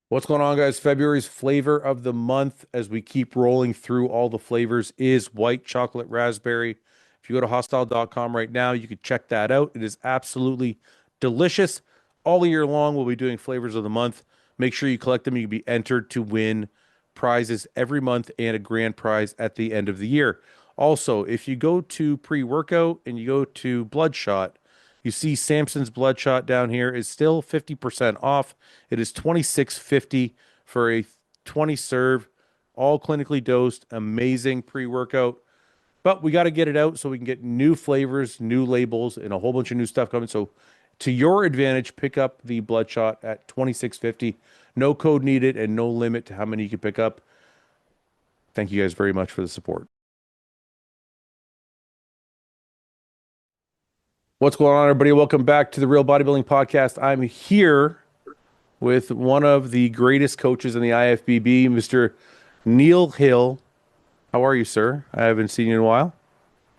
What's going on, guys? February's flavor of the month, as we keep rolling through all the flavors, is white chocolate raspberry. If you go to hostile.com right now, you can check that out. It is absolutely delicious. All year long, we'll be doing flavors of the month. Make sure you collect them. You can be entered to win prizes every month and a grand prize at the end of the year. Also, if you go to pre-workout and you go to Bloodshot, you see Samson's Bloodshot down here is still 50% off. It is 26.50 for a 20 serve, all clinically dosed, amazing pre-workout. But we got to get it out so we can get new flavors, new labels, and a whole bunch of new stuff coming. So to your advantage, pick up the Bloodshot at 26.50. No code needed and no limit to how many you can pick up. Thank you guys very much for the support. What's going on, everybody? Welcome back to the Real Bodybuilding Podcast. I'm here with one of the greatest coaches in the IFBB, Mr. Neil Hill. How are you, sir? I haven't seen you in a while.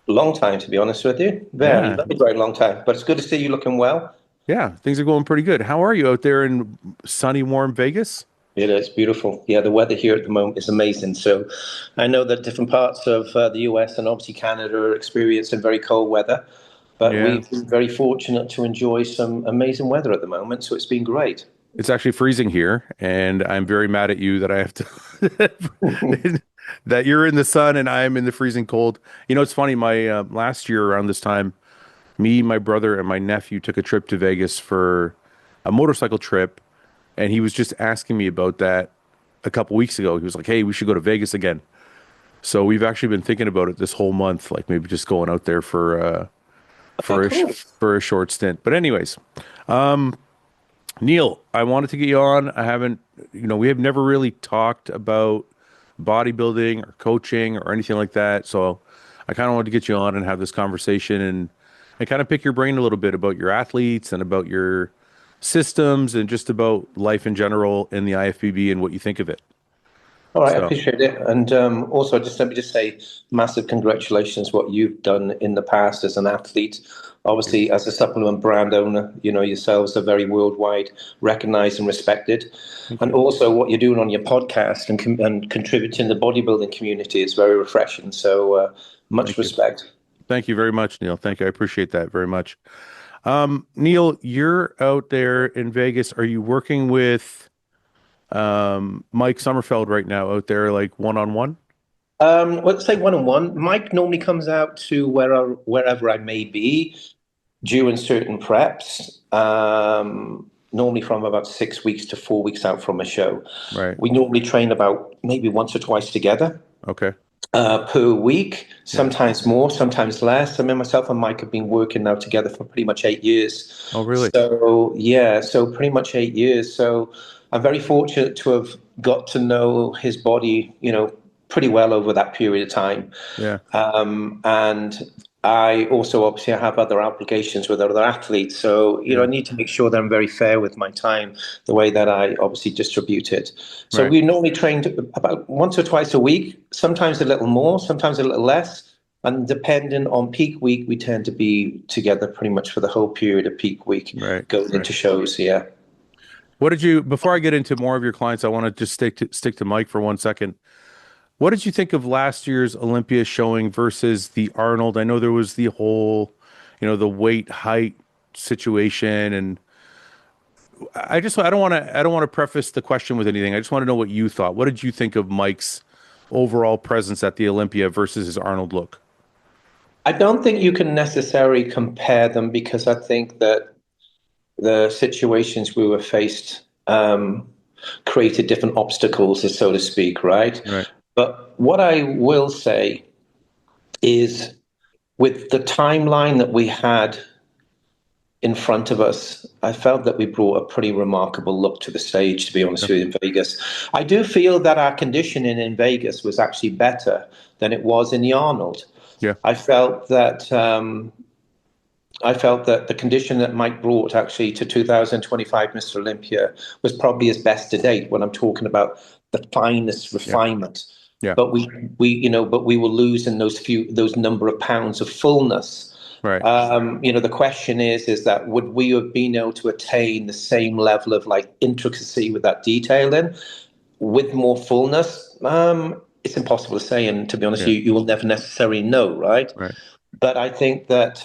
Long time, to be honest with you. Very, Yeah. very, very long time. But it's good to see you looking well. Yeah, things are going pretty good. How are you out there in sunny, warm Vegas? It is beautiful. Yeah, the weather here at the moment is amazing. So I know that different parts of the US and obviously Canada are experiencing very cold weather, but Yeah. we've been very fortunate to enjoy some amazing weather at the moment. So it's been great. It's actually freezing here, and I'm very mad at you that I have to that you're in the sun and I'm in the freezing cold. You know, it's funny, my last year around this time, me, my brother, and my nephew took a trip to Vegas for a motorcycle trip, and he was just asking me about that a couple weeks ago. He was like, "Hey, we should go to Vegas again." So we've actually been thinking about it this whole month, like maybe just going out there Okay, cool. for a short stint. But anyways, Neil, I wanted to get you on. I haven't, we have never really talked about bodybuilding or coaching or anything like that. So I kind of wanted to get you on and have this conversation and kind of pick your brain a little bit about your athletes and about your systems and just about life in general in the IFBB and what you think of it. All right, I So appreciate it. And also, just let me just say massive congratulations what you've done in the past as an athlete. Obviously, as a supplement brand owner, you know, yourselves are very worldwide recognized and respected. thank And you. also, what you're doing on your podcast and contributing to the bodybuilding community is very refreshing. So, much Thank you. respect. Thank you very much, Neil. Thank you. I appreciate that very much. Neil, you're out there in Vegas. Are you working with Mike Sommerfeld right now out there, like one on one? Let's say one on one. Mike normally comes out to wherever I may be during certain preps, normally from about 6 weeks to 4 weeks out from a show. Right. We normally train about maybe once or twice together Okay. per week, Yeah. sometimes more, sometimes less. I mean, myself and Mike have been working now together for pretty much 8 years. Oh, really? So, yeah, so pretty much 8 years. So, I'm very fortunate to have got to know his body, you know, pretty well over that period of time. Yeah. And I also obviously have other obligations with other athletes. So, you know, I Yeah. need to make sure that I'm very fair with my time, the way that I obviously distribute it. So Right. we normally train about once or twice a week, sometimes a little more, sometimes a little less. And depending on peak week, we tend to be together pretty much for the whole period of peak week Right. going Right. into shows. Yeah. What did you, before I get into more of your clients, I want to just stick to Mike for 1 second. What did you think of last year's Olympia showing versus the Arnold? I know there was the whole, the weight height situation, and I don't want to preface the question with anything. I just want to know what you thought. What did you think of Mike's overall presence at the Olympia versus his Arnold look? I don't think you can necessarily compare them because I think that the situations we were faced created different obstacles, so to speak, right? Right. But what I will say is with the timeline that we had in front of us, I felt that we brought a pretty remarkable look to the stage, to be honest Yeah. with you, in Vegas. I do feel that our conditioning in Vegas was actually better than it was in the Arnold. Yeah. I felt that the condition that Mike brought actually to 2025 Mr. Olympia was probably his best to date when I'm talking about the finest Yeah. refinement. Yeah. But we were losing those number of pounds of fullness. Right. The question is that would we have been able to attain the same level of like intricacy with that detail in with more fullness? It's impossible to say, and to be honest, Yeah. you will never necessarily know, right? Right. But I think that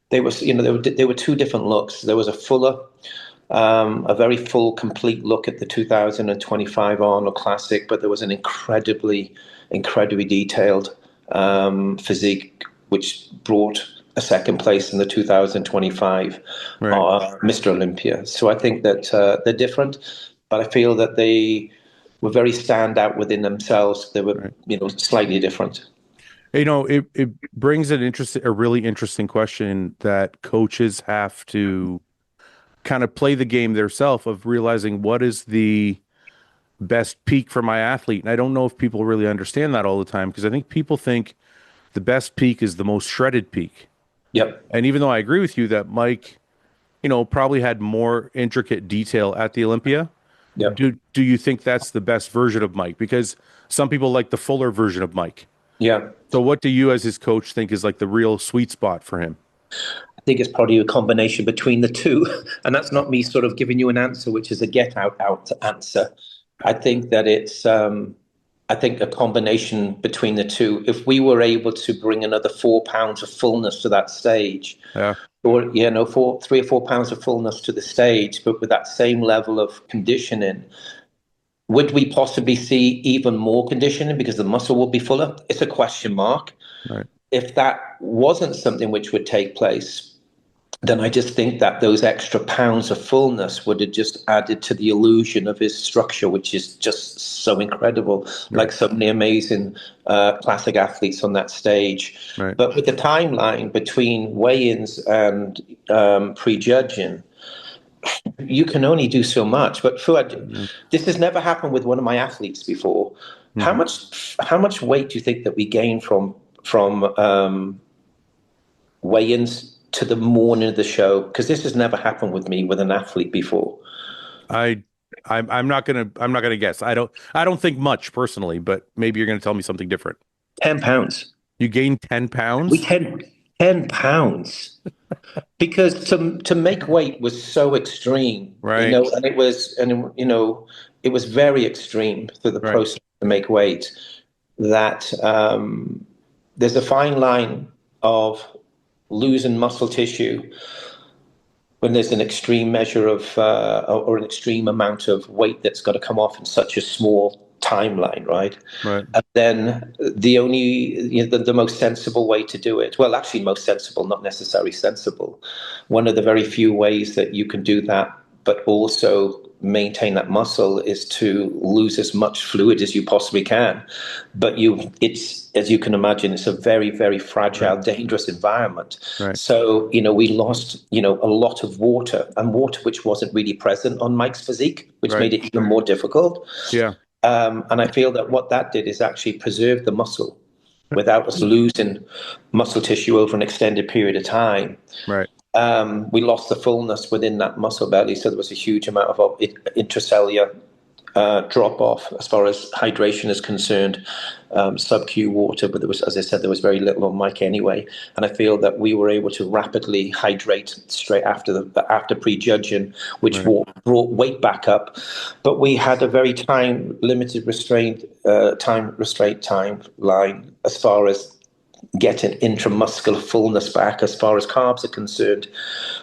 there were two different looks. There was a very full, complete look at the 2025 Arnold Classic, but there was an incredibly detailed physique, which brought a second place in the 2025 Right. Mr. Olympia. So I think that they're different, but I feel that they were very stand out within themselves. They were, Right. slightly different. It brings a really interesting question that coaches have to kind of play the game themselves of realizing what is the best peak for my athlete. And I don't know if people really understand that all the time because I think people think the best peak is the most shredded peak. Yep. And even though I agree with you that Mike, probably had more intricate detail at the Olympia, Yep. do you think that's the best version of Mike? Because some people like the fuller version of Mike. Yeah. So what do you as his coach think is like the real sweet spot for him? I think it's probably a combination between the two. And that's not me sort of giving you an answer, which is a get out answer. I think that I think a combination between the two. If we were able to bring another 4 pounds of fullness to that stage, Yeah. or, 3 or 4 pounds of fullness to the stage, but with that same level of conditioning, would we possibly see even more conditioning because the muscle will be fuller? It's a question mark. Right. If that wasn't something which would take place, then I just think that those extra pounds of fullness would have just added to the illusion of his structure, which is just so incredible, like Right. so many amazing classic athletes on that stage. Right. But with the timeline between weigh-ins and prejudging, you can only do so much. But Fouad, Yeah. this has never happened with one of my athletes before. How Mhm. much weight do you think that we gain from weigh-ins to the morning of the show? Because this has never happened with me with an athlete before. I I'm not gonna guess. I don't think much personally, but maybe you're gonna tell me something different. 10 pounds. You gained 10 We pounds? 10 pounds because to make weight was so extreme, Right. it was very extreme through the Right. process to make weight. That there's a fine line of losing muscle tissue when there's an extreme measure of or an extreme amount of weight that's got to come off in such a small timeline, right? Right. And then the only, the most sensible way to do it, well, actually, most sensible, not necessarily sensible. One of the very few ways that you can do that, but also maintain that muscle, is to lose as much fluid as you possibly can. But it's, as you can imagine, it's a very, very Right. fragile, dangerous environment. Right. So, we lost, a lot of water, and water which wasn't really present on Mike's physique, which Right. made it even more difficult. Yeah. And I feel that what that did is actually preserve the muscle without us losing muscle tissue over an extended period of time. Right. We lost the fullness within that muscle belly, so there was a huge amount of intracellular drop off as far as hydration is concerned, sub-Q water, but there was, as I said, there was very little on Mike anyway. And I feel that we were able to rapidly hydrate straight after prejudging, which Right. brought weight back up. But we had a very time restraint timeline as far as getting intramuscular fullness back as far as carbs are concerned,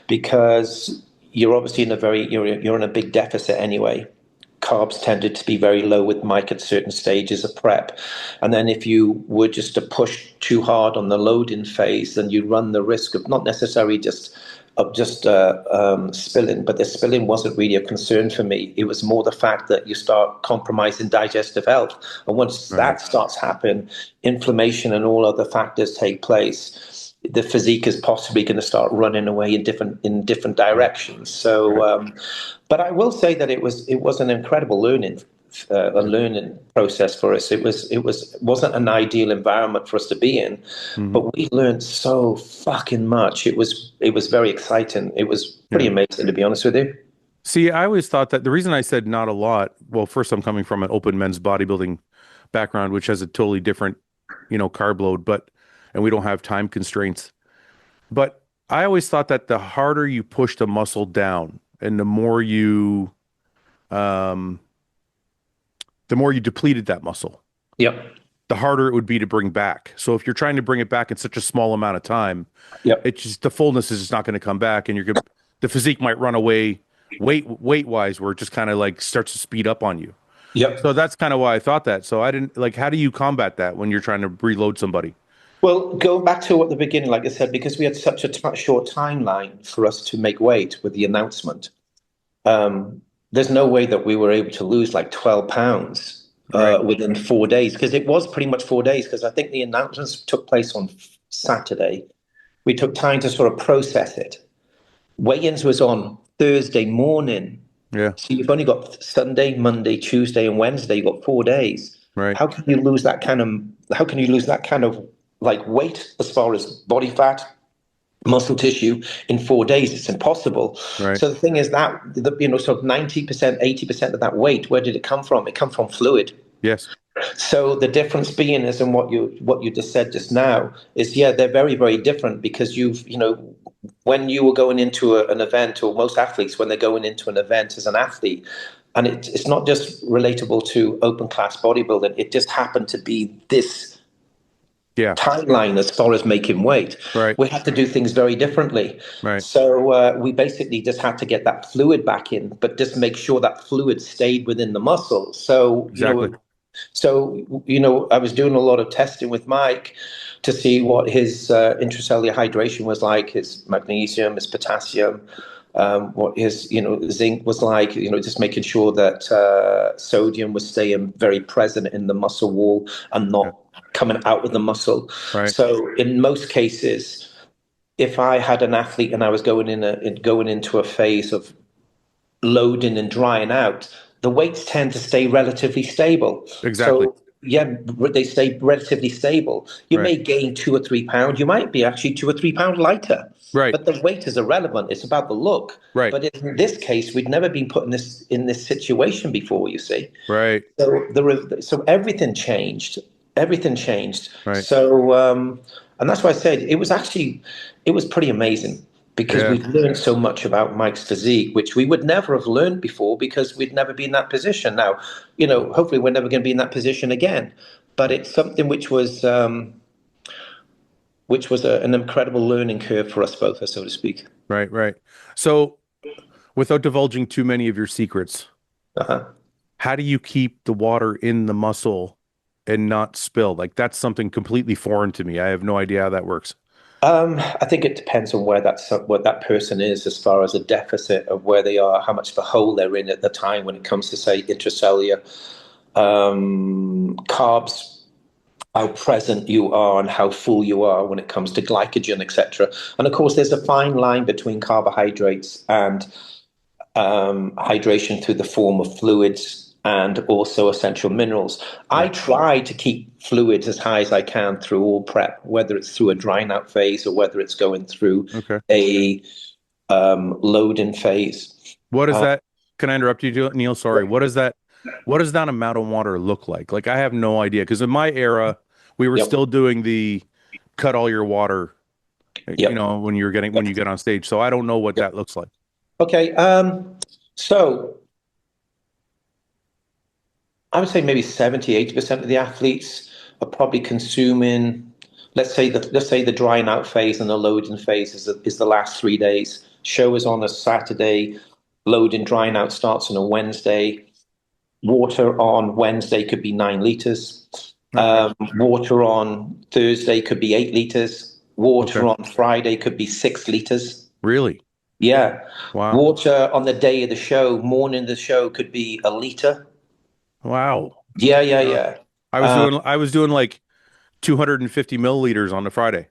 because you're obviously you're in a big deficit anyway. Carbs tended to be very low with Mike at certain stages of prep. And then if you were just to push too hard on the loading phase, then you run the risk of not necessarily just spilling, but the spilling wasn't really a concern for me. It was more the fact that you start compromising digestive health. And once Right. that starts happening, inflammation and all other factors take place. The physique is possibly going to start running away in different Right. directions. So, Right. but I will say that it was an incredible Yeah. learning process for us. It wasn't an ideal environment for us to be in, Mhm. but we learned so fucking much. It was very exciting. It was pretty Yeah. amazing, to be honest with you. See, I always thought that the reason I said not a lot, well, first I'm coming from an open men's bodybuilding background, which has a totally different, carb load, and we don't have time constraints. But I always thought that the harder you push the muscle down and um, the more you depleted that muscle, Yep. the harder it would be to bring back. So if you're trying to bring it back in such a small amount of time, Yep. it's just the fullness is just not going to come back, and the physique might run away weight wise, where it just kind of like starts to speed up on you. Yep. So that's kind of why I thought that. So I didn't like, how do you combat that when you're trying to reload somebody? Well, going back to at the beginning, like I said, because we had such a short timeline for us to make weight with the announcement, um, there's no way that we were able to lose like 12 pounds Right. within 4 days, because it was pretty much 4 days. Because I think the announcements took place on Saturday. We took time to sort of process it. Weigh-ins was on Thursday morning. Yeah. So you've only got Sunday, Monday, Tuesday, and Wednesday. You've got 4 days. Right. How can you lose that kind of? How can you lose that kind of like weight as far as body fat, muscle tissue in 4 days? It's impossible. Right. So the thing is that so 90%, 80% of that weight, where did it come from? It come from fluid. Yes. So the difference being is, in what you just said just now is, yeah, they're very, very different, because when you were going into an event, or most athletes when they're going into an event as an athlete, and it's not just relatable to open class bodybuilding. It just happened to be this Yeah. timeline as far as making weight. Right. We had to do things very differently. Right. So we basically just had to get that fluid back in, but just make sure that fluid stayed within the muscle. So, Exactly. I was doing a lot of testing with Mike to see what his intracellular hydration was like, his magnesium, his potassium, what his zinc was like. Just making sure that sodium was staying very present in the muscle wall and Yeah. not coming out of the muscle. Right. So in most cases, if I had an athlete and I was going into a phase of loading and drying out, the weights tend to stay relatively stable. Exactly. So yeah, they stay relatively stable. You Right. may gain 2 or 3 pounds. You might be actually 2 or 3 pounds lighter, Right. but the weight is irrelevant. It's about the look. Right. But in this case, we'd never been put in this situation before. You see, Right. so everything changed. Everything changed. Right. And that's why I said it was pretty amazing, because Yeah. we've learned so much about Mike's physique, which we would never have learned before, because we'd never been in that position. Now, hopefully we're never going to be in that position again. But it's something which was an incredible learning curve for us both, so to speak. Right. Right. So without divulging too many of your secrets, Uh-huh. how do you keep the water in the muscle and not spill? Like that's something completely foreign to me. I have no idea how that works. I think it depends on what that person is, as far as a deficit of where they are, how much of a hole they're in at the time when it comes to, say, intracellular carbs, how present you are and how full you are when it comes to glycogen, etc. And of course, there's a fine line between carbohydrates and hydration through the form of fluids and also essential minerals. I Yeah. try to keep fluids as high as I can through all prep, whether it's through a drying out phase or whether it's going through Okay. a load-in phase. What is Uh, that? Can I interrupt you, Neil? Sorry. What does that amount of water look like? Like I have no idea. Because in my era, we were yep, still doing the cut all your water, yep, when you get on stage. So I don't know what yep. that looks like. Okay, so I would say maybe 70, 80% of the athletes are probably consuming, let's say the drying out phase and the loading phase is the last 3 days. Show is on a Saturday, loading, drying out starts on a Wednesday. Water on Wednesday could be 9 liters. Okay. Water on Thursday could be 8 liters. Okay. Water on Friday could be 6 liters. Really? Yeah. Wow. Water on the day of the show, morning of the show, could be a liter. Wow. Yeah, yeah, Uh, yeah. Um, I was doing like 250 milliliters on the Friday.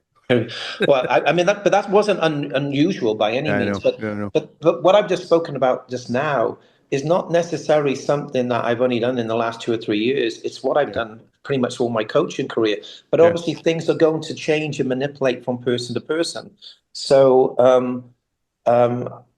well, I mean, but that wasn't unusual by any Yeah, I means. know. But Yeah, I know. but what I've just spoken about just now is not necessarily something that I've only done in the last 2 or 3 years. It's what I've Yeah. done pretty much all my coaching career. But Yeah. obviously, things are going to change and manipulate from person to person. So um,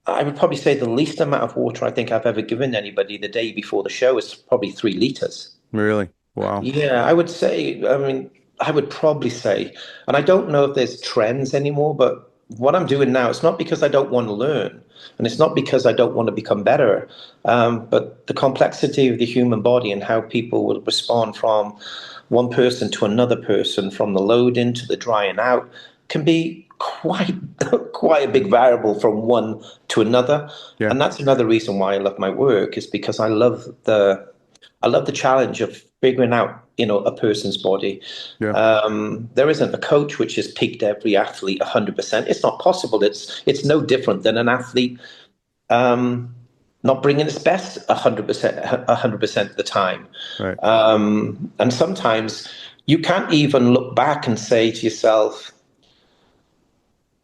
I would probably say the least amount of water I think I've ever given anybody the day before the show is probably 3 liters. Really? Wow. Yeah, I would say, I mean, I would probably say, and I don't know if there's trends anymore, but what I'm doing now, it's not because I don't want to learn, and it's not because I don't want to become better, but the complexity of the human body and how people will respond from one person to another person, from the load in to the drying out, can be quite quite a big variable from one to another. Yeah. And that's another reason why I love my work, is because I love the challenge of figuring out, a person's body. Yeah. There isn't a coach which has peaked every athlete 100%. It's not possible. It's no different than an athlete not bringing its best 100% of the time. Right. And sometimes you can't even look back and say to yourself,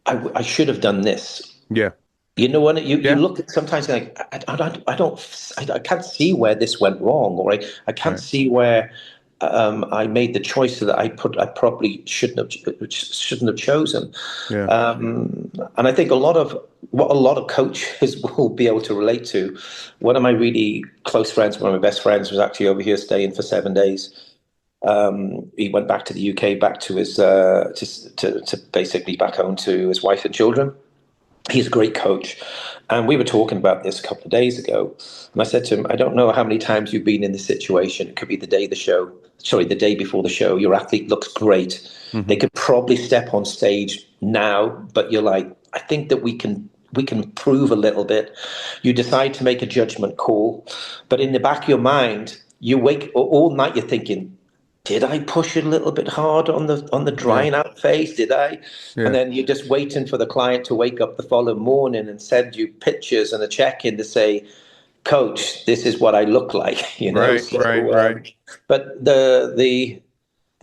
I should have done this. Yeah. You know, when you Yeah. look at sometimes you're like, I can't see where this went wrong, or I can't Right. see where I made the choice that I probably shouldn't have chosen. Yeah. And I think what a lot of coaches will be able to relate to. One of my really close friends, one of my best friends, was actually over here staying for 7 days. He went back to the UK, back to his to basically back home to his wife and children. He's a great coach. And we were talking about this a couple of days ago. And I said to him, I don't know how many times you've been in this situation. It could be the day the day before the show. Your athlete looks great. Mm-hmm. They could probably step on stage now, but you're like, I think that we can improve a little bit. You decide to make a judgment call, but in the back of your mind, you wake all night, you're thinking, did I push it a little bit hard on the Yeah. drying out phase? Did I? And Yeah. then you're just waiting for the client to wake up the following morning and send you pictures and a check-in to say, Coach, this is what I look like, Right. Right. So, Right. but the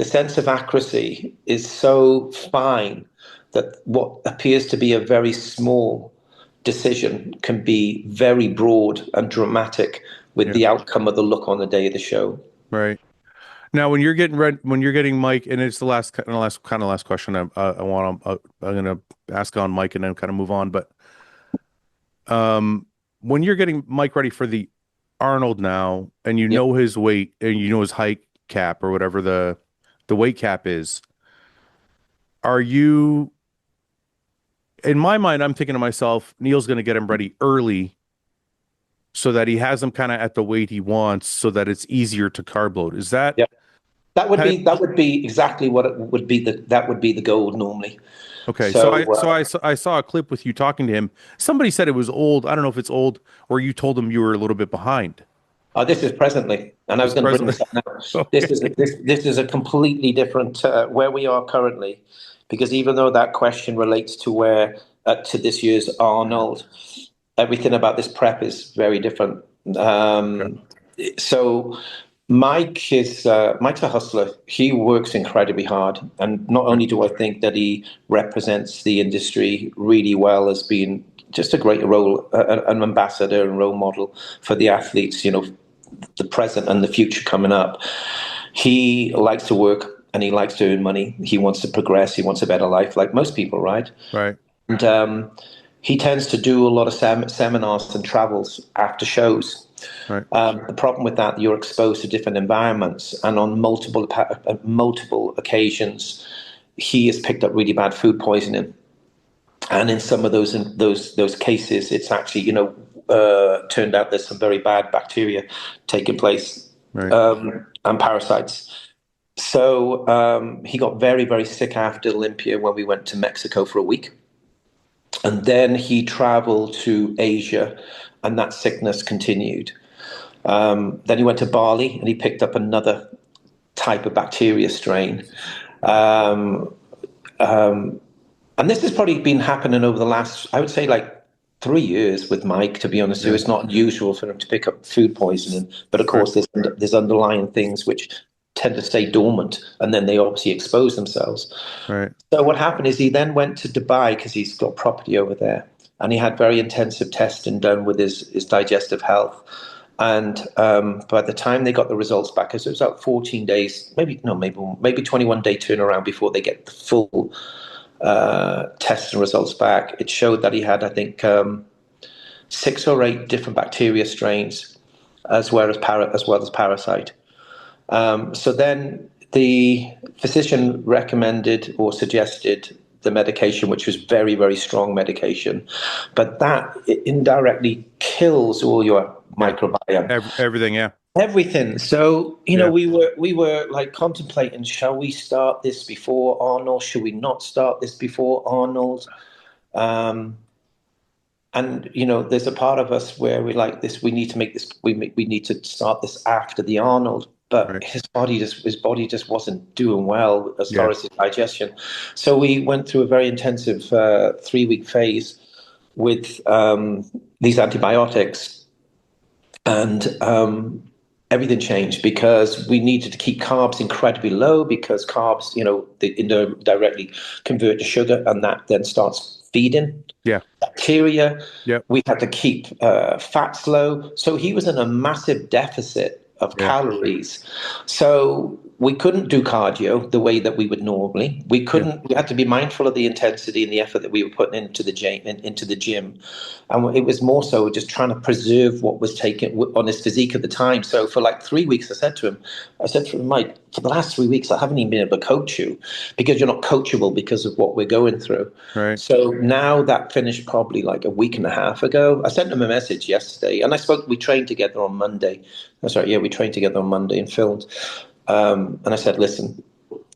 sense of accuracy is so fine that what appears to be a very small decision can be very broad and dramatic with Yeah. the outcome of the look on the day of the show. Right. Now, when you're getting Mike, and it's the last question I want to, I'm going to ask on Mike and then kind of move on. But when you're getting Mike ready for the Arnold now, and you Yep. know his weight and you know his height cap or whatever the weight cap is, are you? In my mind, I'm thinking to myself, Neil's going to get him ready early so that he has him kind of at the weight he wants, so that it's easier to carb load. Is that Yep. That would kind be that would be exactly what it would be. That would be the goal normally. Okay, so So I saw a clip with you talking to him. Somebody said it was old. I don't know if it's old, or you told him you were a little bit behind. this is presently, and I was It's going to bring presently. this up now. This is Okay. this is a completely different where we are currently, because even though that question relates to where to this year's Arnold, everything about this prep is very different. Okay. So Mike's a hustler. He works incredibly hard, and not Okay. only do I think that he represents the industry really well as being just a great role, an ambassador and role model for the athletes, the present and the future coming up. He likes to work and he likes to earn money. He wants to progress. He wants a better life, like most people, right? Right. And he tends to do a lot of seminars and travels after shows. Right. The problem with that, you're exposed to different environments, and on multiple occasions, he has picked up really bad food poisoning. And in some of those cases, it's actually turned out there's some very bad bacteria taking place, Right. and parasites. So he got very, very sick after Olympia when we went to Mexico for a week. And then he traveled to Asia, and that sickness continued. Then he went to Bali, and he picked up another type of bacteria strain. Um, and this has probably been happening over the last, I would say, like 3 years with Mike, to be honest with you. Yeah. It's not unusual for him to pick up food poisoning. But of Right. course, there's underlying things which tend to stay dormant, and then they obviously expose themselves. Right. So what happened is he then went to Dubai because he's got property over there, and he had very intensive testing done with his digestive health. And by the time they got the results back, because it was about 14 days, maybe 21-day turnaround before they get the full tests and results back, it showed that he had, I think, 6 or 8 different bacteria strains, as well as parasite. So then the physician recommended or suggested the medication, which was very, very strong medication. But that indirectly kills all your Yeah. microbiome. Everything. Yeah. Everything. So, Yeah. we were like contemplating, shall we start this before Arnold? Should we not start this before Arnold? Um, and there's a part of us where we like this. We need to make this. We need to start this after the Arnold. But Right. his body just wasn't doing well as far Yeah. as his digestion. So we went through a very intensive 3-week phase with these antibiotics, and everything changed because we needed to keep carbs incredibly low because carbs, they directly convert to sugar, and that then starts feeding Yeah. bacteria. Yep. We had to keep fats low. So he was in a massive deficit of Yeah. calories. So we couldn't do cardio the way that we would normally. We Yeah. couldn't. We had to be mindful of the intensity and the effort that we were putting into the gym, and it was more so just trying to preserve what was taken on his physique at the time. So for like 3 weeks, I said to him, Mike, for the last 3 weeks, I haven't even been able to coach you because you're not coachable because of what we're going through. Right. So now that finished probably like a week and a half ago. I sent him a message yesterday, and we trained together on Monday. I'm sorry, yeah, we trained together on Monday and filmed. And I said, listen,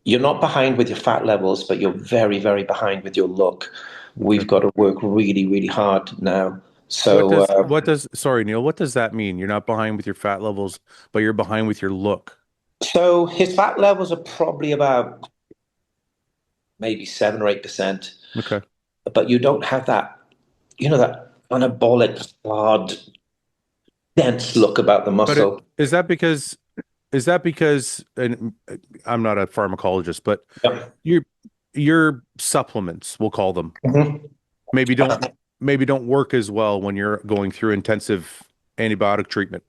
you're not behind with your fat levels, but you're very, very behind with your look. Okay. We've got to work really, really hard now. What So, does what does sorry, Neil, what does that mean? You're not behind with your fat levels, but you're behind with your look. so his fat levels are probably about maybe 7 or 8%, Okay. but you don't have that anabolic, hard, dense look about the But muscle. is that because and I'm not a pharmacologist, but Yep. your your supplements, we'll call them, Mhm. maybe don't maybe don't work as well when you're going through intensive antibiotic treatment.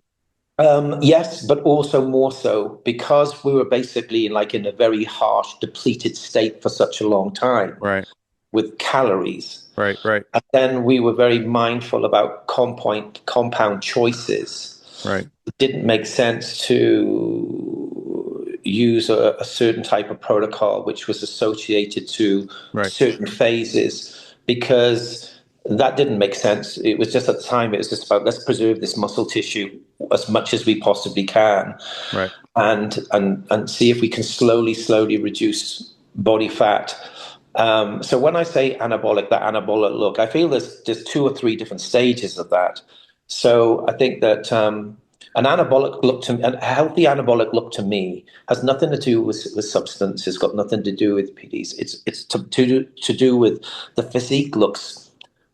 Yes, but also more so because we were basically like in a very harsh, depleted state for such a long time Right. with calories. Right. Right. And then we were very mindful about compound choices. Right. It didn't make sense to use a certain type of protocol which was associated to Right. certain phases because that didn't make sense. It was just at the time, it was just about let's preserve this muscle tissue as much as we possibly can Right. and see if we can slowly reduce body fat. So when I say anabolic, that anabolic look, I feel there's 2 or 3 different stages of that. So I think that a healthy anabolic look to me has nothing to do with substance. It's got nothing to do with PDs. It's to do with the physique looks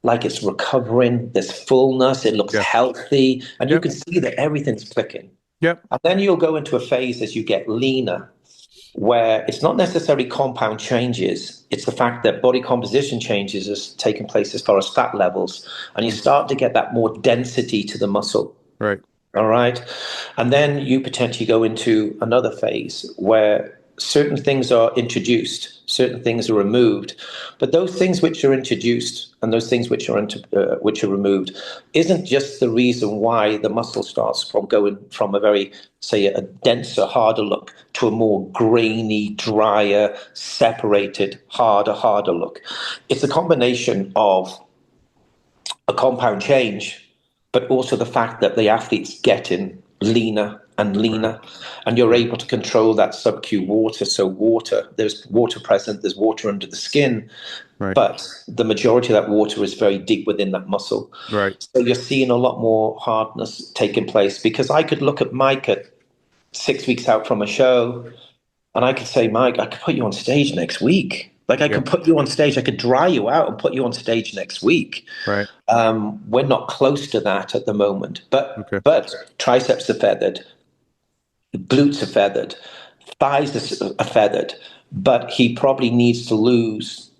like it's recovering. There's fullness. It looks Yeah. healthy, and you Yep. can see that everything's clicking. Yep. And then you'll go into a phase as you get leaner, where it's not necessarily compound changes, it's the fact that body composition changes is taking place as far as fat levels, and you start to get that more density to the muscle. Right. All right. And then you potentially go into another phase where certain things are introduced, certain things are removed. But those things which are introduced and those things which are removed isn't just the reason why the muscle starts from going from a very, say, a denser, harder look to a more grainy, drier, separated, harder look. It's a combination of a compound change, but also the fact that the athlete's getting leaner and Right. leaner, and you're Right. able to control that sub-Q water. So there's water present, there's water under the skin, Right. but the majority of that water is very deep within that muscle. Right. So you're seeing a lot more hardness taking place because I could look at Mike at 6 weeks out from a show and I could say, Mike, I could put you on stage next week. Like I Yeah. could put you on stage, I could dry you out and put you on stage next week. Right. We're not close to that at the moment, Okay. but triceps are feathered, glutes are feathered, thighs are feathered, but he probably needs to lose.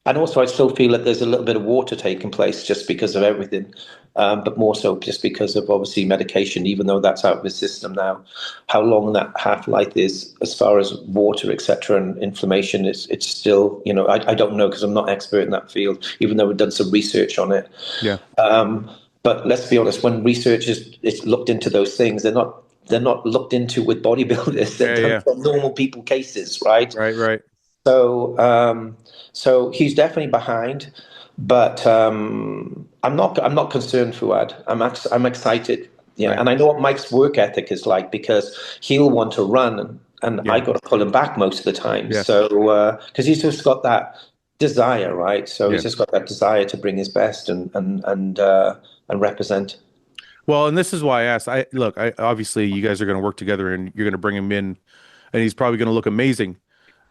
And also, I still feel that there's a little bit of water taking place just because of everything, but more so just because of obviously medication, even though that's out of the system now. How long that half life is, as far as water, etc., and inflammation, it's still, I don't know because I'm not expert in that field, even though we've done some research on it. Yeah. But let's be honest, when researchers it's looked into those things, they're not looked into with bodybuilders. They're Yeah. done Yeah. from normal people cases, right? Right. Right. So he's definitely behind, but I'm not concerned, Fuad. I'm excited. Yeah, Right. and I know what Mike's work ethic is like because he'll want to run, and I Yeah. got to pull him back most of the time. Yeah. So because he's just got that desire, right? So he's Yeah. just got that desire to bring his best and represent. Well, and this is why I asked. I look, I obviously you guys are going to work together and you're going to bring him in and he's probably going to look amazing.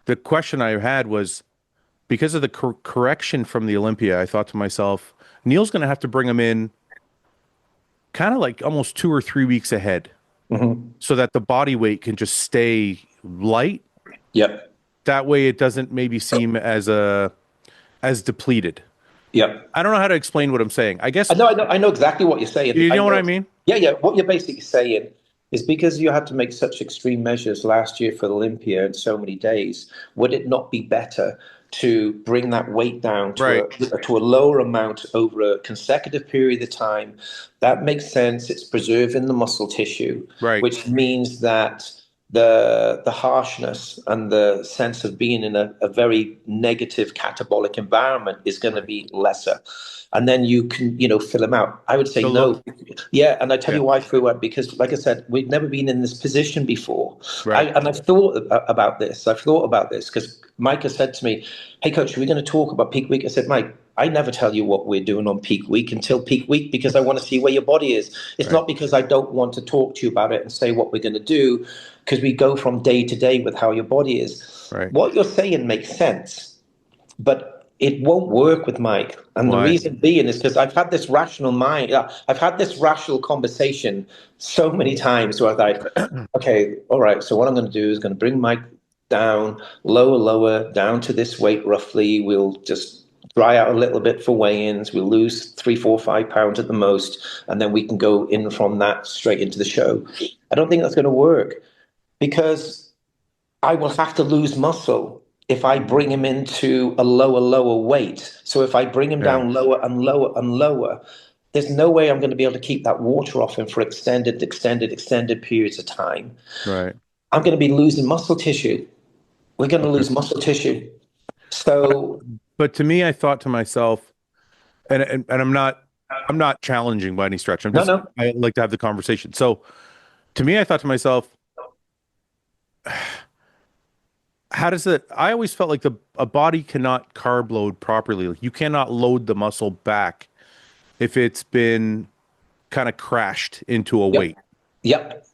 The question I had was because of the correction from the Olympia, I thought to myself, Neil's going to have to bring him in kind of like almost 2 or 3 weeks ahead Hmm. so that the body weight can just stay light. Yep. That way it doesn't maybe seem as depleted. Yep. I don't know how to explain what I'm saying. I guess I know exactly what you're saying. you I know what know. I mean? Yeah, yeah. What you're basically saying is because you had to make such extreme measures last year for Olympia in so many days, would it not be better to bring that weight down Right. to a lower amount over a consecutive period of time? That makes sense. It's preserving the muscle tissue, Right. which means that the harshness and the sense of being in a very negative catabolic environment is going to Right. be lesser, and then you can fill them out. I would say So no. Yeah, and I tell yeah. you why, Fouad, because like I said, we've never been in this position before. Right. I've thought about this. I've thought about this because Mike has said to me, "Hey, coach, are we going to talk about peak week?" I said, "Mike, I never tell you what we're doing on peak week until peak week because I want to see where your body is. It's Right. not because I don't want to talk to you about it and say what we're going to do, because we go from day to day with how your body is. Right. What you're saying makes sense, but it won't work with Mike. And the Why? reason being is because I've had this rational mind, I've had this rational conversation so many times where I thought, okay, all right, so what I'm going to do is going to bring Mike down, lower, down to this weight roughly. We'll just dry out a little bit for weigh-ins. We'll lose 3, 4, 5 pounds at the most, and then we can go in from that straight into the show. I don't think that's going to work because I will have to lose muscle if I bring him into a lower weight. So if I bring him Yeah. down lower and lower and lower, there's no way I'm going to be able to keep that water off him for extended periods of time. Right. I'm going to be losing muscle tissue. We're going to Okay. lose muscle tissue. But So but to me, I thought to myself, and I'm not challenging by any stretch. I'm no, just no, I like to have the conversation. So to me, I thought to myself, how does it? I always felt like a body cannot carb load properly. Like you cannot load the muscle back if it's been kind of crashed into a yep, weight. yep.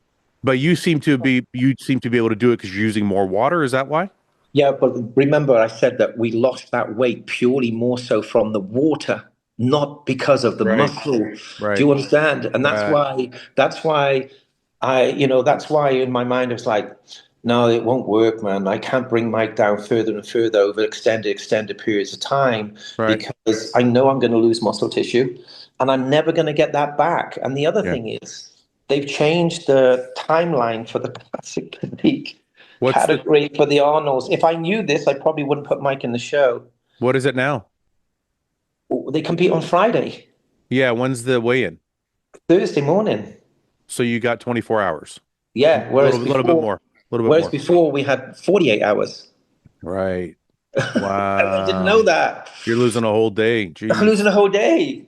But you seem to be able to do it because you're using more water. Is that why? Yeah, but remember, I said that we lost that weight purely more so from the water, not because of the Right. muscle. Do Right. you understand? And that's Uh, why, that's why that's why in my mind it's like, no, it won't work, man. I can't bring Mike down further and further over extended periods of time right. because I know I'm going to lose muscle tissue and I'm never going to get that back. And the other Yeah. thing is, they've changed the timeline for the classic physique What's the category for the Arnolds. If I knew this, I probably wouldn't put Mike in the show. what is it now? They compete on Friday, Yeah. When's the weigh-in? Thursday morning. So you got 24 hours. A Yeah, little bit more. A little bit whereas more. before we had 48 hours. Right. I didn't know Wow. that. You're losing a whole day. I'm losing Jeez. a whole day.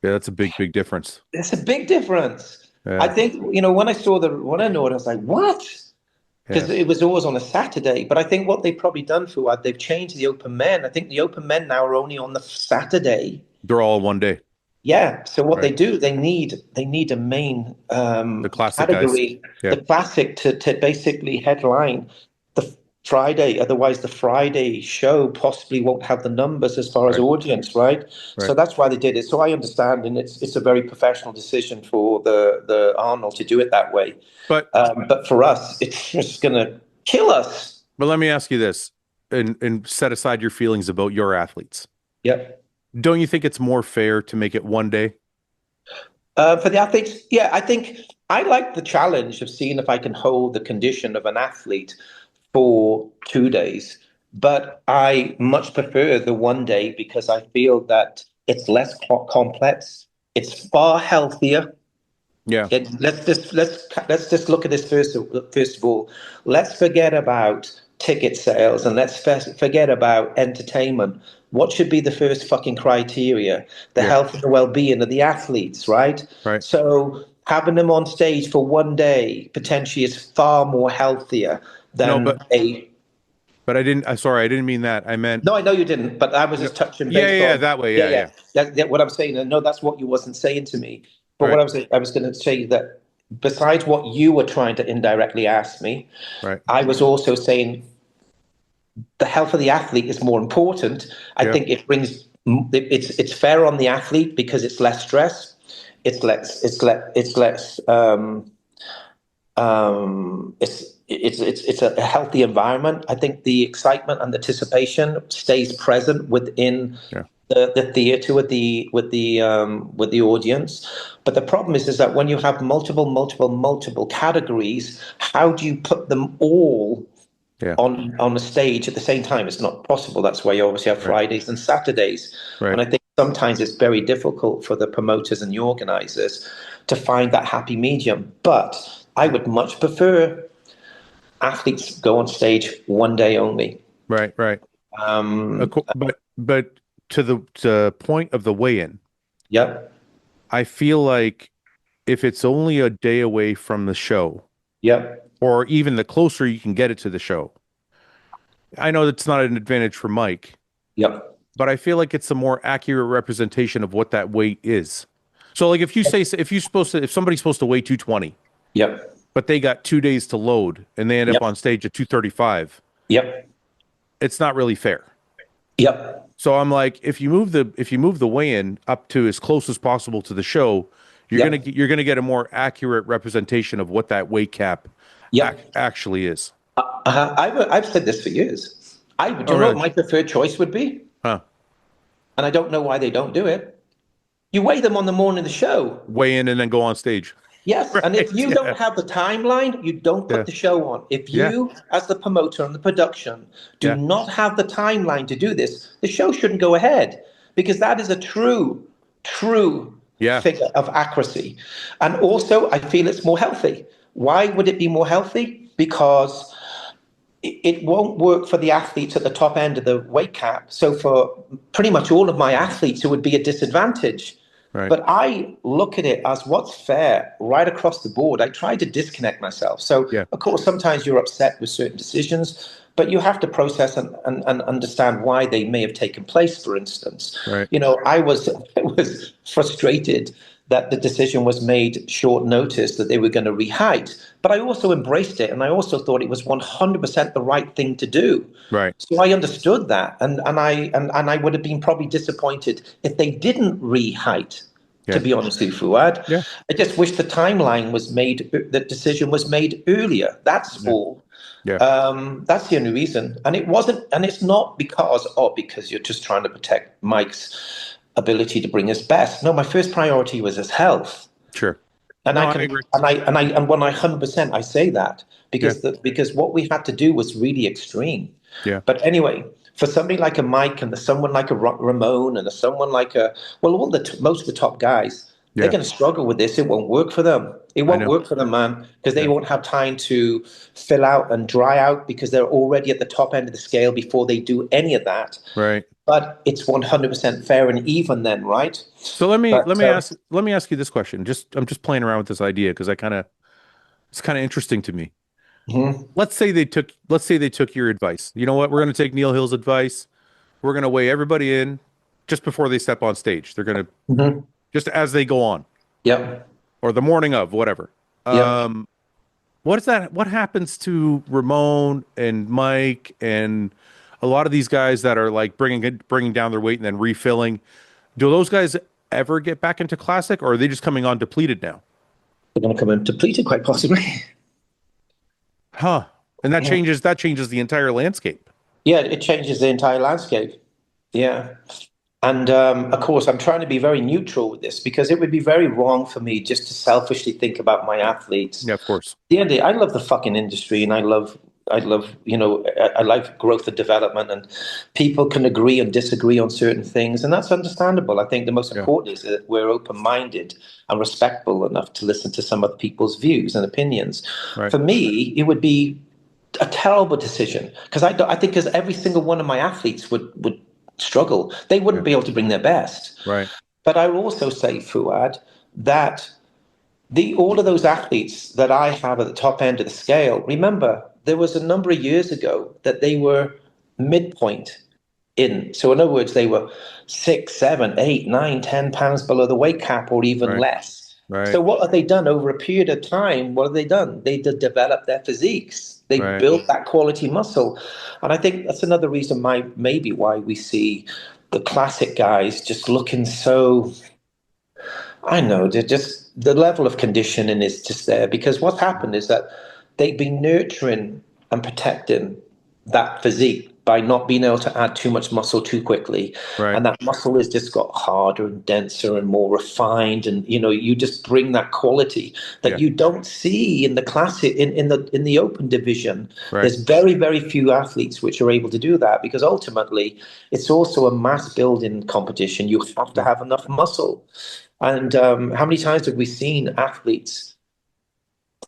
Yeah, that's a big difference. That's a big difference. I Yeah. think, when I know it, I was like, what? Yeah. Because it was always on a Saturday. But I think what they've probably done, Fuad, they've changed the open men. I think the open men now are only on the Saturday. They're all one day. Yeah. So what they Right. do, they need a main The classic guys. category, Yeah. the classic, to basically headline the Friday. Otherwise, the Friday show possibly won't have the numbers as far as Right. audience, right? So Right. that's why they did it. So I understand, and it's a very professional decision for the Arnold to do it that way. But But for us, it's just gonna kill us. but let me ask you this and set aside your feelings about your athletes. Yep. Don't you think it's more fair to make it one day? For the athletes, yeah, I think I like the challenge of seeing if I can hold the condition of an athlete for 2 days. But I much prefer the one day because I feel that it's less complex. It's far healthier. Yeah. Let's just look at this first of all. Let's forget about ticket sales and let's forget about entertainment. What should be the first fucking criteria? The Yeah. health and the well-being of the athletes, right? Right. So having them on stage for one day potentially is far more healthier No, than a. but I didn't. Sorry, I didn't mean that. I meant. No, I know you didn't, but I was No, just touching yeah, based yeah, yeah, on. that way. Yeah, Yeah, yeah. yeah. What I'm saying. I know that's what you wasn't saying to me. But what Right. I was going to say that besides what you were trying to indirectly ask me, Right. I was also saying the health of the athlete is more important. I Yeah. think it brings it's fair on the athlete because it's less stress, it's less it's a healthy environment. I think the excitement and anticipation stays present within Yeah. the theater with the audience. But the problem is that when you have multiple categories, how do you put them all Yeah. on the stage at the same time? It's not possible. That's why you obviously have Right. Fridays and Saturdays. Right. And I think sometimes it's very difficult for the promoters and the organizers to find that happy medium. But I Right. would much prefer athletes go on stage one day only. Right. Right. Um, But to the point of the weigh-in, yep, I feel like if it's only a day away from the show, yep, or even the closer you can get it to the show, I know that's not an advantage for Mike, yep, but I feel like it's a more accurate representation of what that weight is. So like if somebody's supposed to weigh 220, yep, but they got 2 days to load and they end up yep, on stage at 235, yep, it's not really fair. yep, So I'm like, if you move the weigh-in up to as close as possible to the show, yep, you're gonna get a more accurate representation of what that weight cap yep. actually is. I've said this for years. Do Oh, you know what really? my preferred choice would be? Huh. And I don't know why they don't do it. You weigh them on the morning of the show. Weigh in and then go on stage. Yes, and if Right. you Yeah. don't have the timeline, you don't Yeah. put the show on. If Yeah. you, as the promoter and the production, do Yeah. not have the timeline to do this, the show shouldn't go ahead because that is a true Yeah. figure of accuracy. And also, I feel it's more healthy. Why would it be more healthy? Because it won't work for the athletes at the top end of the weight cap. So for pretty much all of my athletes, it would be a disadvantage. Right. But I look at it as what's fair right across the board. I try to disconnect myself. So, Yeah. of course, sometimes you're upset with certain decisions, but you have to process and understand why they may have taken place, for instance. Right. You know, I was frustrated that the decision was made short notice that they were going to reheight, but I also embraced it and I also thought it was 100% the right thing to do. Right. So I understood that, and I would have been probably disappointed if they didn't re-height. To Yeah. be honest with you, Fouad, Yeah. I just wish the timeline was made, the decision was made earlier. That's Yeah. all. Yeah. That's the only reason, and it wasn't, and it's not because you're just trying to protect Mike's ability to bring his best. No, my first priority was his health. Sure. And No, I I can, agree. and when I 100% I say that Yeah. because what we had to do was really extreme. Yeah. But anyway, for somebody like a Mike and someone like a Ramon and someone like all most of the top guys, they're Yeah. going to struggle with this. It won't work for them. It I won't know. work for them, man, because they Yeah. won't have time to fill out and dry out because they're already at the top end of the scale before they do any of that. Right. But it's 100% fair and even then, right? So But let me ask you this question. I'm just playing around with this idea because it's kind of interesting to me. mhm, Let's say they took your advice. You know what? We're going to take Neil Hill's advice. We're going to weigh everybody in just before they step on stage. They're going to mhm. just as they go on Yep, or the morning of whatever. yep. What is that? What happens to Ramon and Mike and a lot of these guys that are like bringing down their weight and then refilling? Do those guys ever get back into classic, or are they just coming on depleted now? They're going to come in depleted, quite possibly. Huh. And that changes the entire landscape. Yeah, it changes the entire landscape. Yeah. And of course, I'm trying to be very neutral with this because it would be very wrong for me just to selfishly think about my athletes. Yeah, of course. At the end of the day, I love the fucking industry and I love, I like growth and development and people can agree and disagree on certain things. And that's understandable. I think the most Yeah. important is that we're open-minded and respectful enough to listen to some other people's views and opinions. Right. For me, it would be a terrible decision because I think because every single one of my athletes would struggle. They Yeah. wouldn't be able to bring their best. Right. But I will also say, Fuad, that the all of those athletes that I have at the top end of the scale, remember, there was a number of years ago that they were midpoint in. So in other words, they were 6, 7, 8, 9, 10 pounds below the weight cap or even Right. less. Right. So what have they done over a period of time? What have they done? They developed their physiques. They Right. built that quality muscle. And I think that's another reason maybe why we see the classic guys just looking so, I know, they're just the level of conditioning is just there because what's happened is that they've been nurturing and protecting that physique by not being able to add too much muscle too quickly. Right. And that muscle has just got harder and denser and more refined. And you just bring that quality that Yeah. you don't see in the classic in the open division. Right. There's very, very few athletes which are able to do that because ultimately it's also a mass building competition. You have to Yeah. have enough muscle. And how many times have we seen athletes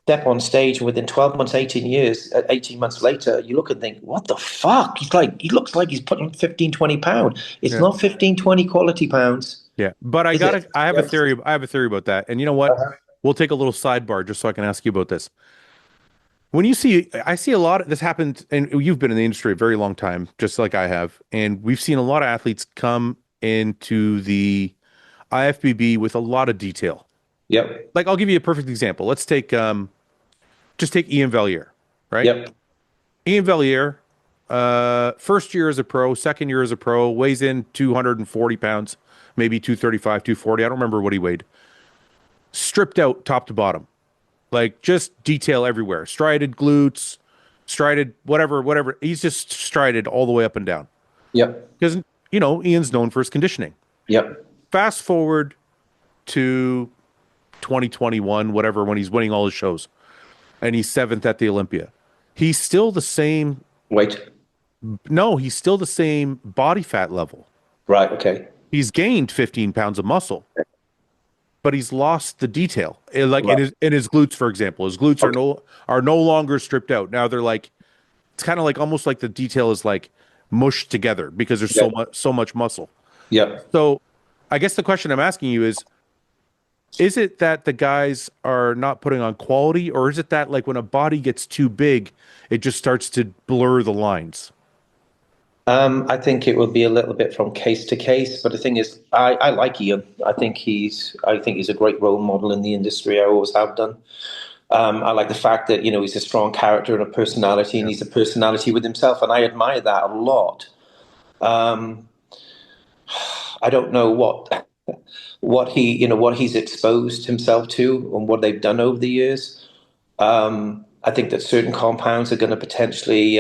step on stage and within 12 months, 18 years, 18 months later, you look and think, what the fuck? He looks like he's putting on 15, 20 pounds. It's Yeah. not 15, 20 quality pounds, Yeah. But is it? I have a Yes. theory. I have a theory about that. And you know what? Uh-huh. We'll take a little sidebar just so I can ask you about this. When you see, I see a lot of this happens, and you've been in the industry a very long time, just like I have, and we've seen a lot of athletes come into the IFBB with a lot of detail. Yep. Like I'll give you a perfect example. Let's take just take Ian Valier, right? Yep. Ian Valier, first year as a pro, second year as a pro, weighs in 240 pounds, maybe 235, 240. I don't remember what he weighed. Stripped out top to bottom, like just detail everywhere. Strided glutes, strided whatever, whatever. He's just strided all the way up and down Yep. because Ian's known for his conditioning. Yep. Fast forward to 2021, whatever, when he's winning all his shows, and he's seventh at the Olympia. He's still the same. Wait. No, he's still the same body fat level. Right. Okay. He's gained 15 pounds of muscle, but he's lost the detail. Like Right. in his glutes, for example, his glutes Okay. are no longer stripped out. Now they're like it's kind of like almost like the detail is like mushed together because there's Yep. so much muscle. Yep. So I guess the question I'm asking you is it that the guys are not putting on quality, or is it that like when a body gets too big, it just starts to blur the lines? I think it will be a little bit from case to case, but the thing is, I like Ian. I think he's a great role model in the industry. I always have done. I like the fact that he's a strong character and a personality, and Yeah. he's a personality with himself, and I admire that a lot. Um, I don't know what he's exposed himself to and what they've done over the years. I think that certain compounds are going to potentially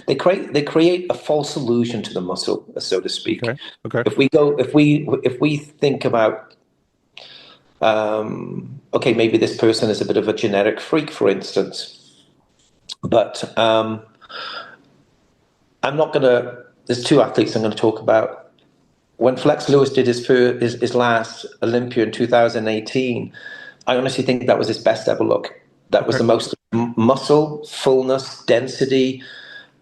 they create a false illusion to the muscle, so to speak. Okay. Okay. If we think about okay, maybe this person is a bit of a genetic freak, for instance, but I'm not going to. There's two athletes I'm going to talk about. When Flex Lewis did his last Olympia in 2018, I honestly think that was his best ever look. That was Okay. the most muscle, fullness, density,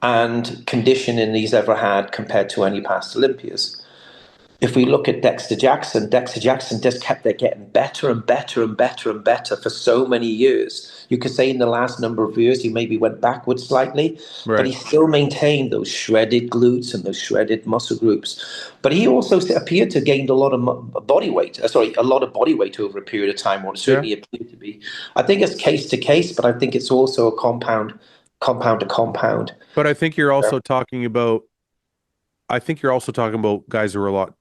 and conditioning he's ever had compared to any past Olympias. If we look at Dexter Jackson just kept getting better and better and better and better for so many years. You could say in the last number of years he maybe went backwards slightly, but Right. he still maintained those shredded glutes and those shredded muscle groups. But he also appeared to have gained a lot of body weight. A lot of body weight over a period of time, or it Yeah. certainly appeared to be. I think it's case to case, but I think it's also a compound to compound. But I think you're also talking about guys who are a lot,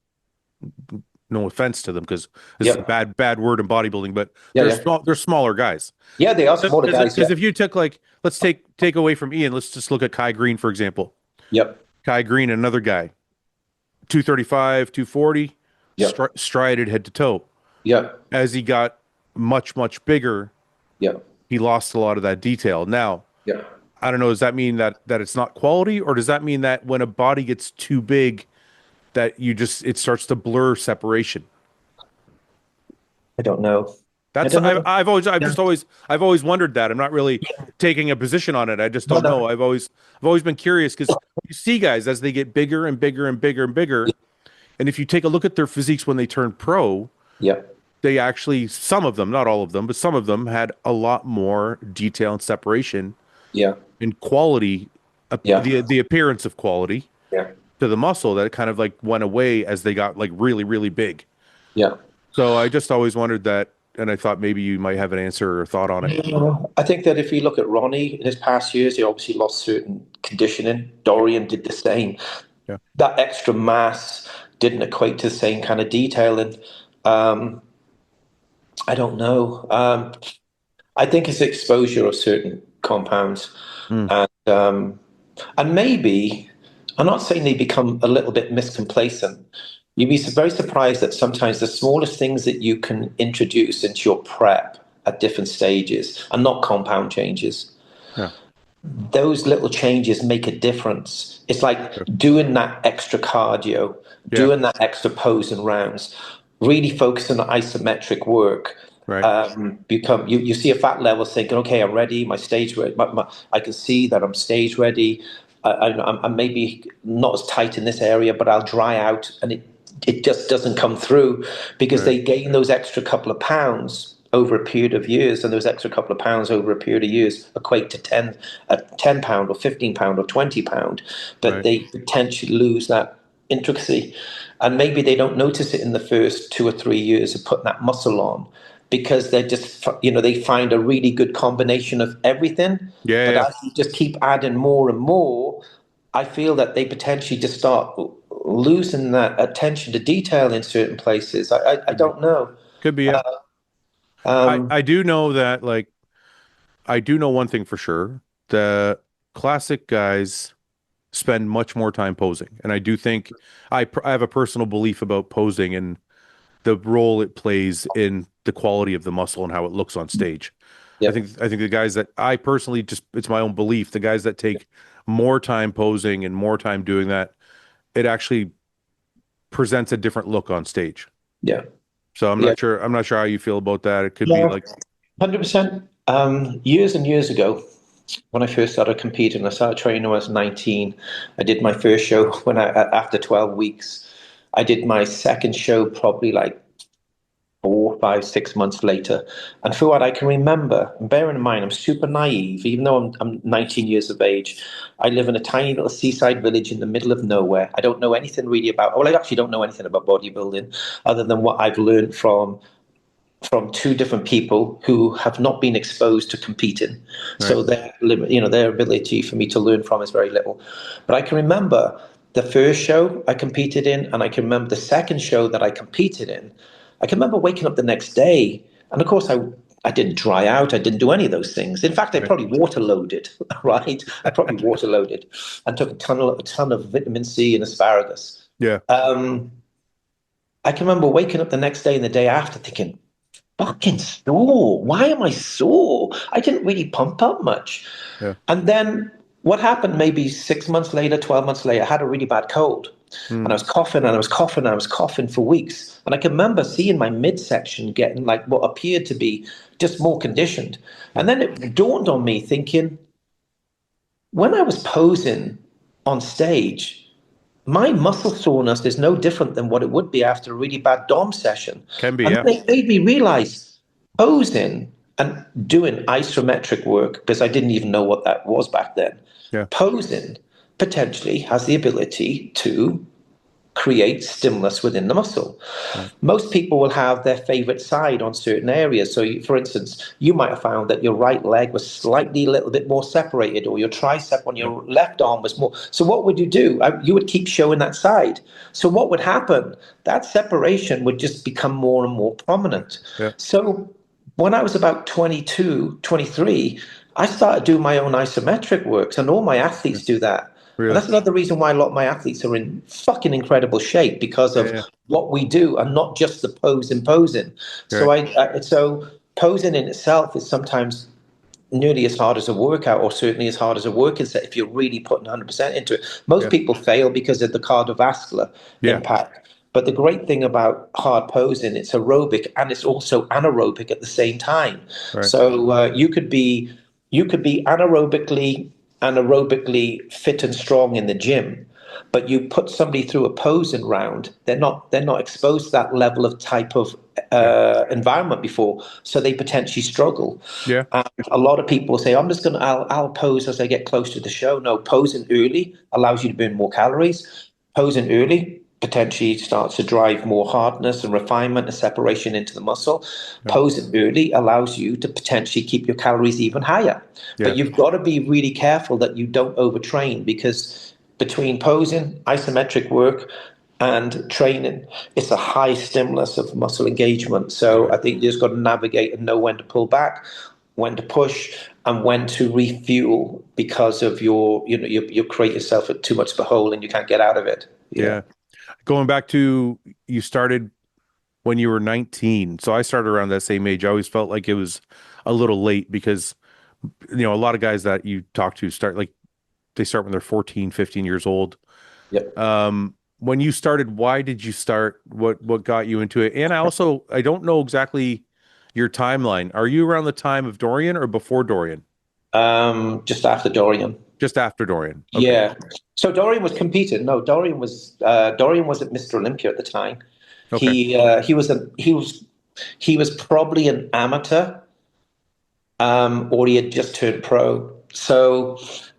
no offense to them because this is a Yep. bad word in bodybuilding, but Yeah. Yeah. they're smaller guys. Yeah. They are smaller guys. Yeah. Because if you took like let's take away from Ian, let's just look at Kai Green, for example. Yep. Kai Green, another guy, 235, 240, Yep. strided head to toe. Yep. As he got much bigger, Yep. he lost a lot of that detail. Now, Yep. I don't know, does that mean that it's not quality, or does that mean that when a body gets too big, that it starts to blur separation? I don't know. I That's don't know. Yeah. I've always wondered that. I'm not really taking a position on it. I just No, don't know. no. I've always been curious because you see guys as they get bigger and bigger and bigger and bigger, and if you take a look at their physiques when they turn pro, Yeah, they actually, some of them, not all of them, but some of them had a lot more detail and separation yeah, and quality, yeah, the appearance of quality yeah, to the muscle that kind of like went away as they got like really, really big. yeah. So I just always wondered that, and I thought maybe you might have an answer or thought on it. Yeah. I think that if you look at Ronnie in his past years, he obviously lost certain conditioning. Dorian did the same. Yeah. That extra mass didn't equate to the same kind of detailing. Um, I don't know. I think it's exposure of certain compounds, Mm, and and maybe I'm not saying they become a little bit miscomplacent. You'd be very surprised that sometimes the smallest things that you can introduce into your prep at different stages are not compound changes. yeah. Those little changes make a difference. It's like doing that extra cardio, Yeah. doing that extra pose and rounds, really focusing on isometric work. Right. Become you see a fat level thinking, okay, I'm ready, my stage ready, I can see that I'm stage ready. I'm maybe not as tight in this area, but I'll dry out, and it just doesn't come through because Right. they gain those extra couple of pounds over a period of years, and those extra couple of pounds over a period of years equate to a £10 or £15 or £20, but Right. they potentially lose that intricacy, and maybe they don't notice it in the first 2 or 3 years of putting that muscle on because they're just they find a really good combination of everything, Yeah. but Yeah. as you just keep adding more and more, I feel that they potentially just start losing that attention to detail in certain places. I Could be. don't know. Could be. Yeah. Um, I do know that like I do know one thing for sure. The classic guys spend much more time posing, and I do think I have a personal belief about posing and the role it plays in the quality of the muscle and how it looks on stage. yeah, I think the guys that I personally just it's my own belief, the guys that take more time posing and more time doing that, it actually presents a different look on stage. yeah, So yeah. I'm not sure how you feel about that. It could be No, like 100%. Years and years ago, when I first started competing, I started training when I was 19. I did my first show after 12 weeks. I did my second show probably like 4, 5, 6 months later. And for what I can remember, and bearing in mind, I'm super naive, even though I'm 19 years of age. I live in a tiny little seaside village in the middle of nowhere. I don't know anything really about, well, I actually don't know anything about bodybuilding other than what I've learned from two different people who have not been exposed to competing. right, So their ability for me to learn from is very little. But I can remember the first show I competed in, and I can remember the second show that I competed in. I can remember waking up the next day, and of course I didn't dry out. I didn't do any of those things. In fact, I right. probably water loaded, right? I probably water loaded and took a ton of vitamin C and asparagus. Yeah, Um, I can remember waking up the next day and the day after thinking, fucking sore. Why am I sore? I didn't really pump up much. yeah. And then what happened maybe 6 months later, 12 months later, I had a really bad cold. Mm, And I was coughing and I was coughing and I was coughing for weeks. And I can remember seeing my midsection getting like what appeared to be just more conditioned. yeah, And then it dawned on me thinking, when I was posing on stage, my muscle soreness is no different than what it would be after a really bad DOM session. can be. And Yeah, then it made me realize posing and doing isometric work, because I didn't even know what that was back then, yeah, posing potentially has the ability to create stimulus within the muscle. right, Most people will have their favorite side on certain areas. So, for instance, you might have found that your right leg was slightly a little bit more separated, or your tricep on yeah, your left arm was more. So, what would you do? You would keep showing that side. So, what would happen? That separation would just become more and more prominent. yeah, So, when I was about 22, 23, I started doing my own isometric works, and all my yeah. athletes do that. And Really? that's another reason why a lot of my athletes are in fucking incredible shape, because Yeah, of yeah, what we do and not just the posing. So right, so posing in itself is sometimes nearly as hard as a workout, or certainly as hard as a working set if you're really putting 100% into it. Most yeah, people fail because of the cardiovascular yeah, impact. But the great thing about hard posing, it's aerobic and it's also anaerobic at the same time. Right. So you could be anaerobically fit and strong in the gym, but you put somebody through a posing round, they're not exposed to that level of type of Yeah. environment before, so they potentially struggle. Yeah. And a lot of people say, I'll pose as I get close to the show. No, posing early allows you to burn more calories. Posing early potentially starts to drive more hardness and refinement and separation into the muscle. Yeah. Posing early allows you to potentially keep your calories even higher. But Yeah. you've got to be really careful that you don't overtrain, because between posing, isometric work, and training, it's a high stimulus of muscle engagement. So Right. I think you just got to navigate and know when to pull back, when to push, and when to refuel, because of you create yourself at too much of a hole and you can't get out of it. Yeah. Yeah. Going back to, you started when you were 19. So I started around that same age. I always felt like it was a little late because, a lot of guys that you talk to start like they start when they're 14, 15 years old. Yep. When you started, why did you start? What got you into it? And I don't know exactly your timeline. Are you around the time of Dorian or before Dorian? Just after Dorian. Just after Dorian. Okay. Yeah. So Dorian was competing. No, Dorian wasn't Mr. Olympia at the time. Okay. He was probably an amateur, or he had just turned pro. So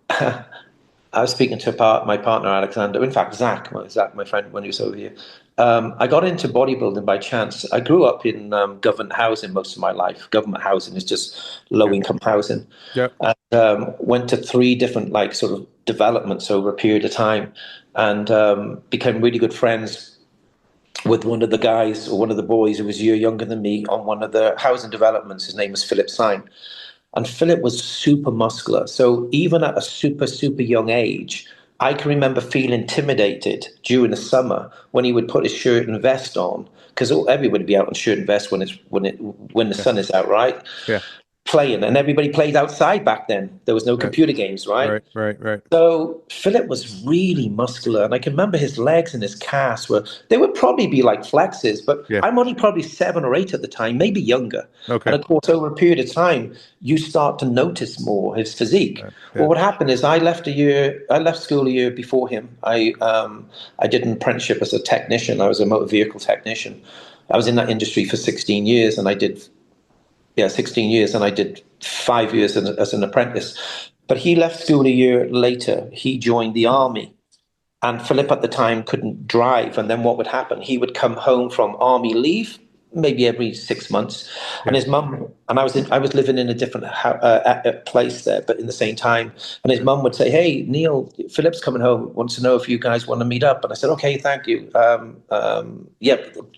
I was speaking to my partner Alexander. In fact, Zach, my friend, when he was over here. I got into bodybuilding by chance. I grew up in government housing most of my life. Government housing is just low Yeah. income housing. Yeah. And went to three different like sort of developments over a period of time, and became really good friends with one of the guys, or one of the boys who was a year younger than me, on one of the housing developments. His name was Philip Syme. And Philip was super muscular. So even at a super, super young age, I can remember feeling intimidated during the summer when he would put his shirt and vest on, because everybody would be out in shirt and vest when the Yeah. sun is out, right? Yeah. Playing, and everybody played outside back then. There was no Right. computer games, right? Right. Right. Right. So Philip was really muscular, and I can remember his legs and his calves they would probably be like flexes, but Yeah. I'm only probably 7 or 8 at the time, maybe younger. And Okay. of course, over a period of time, you start to notice more his physique. Yeah. Well, Yeah. what happened is I left school a year before him. I did an apprenticeship as a technician. I was a motor vehicle technician. I was in that industry for 16 years, and I did 16 years, and I did 5 years as an apprentice. But he left school a year later. He joined the army. And Philip at the time couldn't drive. And then what would happen? He would come home from army leave, maybe every 6 months. And Yeah. his mum, and I was living in a different place there, but in the same time. And his mum would say, "Hey, Neil, Philip's coming home. Wants to know if you guys want to meet up." And I said, "Okay, thank you. Yeah,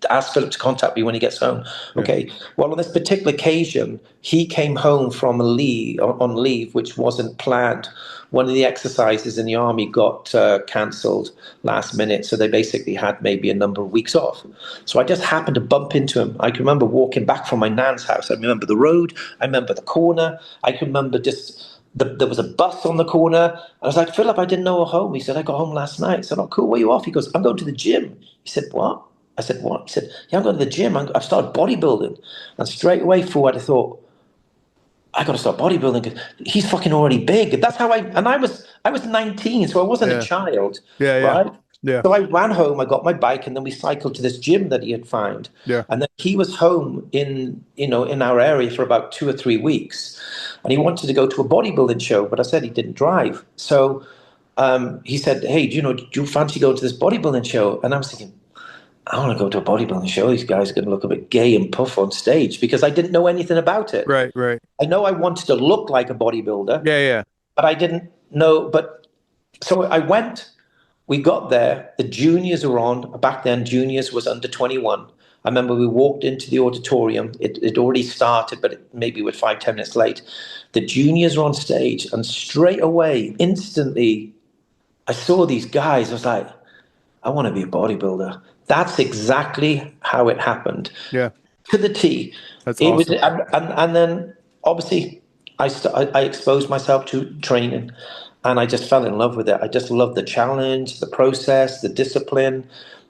ask Philip to contact me when he gets home." Yeah. Okay. Well, on this particular occasion, he came home from on leave, which wasn't planned. One of the exercises in the army got cancelled last minute, so they basically had maybe a number of weeks off. So I just happened to bump into him. I can remember walking back from my nan's house. I remember the road. I remember the corner. I can remember there was a bus on the corner. I was like, "Philip, I didn't know you were home." He said, "I got home last night." I said, "Oh, cool. Where are you off?" He goes, "I'm going to the gym." He said, "What?" I said, "What?" He said, "Yeah, I'm going to the gym. I've started bodybuilding." And straight away, Fouad, I thought, I got to start bodybuilding because he's fucking already big. That's how I was 19, so I wasn't a Yeah. child, Yeah. Yeah. right? Yeah. So I ran home, I got my bike, and then we cycled to this gym that he had found. Yeah. And then he was home in our area for about 2 or 3 weeks. And he wanted to go to a bodybuilding show, but I said he didn't drive. So he said, "Hey, do you fancy going to this bodybuilding show?" And I was thinking, I want to go to a bodybuilding show. These guys are going to look a bit gay and puff on stage, because I didn't know anything about it. Right. Right. I know I wanted to look like a bodybuilder, Yeah. Yeah. but I didn't know. But so I went. We got there. The juniors were on. Back then, juniors was under 21. I remember we walked into the auditorium. It already started, but maybe we're 5, 10 minutes late. The juniors were on stage, and straight away, instantly, I saw these guys. I was like, I want to be a bodybuilder. That's exactly how it happened, Yeah. to the T. That's It was, awesome. and then obviously I exposed myself to training, and I just fell in love with it. I just loved the challenge, the process, the discipline,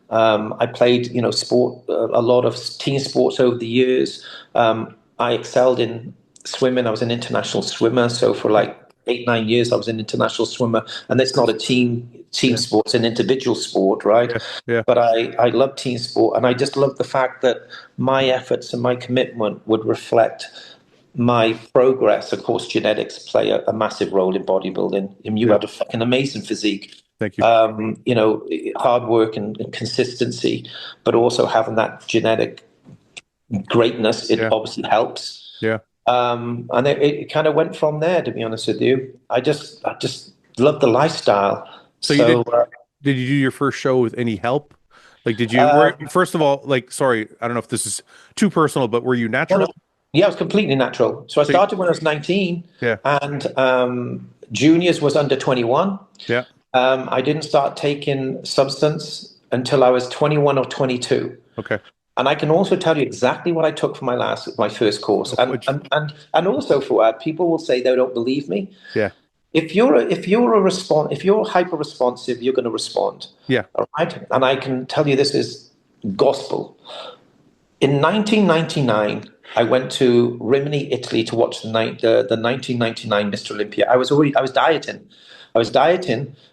I played, sport, a lot of team sports over the years. I excelled in swimming. I was an international swimmer. So for Yeah. like 8, 9 years, I was an international swimmer. And it's not a team Yeah. sport; it's an individual sport, right? Yeah. Yeah. But I love team sport, and I just love the fact that my efforts and my commitment would reflect my progress. Of course, genetics play a massive role in bodybuilding. And you Yeah. had a fucking amazing physique. Thank you. Hard work and consistency, but also having that genetic greatness, it Yeah. obviously helps. Yeah. And it kind of went from there, to be honest with you. I just love the lifestyle. So you So, did you do your first show with any help? Like, uh, first of all, like, sorry, I don't know if this is too personal, but were you no, no. natural? Yeah, it was completely natural. So I So you, started when I was 19, yeah. and juniors was under 21. Yeah. I didn't start taking substance until I was 21 or 22. Okay. And I can also tell you exactly what I took for my first course. And Which, and also, Fouad, people will say they don't believe me. yeah. If you're hyper responsive, you're going to respond. Yeah. All right. And I can tell you this is gospel. In 1999, I went to Rimini, Italy, to watch the 1999 Mr. Olympia. I was dieting.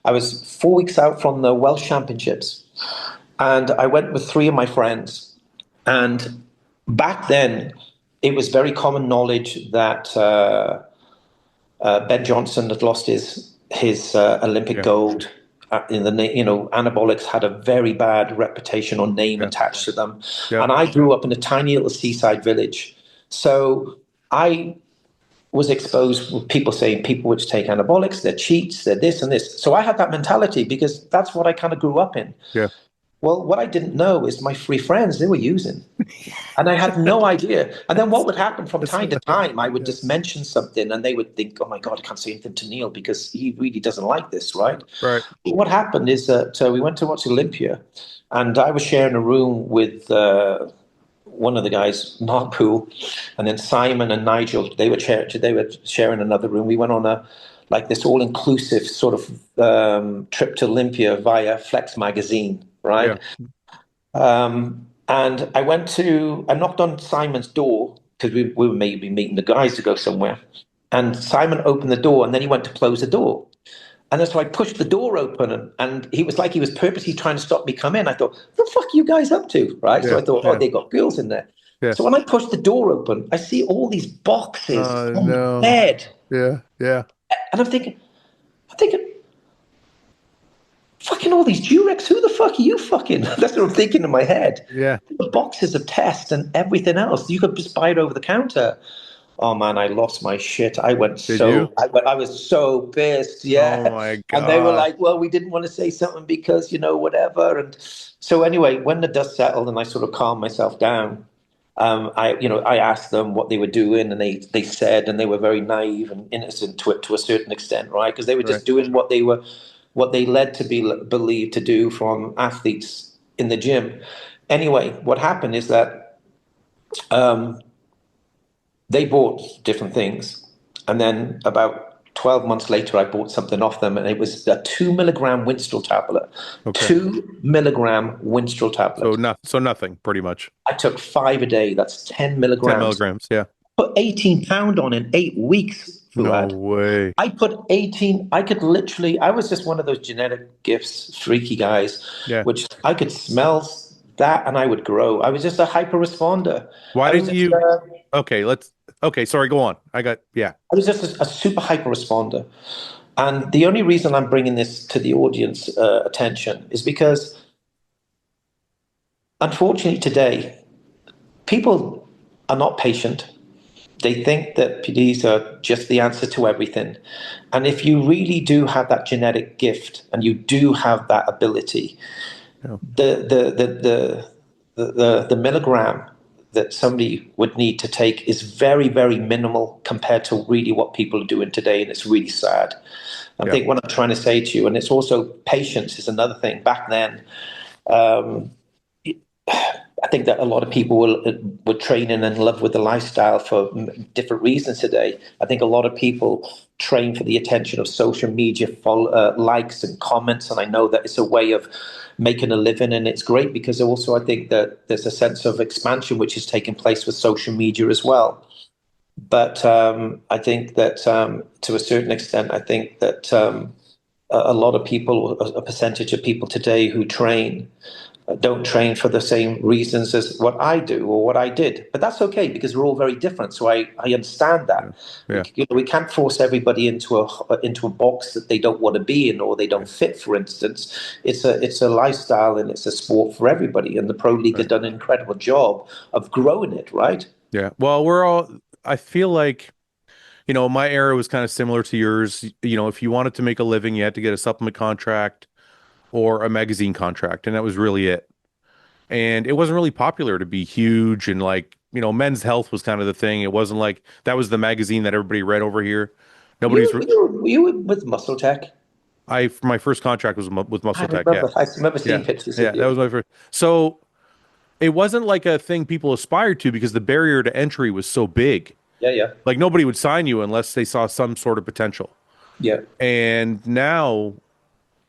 I was 4 weeks out from the Welsh Championships, and I went with three of my friends. And back then, it was very common knowledge that Ben Johnson had lost his Olympic Yeah. gold. In the anabolics had a very bad reputation or name Yeah. attached to them, Yeah. and I grew up in a tiny little seaside village, so I was exposed with people saying people which take anabolics, they're cheats, they're this and this. So I had that mentality because that's what I kind of grew up in. Yeah. Well, what I didn't know is my three friends, they were using. And I had no idea. And then what would happen from That's, time to time, I would yeah. just mention something and they would think, oh my God, I can't say anything to Neil because he really doesn't like this, right? Right. But what happened is that we went to watch Olympia and I was sharing a room with one of the guys, Mark Poole, and then Simon and Nigel, they were sharing another room. We went on this all-inclusive sort of trip to Olympia via Flex magazine, Yeah. right? And I knocked on Simon's door because we were maybe meeting the guys to go somewhere. And Simon opened the door and then he went to close the door. And then so I pushed the door open and he was like he was purposely trying to stop me come in. I thought, what the fuck are you guys up to? Right. So Yeah. I thought, oh, Yeah. they got girls in there. Yeah. So when I pushed the door open, I see all these boxes Oh on the no. bed. Yeah. Yeah. And I'm thinking, fucking all these Durex, who the fuck are you fucking? That's what I'm thinking in my head. Yeah. The boxes of tests and everything else. You could just buy it over the counter. Oh man, I lost my shit. Did you? I was so pissed. Oh Yeah. my And they were God. like, well, we didn't want to say something because, whatever. And so anyway, when the dust settled and I sort of calmed myself down, I asked them what they were doing and they said, and they were very naive and innocent to a certain extent, right? Because they were Right. just doing what they led to be believed to do from athletes in the gym. Anyway, what happened is that um, they bought different things. And then about 12 months later, I bought something off them, and it was a 2 milligram Winstrol tablet. Okay. 2 milligram Winstrol tablet. So nothing, pretty much. I took 5 a day. That's 10 10 milligrams. milligrams. Yeah. Put 18 pound on in 8 weeks, No Fuad. way. I put 18, I could literally, I was just one of those genetic gifts, freaky guys, Yeah. which I could smell that and I would grow. I was just a hyper responder. Why I was didn't just, you? Okay, okay, sorry, go on. Yeah. I was just a super hyper responder. And the only reason I'm bringing this to the audience attention is because, unfortunately, today, people are not patient. They think that these are just the answer to everything. And if you really do have that genetic gift and you do have that ability, Yeah. the milligram that somebody would need to take is very, very minimal compared to really what people are doing today. And it's really sad. I Yeah. think what I'm trying to say to you, and it's also patience is another thing. Back then, I think that a lot of people were training and love with the lifestyle for different reasons today. I think a lot of people train for the attention of social media, likes and comments, and I know that it's a way of making a living, and it's great because also I think that there's a sense of expansion which is taking place with social media as well. But I think that to a certain extent, I think that a lot of people, a percentage of people today who train don't train for the same reasons as what I do or what I did. But that's okay because we're all very different. So I understand Yeah. that. Yeah. We can't force everybody into a box that they don't want to be in or they Yeah. don't fit. For instance, it's a lifestyle and it's a sport for everybody. And the pro league has Right. done an incredible job of growing it. Right? Yeah. Well, we're all, I feel like, my era was kind of similar to yours. If you wanted to make a living, you had to get a supplement contract or a magazine contract, and that was really it. And it wasn't really popular to be huge and like, Men's Health was kind of the thing. It wasn't like that was the magazine that everybody read over here. Nobody's re Were you with Muscle Tech? my first contract was with I Muscle Tech. Yeah. remember. I remember seeing Yeah. pictures Yeah. of That you. was my first. So it wasn't like a thing people aspired to because the barrier to entry was so big. Yeah, yeah, Like nobody would sign you unless they saw some sort of potential. yeah, And now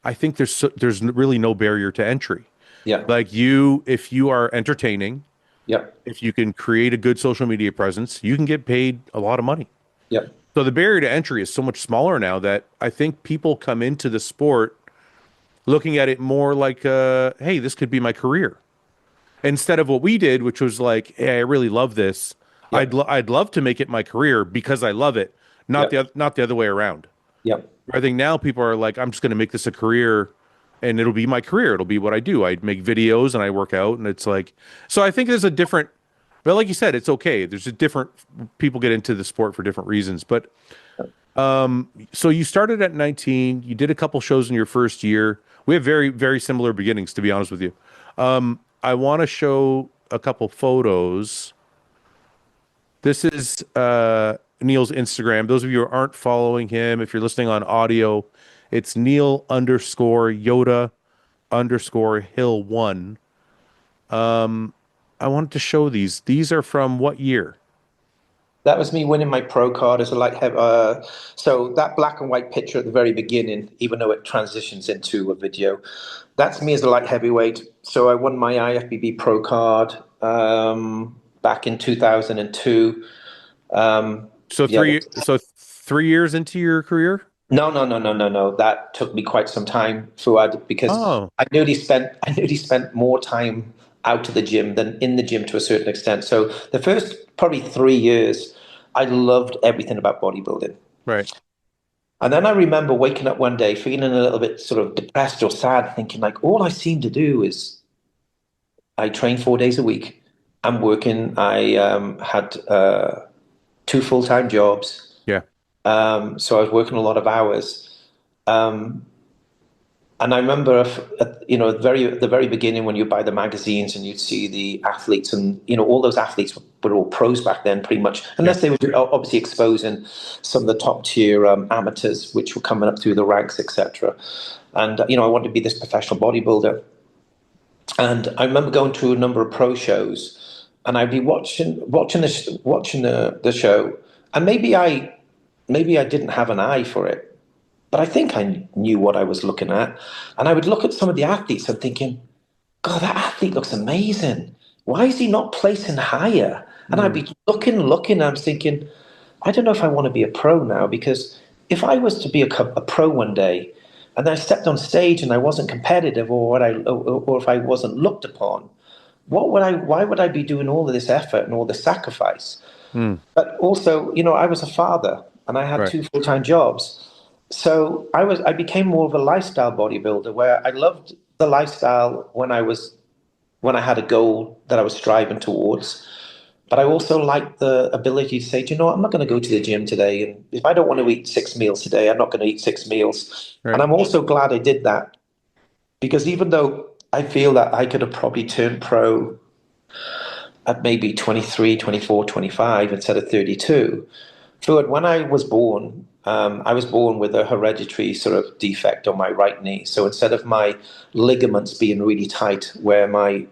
I think there's really no barrier to entry. yeah, Like if you are entertaining, yeah, if you can create a good social media presence, you can get paid a lot of money. yeah, So the barrier to entry is so much smaller now that I think people come into the sport looking at it more like, hey, this could be my career. Instead of what we did, which was like, hey, I really love this. yeah, I'd love to make it my career because I love it, yeah, not the other way around. yeah. I think now people are like, I'm just going to make this a career and it'll be my career. It'll be what I do. I make videos and I work out and it's like, so I think there's a different, but like you said, it's okay. There's a different, people get into the sport for different reasons. But so you started at 19, you did a couple shows in your first year. We have very, very similar beginnings, to be honest with you. I want to show a couple photos. This is Neil's Instagram. Those of you who aren't following him, if you're listening on audio, it's Neil underscore Yoda underscore Hill one. I wanted to show these. These are from what year? That was me winning my pro card as a light heavy. So that black and white picture at the very beginning, even though it transitions into a video, that's me as a light heavyweight. So I won my IFBB pro card back in 2002. So Yeah. 3 years into your career? No, no, no, no, no, no. That took me quite some time, Fouad, because Oh, I nearly spent more time out of the gym than in the gym to a certain extent. So the first probably 3 years, I loved everything about bodybuilding. right. And then I remember waking up one day feeling a little bit sort of depressed or sad, thinking like all I seem to do is I train 4 days a week. I'm working. I had two full-time jobs. Yeah. So I was working a lot of hours. Um, And I remember, at the very beginning when you buy the magazines and you'd see the athletes, and all those athletes were all pros back then, pretty much, Yeah. unless they were obviously exposing some of the top tier amateurs, which were coming up through the ranks, etc. And I wanted to be this professional bodybuilder. And I remember going to a number of pro shows, and I'd be watching the show, and maybe I didn't have an eye for it. But I think I knew what I was looking at. And I would look at some of the athletes and thinking, God, that athlete looks amazing. Why is he not placing higher? And I'd Mm, be looking, and I'm thinking, I don't know if I want to be a pro now, because if I was to be a pro one day and I stepped on stage and I wasn't competitive, or if I wasn't looked upon, why would I be doing all of this effort and all this sacrifice? mm, But also, I was a father and I had right. two full-time jobs. So I became more of a lifestyle bodybuilder, where I loved the lifestyle when I had a goal that I was striving towards. But I also liked the ability to say, do you know what, I'm not going to go to the gym today. And if I don't want to eat 6 meals today, I'm not going to eat 6 meals. And Right. I'm also glad I did that, because even though I feel that I could have probably turned pro at maybe 23, 24, 25 instead of 32. Fluid, when I was born with a hereditary sort of defect on my right knee. So instead of my ligaments being really tight where my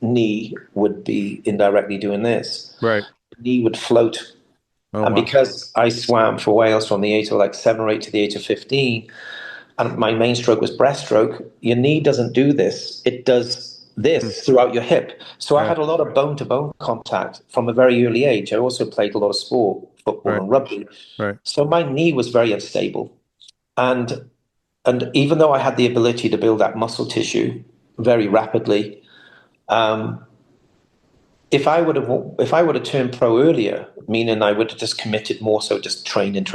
knee would be indirectly doing this. Right. The knee would float. Oh, And wow. because I swam for whales from the age of like 7 or 8 to the age of 15, and my main stroke was breaststroke, your knee doesn't do this. It does Hmm. this throughout your hip. So I Yeah. had a lot of bone to bone contact from a very early age. I also played a lot of sport, football Right. and rugby. Right. So my knee was very unstable. And even though I had the ability to build that muscle tissue very rapidly, um, if I would have turned pro earlier, meaning I would have just committed more, so just training,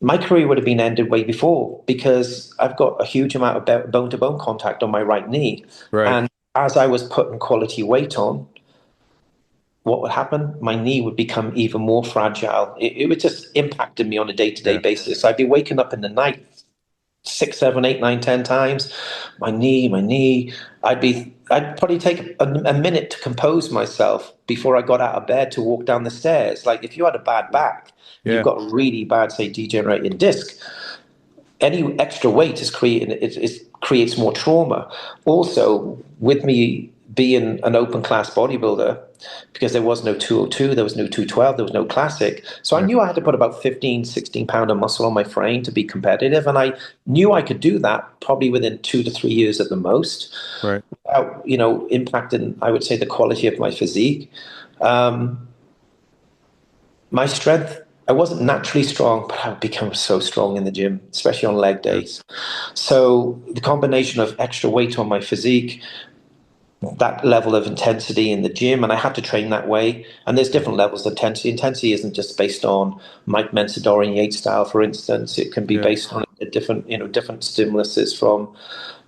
my career would have been ended way before because I've got a huge amount of bone to bone contact on my right knee. Right. And as I was putting quality weight on, what would happen? My knee would become even more fragile. It would just impacted me on a day to day Yeah. basis. I'd be waking up in the night 6, 7, 8, 9, 10 times. My knee. I'd probably take a minute to compose myself before I got out of bed to walk down the stairs. Like if you had a bad back and you've Yeah. got a really bad, say, degenerating disc, any extra weight is creating it creates more trauma. Also, with me being an open class bodybuilder, because there was no 202, there was no 212, there was no classic. So I Yeah. knew I had to put about 15, 16 pound of muscle on my frame to be competitive. And I knew I could do that probably within 2 to 3 years at the most, Right. without, impacting, I would say, the quality of my physique. Um, my strength, I wasn't naturally strong, but I've become so strong in the gym, especially on leg Yeah. days. So the combination of extra weight on my physique, that level of intensity in the gym, and I had to train that way. And there's different levels of intensity. Intensity isn't just based on Mike Mentzer, Dorian Yates style, for instance. It can be Yeah. based on different stimuluses from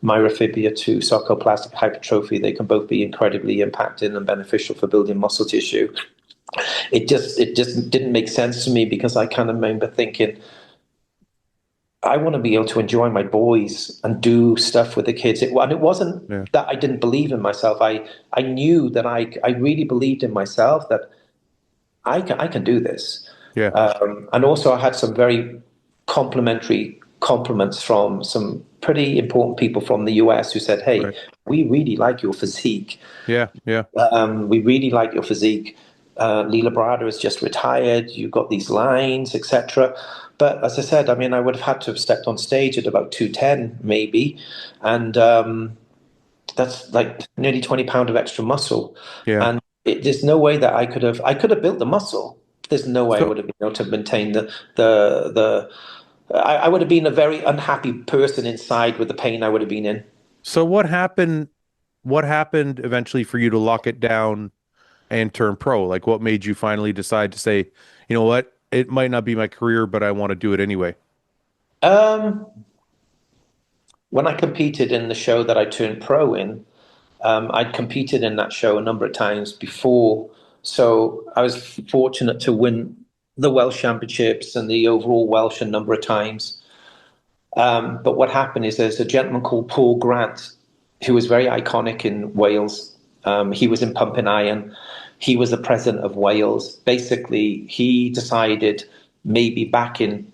myofibria to sarcoplastic hypertrophy. They can both be incredibly impacting and beneficial for building muscle tissue. It just didn't make sense to me because I kind of remember thinking, I want to be able to enjoy my boys and do stuff with the kids. And it wasn't Yeah. that I didn't believe in myself. I knew that I really believed in myself that I can do this. Yeah. And also, I had some very complimentary compliments from some pretty important people from the US who said, "Hey, Right. we really like your physique. Yeah. Yeah. We really like your physique. Leela Brada has just retired. You've got these lines, etc." But as I said, I mean, I would have had to have stepped on stage at about 210, maybe, and that's like nearly 20 pound of extra muscle. Yeah. And there's no way that I could have built the muscle. There's no way I So, would have been able to maintain the. I would have been a very unhappy person inside with the pain I would have been in. so what happened? What happened eventually for you to lock it down and turn pro? Like, what made you finally decide to say, you know what, it might not be my career, but I want to do it anyway? Um, when I competed in the show that I turned pro in, I'd competed in that show a number of times before, so I was fortunate to win the Welsh Championships and the overall Welsh a number of times. But what happened is there's a gentleman called Paul Grant who was very iconic in Wales. He was in Pumping Iron. He was the president of Wales. Basically, he decided maybe back in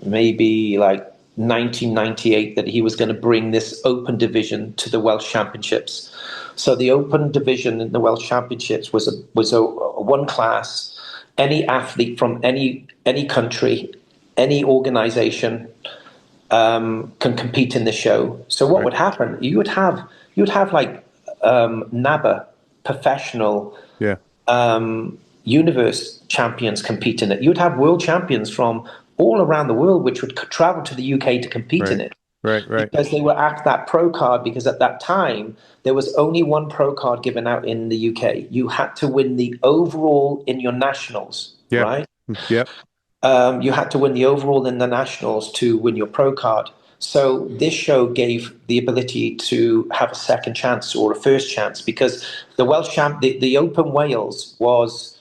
maybe like 1998 that he was going to bring this open division to the Welsh Championships. So the open division in the Welsh Championships was a one class. Any athlete from any country, any organization can compete in the show. So what Right. would happen? You would have like NABA professional Yeah. universe champions compete in it. You'd have world champions from all around the world, which would travel to the UK to compete Right. in it Right. Right. because they were at that pro card. Because at that time, there was only one pro card given out in the UK. You had to win the overall in your nationals, Yeah. right? Yep. You had to win the overall in the nationals to win your pro card. So this show gave the ability to have a second chance or a first chance because the the Open Wales was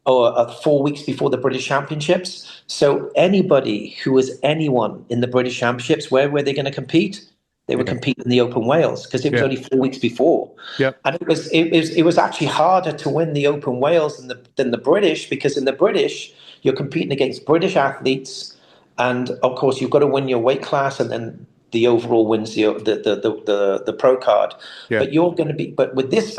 4 weeks before the British Championships. So anybody who was anyone in the British Championships, where were they going to compete? They would Yeah. compete in the Open Wales because it was Yeah. only 4 weeks before, Yep. and it was actually harder to win the Open Wales than the British because in the British you're competing against British athletes, and of course you've got to win your weight class and then the overall wins the pro card. Yeah. But you're going to be, but with this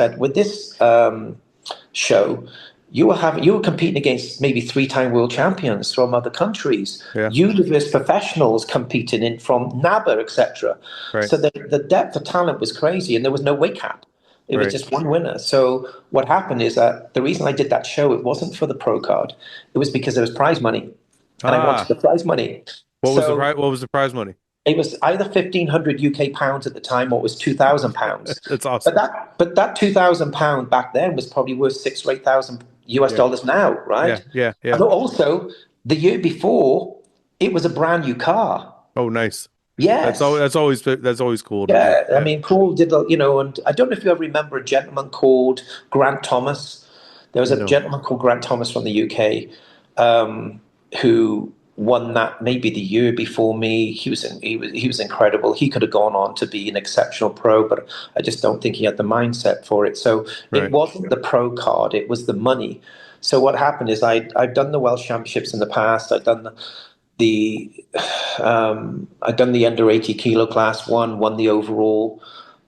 show, you were competing against maybe three-time world champions from other countries, Yeah. universe professionals competing in from NABA, etc. Right. So the depth of talent was crazy, and there was no weight cap. It was Right. just one winner. So what happened is that the reason I did that show, it wasn't for the pro card. It was because there was prize money, and I wanted Ah, the prize money. what was the So prize? What was the prize money? it was either 1,500 UK pounds at the time, or it was 2,000 pounds. That's But awesome. that £2,000 back then was probably worth 6 or 8,000 US Yeah. dollars now, Yeah. right? Yeah. And Yeah. also the year before, it was a brand new car. Oh, nice. Yes. That's always cool to do. Yeah, I Yeah. mean, Paul did, and I don't know if you ever remember a gentleman called Grant Thomas. There was a No. gentleman called Grant Thomas from the UK, who won that maybe the year before me. He was incredible. He could have gone on to be an exceptional pro, but I just don't think he had the mindset for it. So it Right. wasn't the pro card; it was the money. So what happened is I've done the Welsh Championships in the past. The I'd done the under 80 kilo class, won the overall,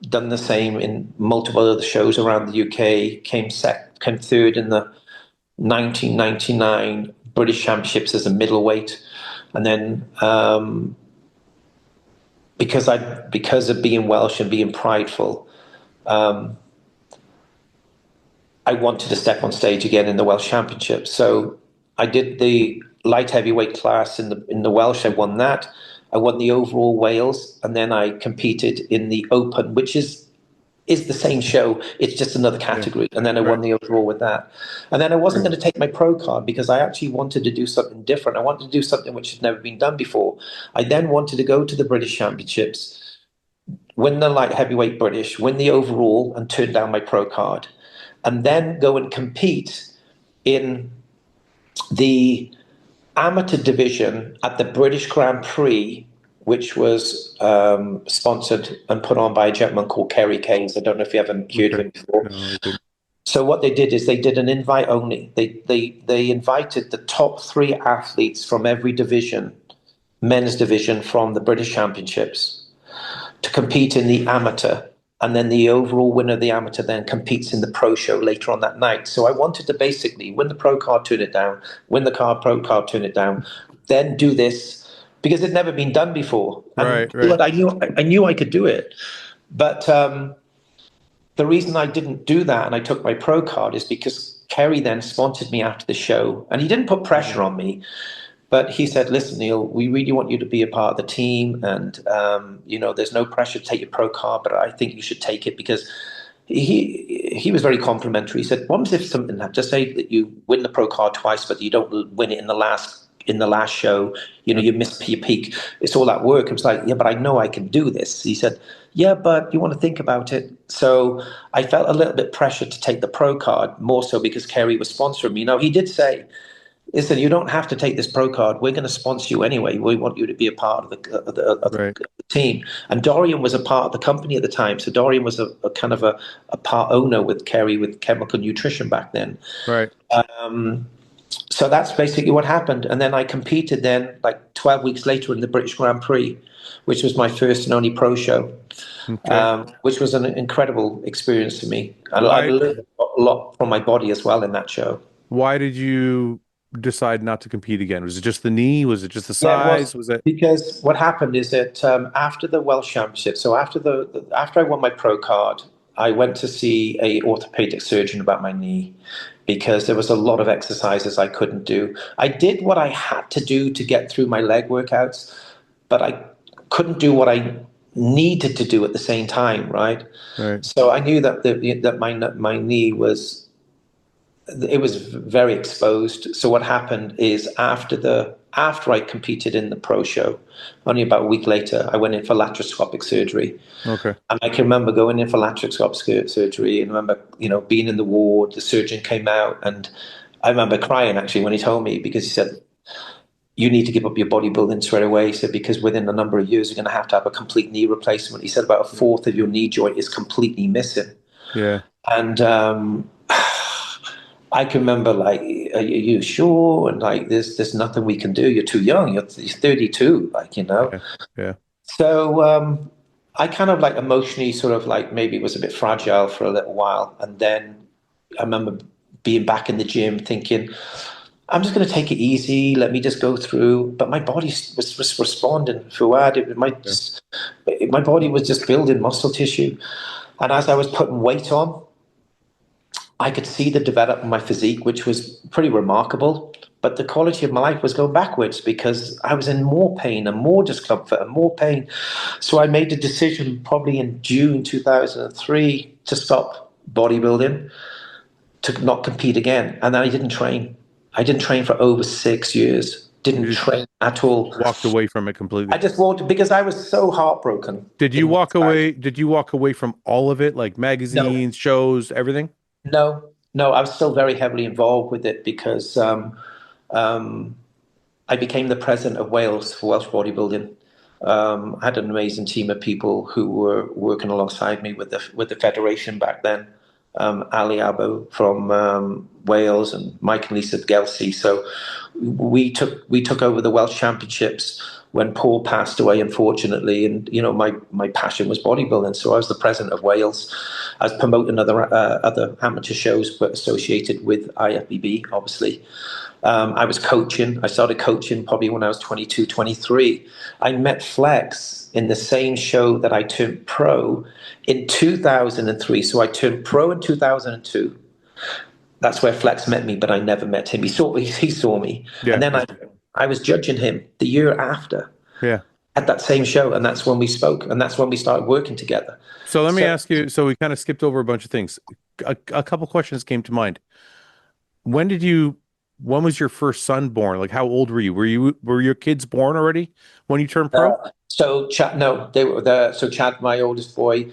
done the same in multiple other shows around the UK, came third in the 1999 British Championships as a middleweight, and then because of being Welsh and being prideful, I wanted to step on stage again in the Welsh Championships. So I did the light heavyweight class in the Welsh. I won that. I won the overall Wales, and then I competed in the Open, which is the same show. It's just another Yeah. category. And then I Right. won the overall with that. And then I wasn't going to take my pro card because I actually wanted to do something different. I wanted to do something which had never been done before. I then wanted to go to the British Championships, win the light heavyweight British, win the overall, and turn down my pro card, and then go and compete in the amateur division at the British Grand Prix, which was sponsored and put on by a gentleman called Kerry Keynes. I don't know if you haven't heard of Okay. him before. No, I didn't. So what they did is they did an invite only. They invited the top three athletes from every division, men's division from the British Championships, to compete in the amateur. And then the overall winner of the amateur then competes in the pro show later on that night. So I wanted to basically win the pro card, turn it down, win the pro card, turn it down, then do this because it'd never been done before. And Right. Right. I knew I could do it. But the reason I didn't do that and I took my pro card is because Kerry then sponsored me after the show. And he didn't put pressure on me. But he said, "Listen, Neil, we really want you to be a part of the team, and there's no pressure to take your pro card, but I think you should take it because." He was very complimentary. He said, "What if something happened? Just say that you win the pro card twice, but you don't win it in the last show. Yeah. You miss your peak. It's all that work." I was like, "Yeah, but I know I can do this." He said, "Yeah, but you want to think about it." So I felt a little bit pressure to take the pro card, more so because Kerry was sponsoring me. Now he did say, "Listen, you don't have to take this pro card. We're going to sponsor you anyway. We want you to be a part of the Right. team." And Dorian was a part of the company at the time. So Dorian was a kind of a part owner with Kerry with Chemical Nutrition back then. Right. So that's basically what happened. And then I competed then like 12 weeks later in the British Grand Prix, which was my first and only pro show, Okay. which was an incredible experience for me. I Why learned a lot from my body as well in that show. why did you decide not to compete again? Was it just the knee? Was it just the Yeah, it was size? Was it because what happened is that after the Welsh Championship, so after I won my pro card, I went to see a orthopedic surgeon about my knee because there was a lot of exercises I couldn't do. I did what I had to do to get through my leg workouts, but I couldn't do what I needed to do at the same time, right? right? So I knew that my knee was very exposed. So what happened is after I competed in the pro show, only about a week later, I went in for laparoscopic surgery. Okay. And I can remember going in for laparoscopic surgery and remember, being in the ward, the surgeon came out and I remember crying actually when he told me because he said, "You need to give up your bodybuilding straight away." He said, "Because within a number of years, you're going to have a complete knee replacement." He said about a fourth of your knee joint is completely missing. Yeah. And I can remember like, "Are you sure?" And like, there's nothing we can do. You're too young. You're 32, Yeah. Yeah. So I kind of like emotionally sort of like maybe it was a bit fragile for a little while. And then I remember being back in the gym thinking, I'm just going to take it easy. Let me just go through. But my body was responding. Fouad, Yeah. my body was just building muscle tissue. And as I was putting weight on, I could see the development of my physique, which was pretty remarkable. But the quality of my life was going backwards because I was in more pain and more discomfort and more pain. So I made the decision probably in June 2003 to stop bodybuilding, to not compete again. And then I didn't train. I didn't train for over 6 years, You didn't just train at all. walked away from it I completely. just walked because I was so heartbroken Did you walk inside. away? Did you walk away from all of it, like No, magazines, shows, everything? no, I was still very heavily involved with it because um, I became the president of Wales for Welsh bodybuilding. I had an amazing team of people who were working alongside me with the federation back then. Ali Abo from Wales and Mike and Lisa Gelsey. So we took over the Welsh Championships when Paul passed away, unfortunately. And you know, my passion was bodybuilding, so I was the president of Wales. I was promoting other amateur shows, but associated with IFBB, obviously. I was coaching. I started coaching probably when I was 22, 23. I met Flex in the same show that I turned pro in 2003. So I turned pro in 2002. That's where Flex met me, but I never met him. He saw me. And Yeah, then I was judging him the year after yeah. at that same show. And that's when we spoke. And that's when we started working together. So let me So ask you. So we kind of skipped over a bunch of things. A couple questions came to mind. When did you? When was your first son born? Like, how old were you? Were your kids born already when you turned pro? so Chad, no, they were the so Chad, my oldest boy,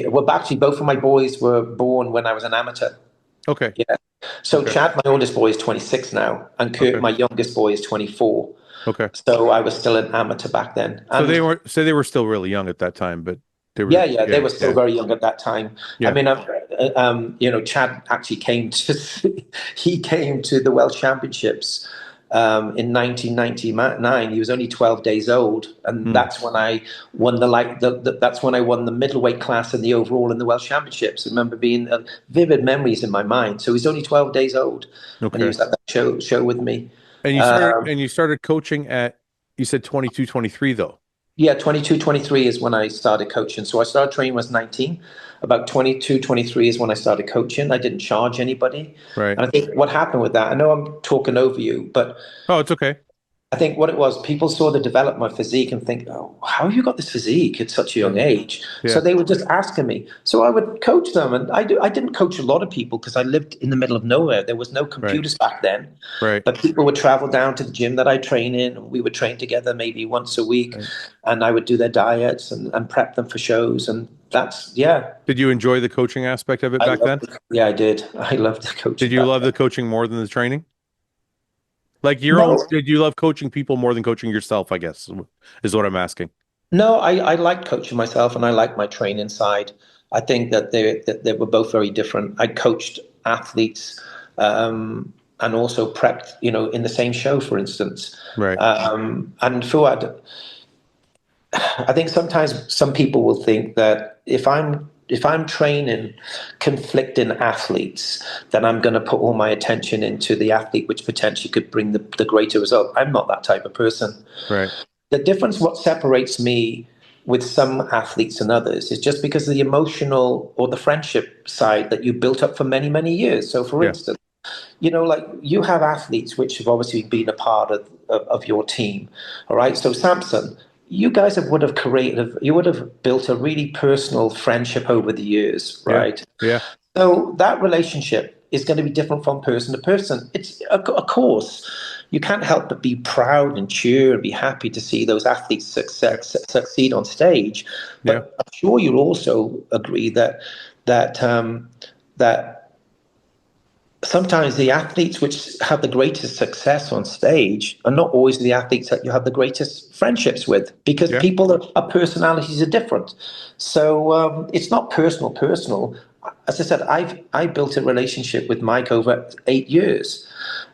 well, actually, both of my boys were born when I was an amateur. Okay, Yeah. So okay, Chad, my oldest boy, is 26 now, and Kurt, okay, my youngest boy, is 24. okay. So I was still an amateur back then, So and they were still really young at that time, but they yeah, were, yeah, they yeah, were still yeah, very young at that time. I yeah. mean, Chad actually came to he came to the World Championships in 1999. He was only 12 days old, and Hmm. that's when I won that's when I won the middleweight class and the overall in the World Championships. I remember being vivid memories in my mind. So he's only 12 days old, and he Okay. was at that show with me. And you started coaching at, you said 22, 23 though. Yeah, 22, 23 is when I started coaching. So I started training when I was 19. About 22, 23 is when I started coaching. I didn't charge anybody. Right. And I think what happened with that, I know I'm talking over you, but Oh, it's okay. I think what it was, people saw the development of my physique and think, oh, how have you got this physique at such a young Yeah. age? So Yeah. they were just asking me. So I would coach them. And I didn't coach a lot of people because I lived in the middle of nowhere. There was no Right. computers back then. Right. But people would travel down to the gym that I train in, and we would train together maybe once a week. Right. And I would do their diets and prep them for shows. And that's, yeah, Did you enjoy the coaching aspect of it back then? yeah, I did. I loved the Did coaching you back love then. the coaching more than the training? Like your own, No, did you love coaching people more than coaching yourself, I guess, is what I'm asking. no, I liked coaching myself and I liked my training side. I think that they were both very different. I coached athletes and also prepped, in the same show, for instance. Right. And Fuad, I think sometimes some people will think that if I'm training conflicting athletes, then I'm going to put all my attention into the athlete which potentially could bring the greater result. I'm not that type of person. Right. The difference, what separates me with some athletes and others, is just because of the emotional or the friendship side that you built up for many, many years. So, for Yeah. instance, like you have athletes which have obviously been a part of your team. All right. So, Samson, you guys you would have built a really personal friendship over the years, Yeah. right? Yeah. So that relationship is going to be different from person to person. It's of course you can't help but be proud and cheer and be happy to see those athletes Yeah. succeed on stage. Yeah. But I'm sure you'll also agree that that sometimes the athletes which have the greatest success on stage are not always the athletes that you have the greatest friendships with because Yeah. our personalities are different. So it's not personal. As I said, I built a relationship with Mike over 8 years.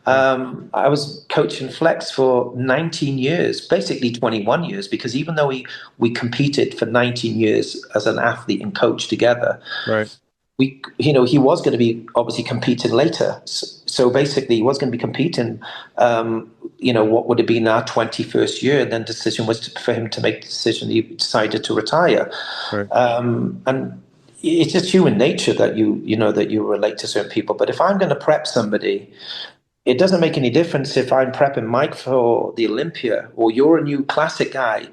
Yeah. I was coaching flex for 19 years, basically 21 years, because even though we competed for 19 years as an athlete and coach together, Right. he was going to be obviously competing later. So basically, he was going to be competing. What would have been our 21st year? And then decision was for him to make the decision. He decided to retire, Right. and it's just human nature that you relate to certain people. But if I'm going to prep somebody, it doesn't make any difference if I'm prepping Mike for the Olympia or you're a new classic guy.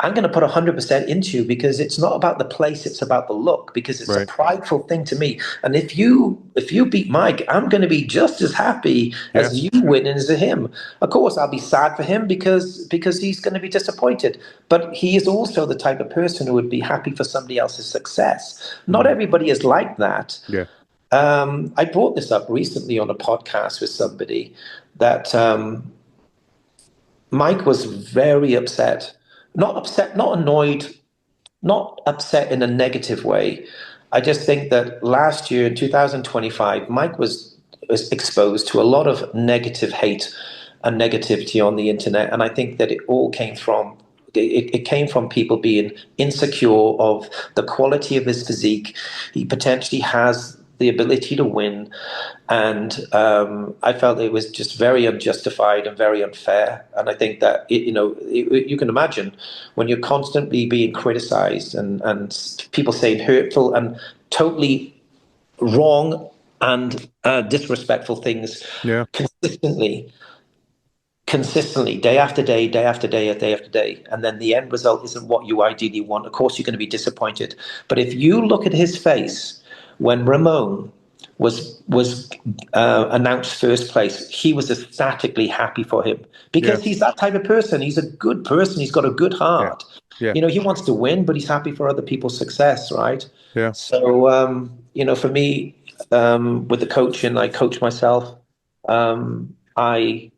I'm going to put 100% into you because it's not about the place, it's about the look, because it's a Right. prideful thing to me. And if you beat Mike, I'm going to be just as happy Yeah. as you win as him. Of course, I'll be sad for him because he's going to be disappointed. But he is also the type of person who would be happy for somebody else's success. Not Mhm. everybody is like that. Yeah. I brought this up recently on a podcast with somebody that Mike was very upset. Not upset, not annoyed, not upset in a negative way. I just think that last year in 2025, Mike was exposed to a lot of negative hate and negativity on the internet. And I think that it came from people being insecure of the quality of his physique. He potentially has the ability to win, and I felt it was just very unjustified and very unfair. And I think that you can imagine when you're constantly being criticized and people saying hurtful and totally wrong and disrespectful things Yeah. consistently, consistently, day after day, day after day, day after day, and then the end result isn't what you ideally want. Of course, you're going to be disappointed. But if you look at his face when Ramon was announced first place, he was ecstatically happy for him Yeah. because he's that type of person. He's a good person. He's got a good Yeah. heart. Yeah. He wants to win, but he's happy for other people's success, right? Yeah. So, for me, with the coaching, I coach myself. I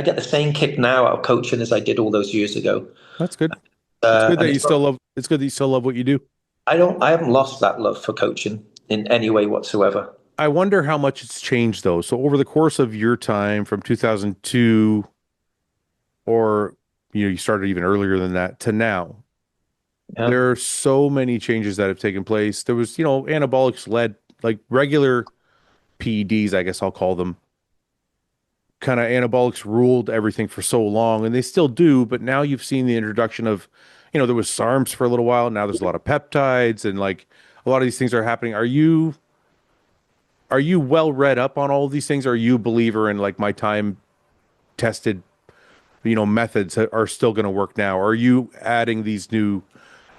get the same kick now out of coaching as I did all those years ago. That's good. It's good And that you still love, it's good that you still love what you do. I haven't lost that love for coaching in any way whatsoever. I wonder how much it's changed though. So over the course of your time from 2002, or you started even earlier than that to now, Yeah. there are so many changes that have taken place. There was, anabolics led, like regular PEDs, I guess I'll call them. Kind of anabolics ruled everything for so long, and they still do, but now you've seen the introduction of, there was SARMs for a little while. Now there's a lot of peptides, and like a lot of these things are happening. Are you well read up on all of these things? Are you a believer in like my time tested, methods that are still going to work now? Or are you adding these new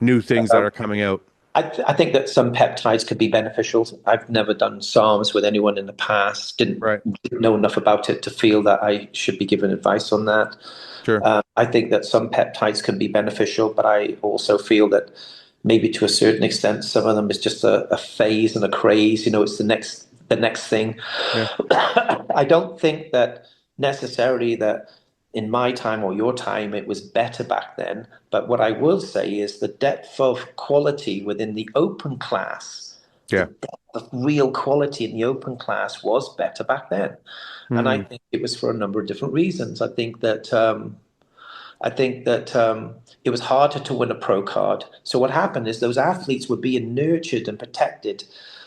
things that are coming out? I think that some peptides could be beneficial. I've never done SARMs with anyone in the past. Right. Didn't know enough about it to feel that I should be given advice on that. Sure. I think that some peptides can be beneficial, but I also feel that maybe to a certain extent, some of them is just a phase and a craze. It's the next thing. Yeah. I don't think that necessarily that in my time or your time it was better back then. But what I will say is the depth of quality within the open class, the Yeah. depth of real quality in the open class was better back then. And I Hmm. think it was for a number of different reasons. I think that it was harder to win a pro card. So what happened is those athletes were being nurtured and protected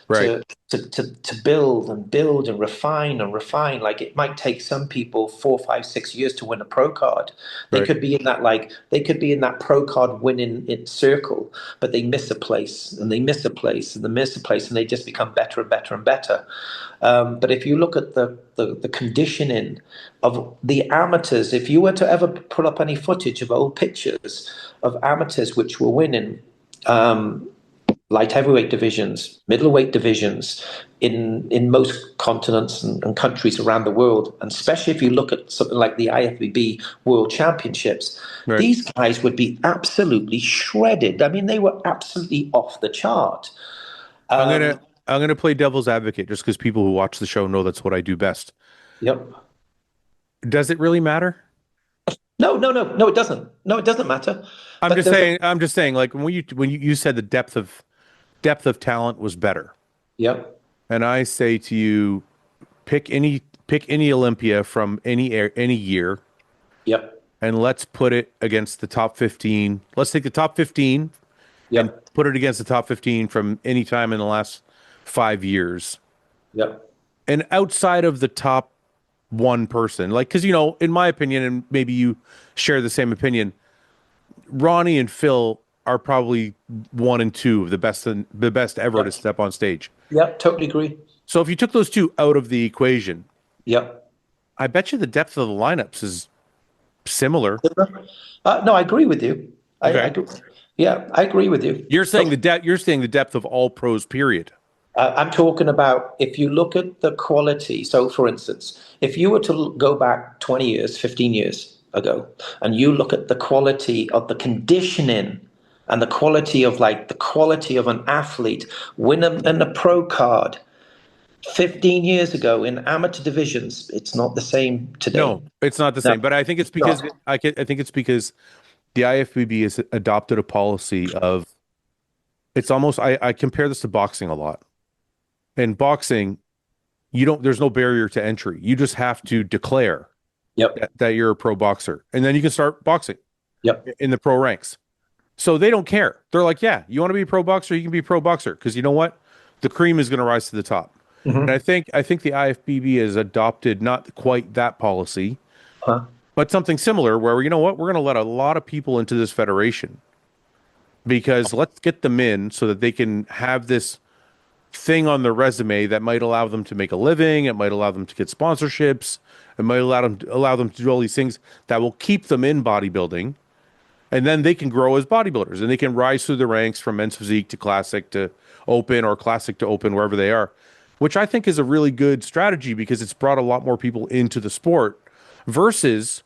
Right. to build and build and refine and refine. Like it might take some people 4, 5, 6 years to win a pro card. They Right. could be in that pro card winning circle, but they miss a place and they miss a place and they miss a place and they just become better and better and better. But if you look at the conditioning of the amateurs, if you were to ever pull up any footage of old pictures of amateurs which were winning light heavyweight divisions, middleweight divisions in most continents and countries around the world, and especially if you look at something like the IFBB World Championships, Right. these guys would be absolutely shredded. I mean, they were absolutely off the chart. I'm gonna Um, I'm gonna play devil's advocate just because people who watch the show know that's what I do best. yep. Does it really matter? No, no, no, no, it doesn't. No, it doesn't matter. I'm But just there's a saying, like when you said the depth of talent was better. yep. And I say to you, pick any Olympia from any year, Yep. and let's put it against the top 15. Let's take the top 15 and Yep. put it against the top 15 from any time in the last 5 years. Yep. And outside of the top one person, like, because, in my opinion, and maybe you share the same opinion, Ronnie and Phil are probably one and two of the best ever to Yep. step on stage. Yep. Totally agree. So if you took those two out of the equation, Yep. I bet you the depth of the lineups is similar. No, I agree with you. I Okay. agree. Yeah, I agree with you. You're saying the depth. You're saying the depth of all pros. Period. I'm talking about if you look at the quality. So, for instance, if you were to go back 20 years, 15 years ago, and you look at the quality of the conditioning and the quality of an athlete in a pro card 15 years ago in amateur divisions, it's not the same today. No, it's not the No, same. But I think it's it's because not. I think it's because the IFBB has adopted a policy of it's almost. I compare this to boxing a lot. In boxing, there's no barrier to entry. You just have to declare Yep. that you're a pro boxer, and then you can start boxing Yep. in the pro ranks. So they don't care. They're like, yeah, you want to be a pro boxer, you can be a pro boxer because you know what? The cream is going to rise to the top. And Hmm. I think the IFBB has adopted not quite that policy, Huh? but something similar where you know what? We're going to let a lot of people into this federation because let's get them in so that they can have this thing on their resume that might allow them to make a living, it might allow them to get sponsorships, it might allow them to do all these things that will keep them in bodybuilding, and then they can grow as bodybuilders and they can rise through the ranks from men's physique to classic to open or classic to open wherever they are, which I think is a really good strategy because it's brought a lot more people into the sport versus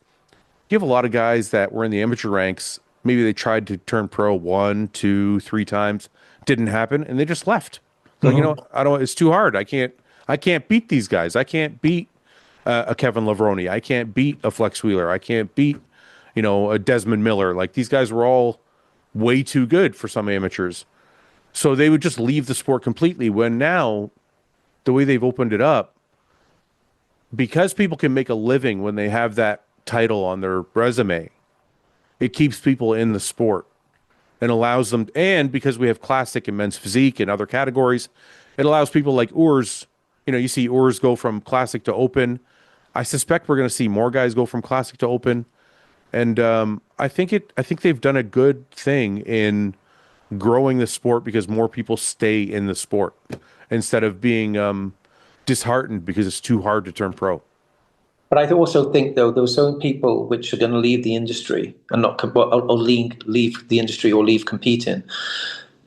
you have a lot of guys that were in the amateur ranks. Maybe they tried to turn pro one, two, three times, didn't happen, and they just left. Like, Hmm. I don't. It's too hard. I can't beat these guys. I can't beat a Kevin Lavroni. I can't beat a Flex Wheeler. I can't beat, a Desmond Miller. Like these guys were all way too good for some amateurs. So they would just leave the sport completely. When now, the way they've opened it up, because people can make a living when they have that title on their resume, it keeps people in the sport and allows them, and because we have classic and men's physique and other categories, it allows people like Urs, you see Urs go from classic to open. I suspect we're going to see more guys go from classic to open. And I think they've done a good thing in growing the sport because more people stay in the sport instead of being disheartened because it's too hard to turn pro. But I also think, though, there are some people which are going to leave the industry and not or leave the industry or leave competing.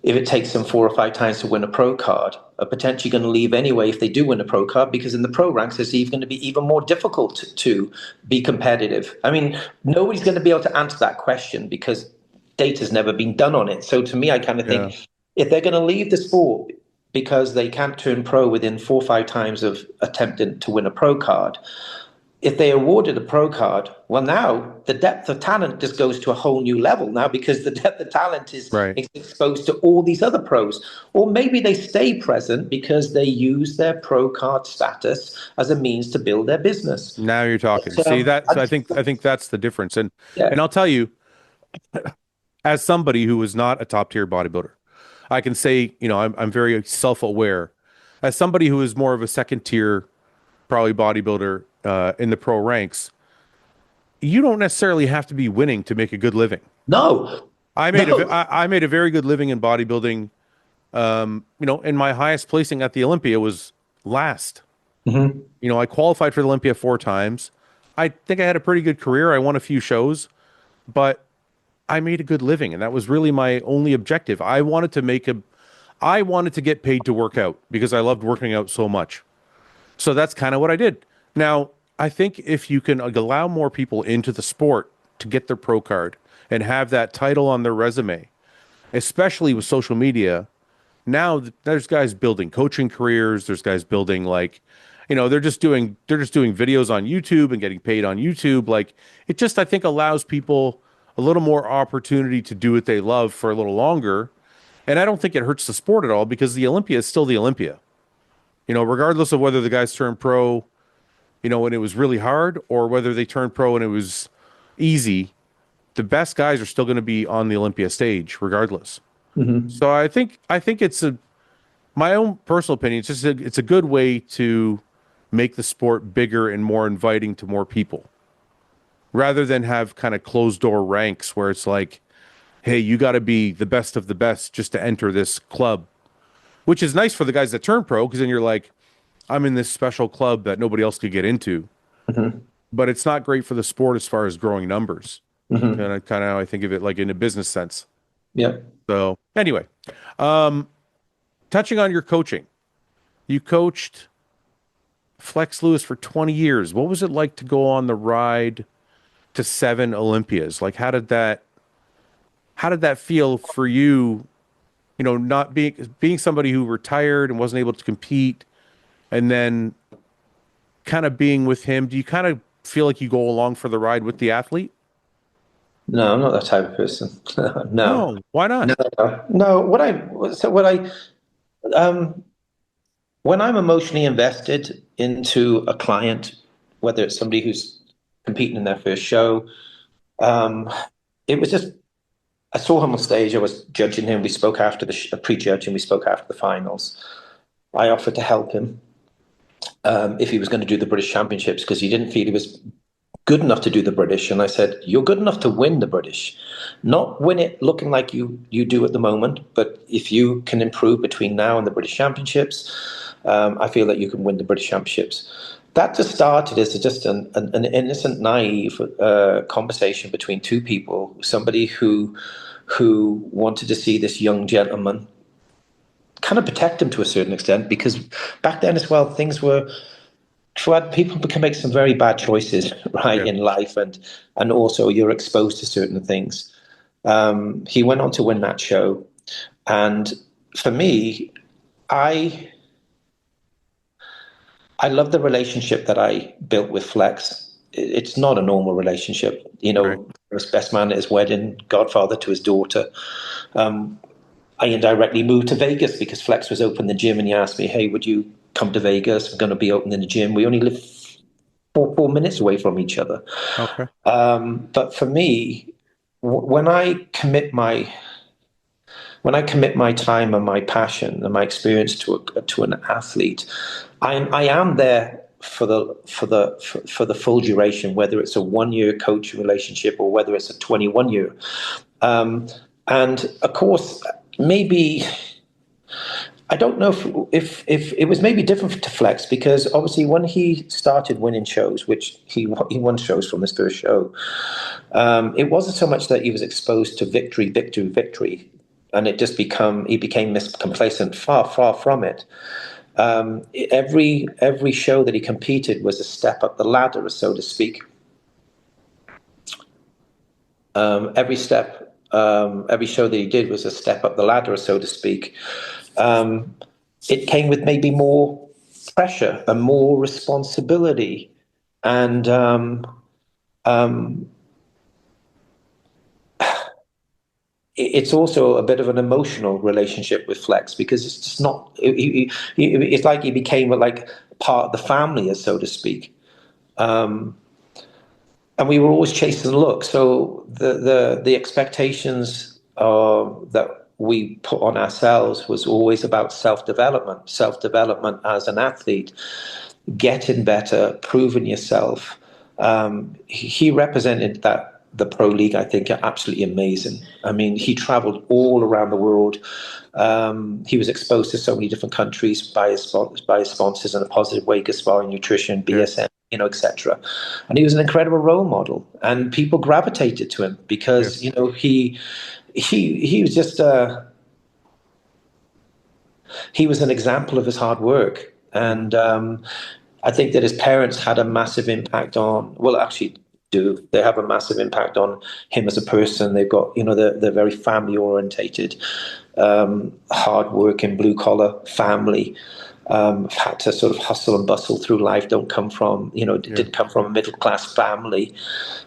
If it takes them 4 or 5 times to win a pro card, are potentially going to leave anyway if they do win a pro card, because in the pro ranks it's even going to be even more difficult to be competitive. I mean, nobody's going to be able to answer that question because data's never been done on it. So to me, I kind of Yeah. think if they're going to leave the sport because they can't turn pro within 4 or 5 times of attempting to win a pro card, if they awarded a pro card, well, now the depth of talent just goes to a whole new level now because the depth of talent is Right. exposed to all these other pros. Or maybe they stay present because they use their pro card status as a means to build their business. Now you're talking. But, See that? I So I just, think I think that's the difference. And yeah, I'll tell you, as somebody who is not a top tier bodybuilder, I can say, I'm very self-aware. As somebody who is more of a second tier, probably bodybuilder in the pro ranks, you don't necessarily have to be winning to make a good living. no, no. I made a very good living in bodybuilding. And my highest placing at the Olympia was last. Mhm. I qualified for the Olympia 4 times. I think I had a pretty good career. I won a few shows, but I made a good living, and that was really my only objective. I wanted to get paid to work out because I loved working out so much. So that's kind of what I did. Now, I think if you can allow more people into the sport to get their pro card and have that title on their resume, especially with social media, now there's guys building coaching careers, there's guys building like, they're just doing videos on YouTube and getting paid on YouTube. Like it just I think allows people a little more opportunity to do what they love for a little longer. And I don't think it hurts the sport at all because the Olympia is still the Olympia. regardless of whether the guys turned pro, and it was really hard, or whether they turned pro and it was easy, the best guys are still going to be on the Olympia stage regardless. Hmm. So I think it's my own personal opinion. It's a good way to make the sport bigger and more inviting to more people, rather than have kind of closed door ranks where it's like, hey, you got to be the best of the best just to enter this club, which is nice for the guys that turn pro because then you're like, I'm in this special club that nobody else could get into. Hmm. But it's not great for the sport as far as growing numbers. Hmm. Kind of how I think of it, like in a business sense. Yeah. So anyway, um, touching on your coaching, you coached Flex Lewis for 20 years. What was it like to go on the ride to 7 Olympias? Like, how did that feel for you? Not being somebody who retired and wasn't able to compete, and then kind of being with him. Do you kind of feel like you go along for the ride with the athlete? No, I'm not that type of person. No, No, why not? no, no. What I um, when I'm emotionally invested into a client, whether it's somebody who's competing in their first show, um, it was just I saw him on stage. I was judging him. We spoke after pre-judging. We spoke after the finals. I offered to help him if he was going to do the British Championships because he didn't feel he was good enough to do the British. And I said, "You're good enough to win the British, not win it looking like you do at the moment. But if you can improve between now and the British Championships, I feel that you can win the British Championships." That just started as just an innocent, naive conversation between two people. Somebody who wanted to see this young gentleman kind of protect him to a certain extent because back then as well things were Fouad, people can make some very bad choices, right, Yeah. in life, and also you're exposed to certain things. He went on to win that show, and for me, I I love the relationship that I built with Flex. It's not a normal relationship, Right. His best man at his wedding, godfather to his daughter. Um, I indirectly moved to Vegas because Flex was opening the gym, and he asked me, "Hey, would you come to Vegas? I'm going to be opening the gym." We only live four minutes away from each other. Okay. But for me, when I commit my time and my passion and my experience to an athlete, I am there for the full duration, whether it's a 1 year coaching relationship or whether it's a 21 year. Um, and of course, maybe I don't know if it was maybe different to Flex because obviously when he started winning shows, which he won shows from his first show, it wasn't so much that he was exposed to victory, victory, victory, and he became complacent. Far, far from it. Every show that he competed was a step up the ladder, so to speak. Every show that he did was a step up the ladder, so to speak. Um, it came with maybe more pressure and more responsibility, and um, it's also a bit of an emotional relationship with Flex because it's just not. It's like he became like part of the family, so to speak. And we were always chasing the look. So the expectations that we put on ourselves was always about self development as an athlete, getting better, proving yourself. He represented the pro league. I think are absolutely amazing. I mean, he travelled all around the world. He was exposed to so many different countries by his sponsors in a positive way, Gaspari Nutrition, Yeah. BSN, etc. And he was an incredible role model, and people gravitated to him because Yes. he was just he was an example of his hard work, and I think that his parents had a massive impact on. Well, actually, do they have a massive impact on him as a person? They've got they're very family orientated, hard working blue collar family. had to sort of hustle and bustle through life, don't come from, Yeah. didn't come from a middle class family.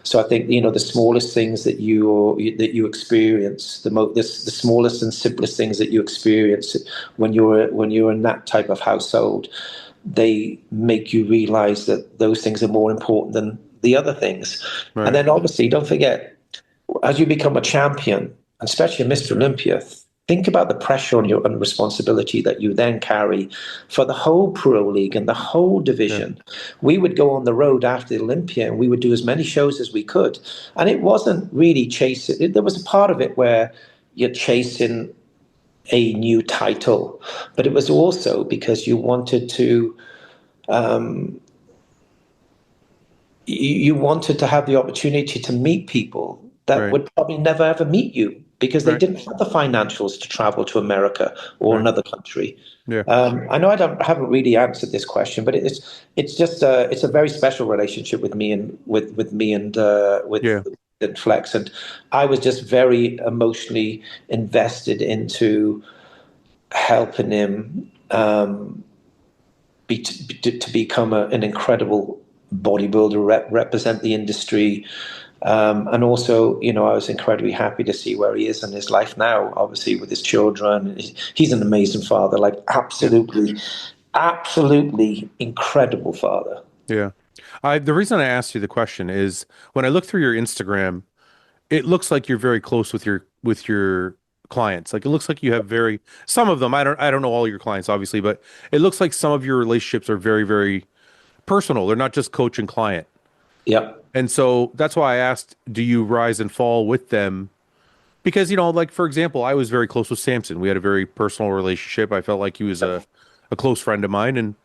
So I think, the smallest things that you experience, the smallest and simplest things that you experience when you're in that type of household, they make you realize that those things are more important than the other things. And Right. then obviously, don't forget, as you become a champion, especially a Mr. Olympia, think about the pressure on your and responsibility that you then carry for the whole Pro League and the whole Yeah. division. We would go on the road after the Olympia and we would do as many shows as we could. And it wasn't really chasing, there was a part of it where you're chasing a new title, but it was also because you wanted to you wanted to have the opportunity to meet people that Right. would probably never ever meet you because they Right. didn't have the financials to travel to America or Right. another country. Yeah. I know I haven't really answered this question, but it's just it's a very special relationship with me and with me Yeah. and Flex, and I was just very emotionally invested into helping him to become an incredible bodybuilder, represent the industry. And also, I was incredibly happy to see where he is in his life now, obviously with his children. He's an amazing father, like Yeah. absolutely, absolutely incredible father. Yeah. The reason I asked you the question is when I look through your Instagram, it looks like you're very close with your clients. Like it looks like you have very some of them. I don't know all your clients obviously, but it looks like some of your relationships are very, very personal. They're not just coach and client. Yep. And so that's why I asked, do you rise and fall with them? Because, like for example, I was very close with Samson. We had a very personal relationship. I felt like he was a close friend of mine. And,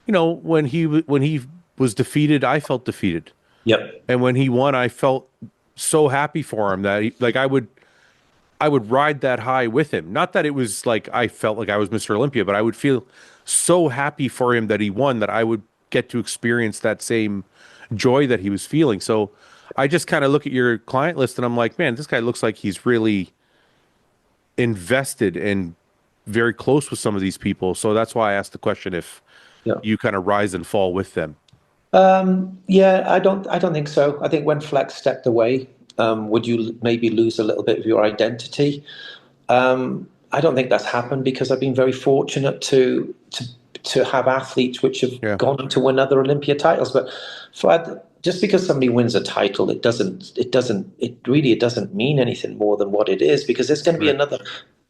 when he was defeated, I felt defeated. Yep. And when he won, I felt so happy for him that like I would ride that high with him. Not that it was like I felt like I was Mr. Olympia, but I would feel so happy for him that he won that I would get to experience that same joy that he was feeling. So I just kind of look at your client list and I'm like, man, this guy looks like he's really invested and very close with some of these people. So that's why I asked the question if Yep. you kind of rise and fall with them. Yeah, I don't think so. I think when Flex stepped away, would you maybe lose a little bit of your identity? I don't think that's happened because I've been very fortunate to have athletes which have Yeah. gone on to win other Olympia titles. But Fouad, just because somebody wins a title, it doesn't mean anything more than what it is, because there's going to be Right. another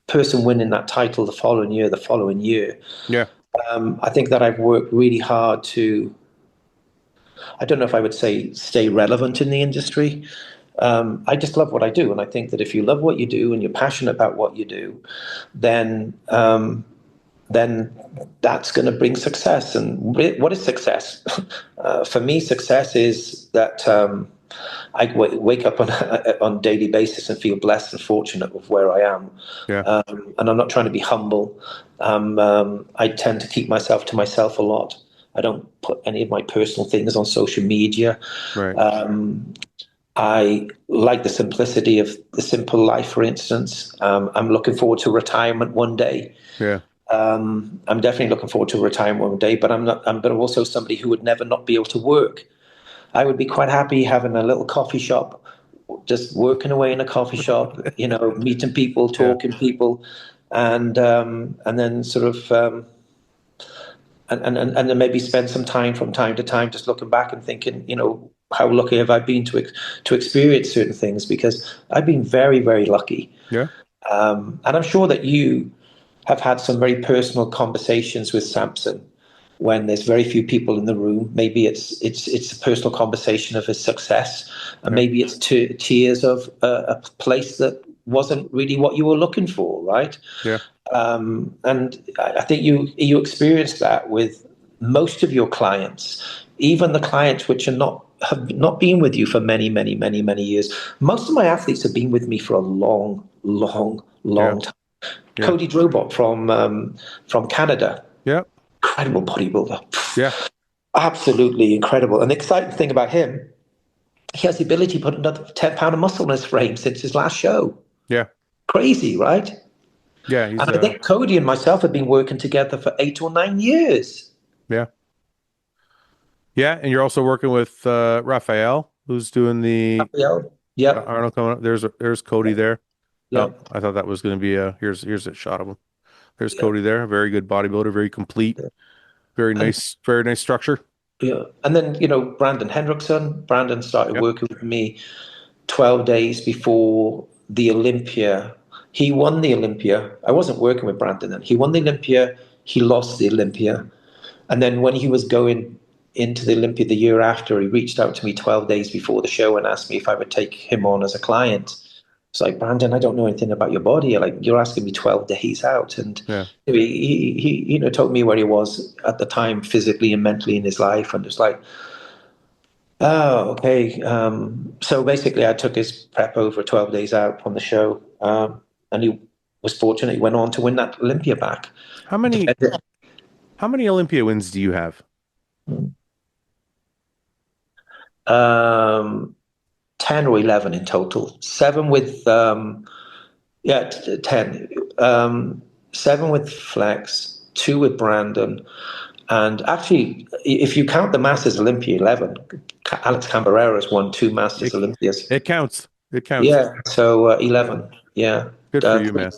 person winning that title the following year, the following year. Yeah. I think that I've worked really hard to, I don't know if I would say stay relevant in the industry. I just love what I do, and I think that if you love what you do and you're passionate about what you do, then then that's going to bring success. And what is success? For me, success is that I wake up on on a daily basis and feel blessed and fortunate with where I am. Yeah. And I'm not trying to be humble. I tend to keep myself to myself a lot. I don't put any of my personal things on social media. Right. I like the simplicity of the simple life, for instance. I'm looking forward to retirement one day. Yeah. I'm definitely looking forward to retirement one day, but I'm not. But I'm also somebody who would never not be able to work. I would be quite happy having a little coffee shop, just working away in a coffee shop. Meeting people, Yeah. talking people, and then sort of and then maybe spend some time from time to time just looking back and thinking, how lucky have I been to experience certain things, because I've been very, very lucky. Yeah. And I'm sure that you have had some very personal conversations with Samson when there's very few people in the room. Maybe it's a personal conversation of his success, and Yeah. maybe it's tears of a place that wasn't really what you were looking for, right? Yeah. And I think you experience that with most of your clients, even the clients which have not been with you for many, many, many, many years. Most of my athletes have been with me for a long, long, Yeah. long time. Yeah. Cody Drobot from Canada, Yeah. incredible bodybuilder, Yeah. absolutely incredible. And the exciting thing about him, he has the ability to put another 10 pound of muscle in his frame since his last show. Yeah. Crazy, right? Yeah, he's And I think Cody and myself have been working together for 8 or 9 years. yeah. Yeah, and you're also working with Raphael, who's doing the Yeah. Yep. Arnold coming up. There's Cody there. Oh, Yep. I thought that was going to be here's a shot of him. There's Yep. Cody there. Very good bodybuilder, very complete, And very nice structure. yeah. And then, Brandon Hendrickson. Brandon started Yep. working with me 12 days before the Olympia. He won the Olympia. I wasn't working with Brandon then. He won the Olympia. He lost the Olympia. And then when he was going into the Olympia the year after, he reached out to me 12 days before the show and asked me if I would take him on as a client. It's like, Brandon, I don't know anything about your body. Like, you're asking me 12 days out. And Yeah. he told me where he was at the time, physically and mentally in his life. And it's like, oh, okay. So basically, I took his prep over 12 days out on the show. And he was fortunate. He went on to win that Olympia back. How many Defended. how many Olympia wins do you have? Um, 10 or 11 in total. Seven with, 10. 7 with Flex, 2 with Brandon. And actually, if you count the Masters Olympia, 11. Alex Cambarera's won 2 Masters It, Olympias. it counts. It counts. Yeah, so 11. Yeah, Good for you, three, man.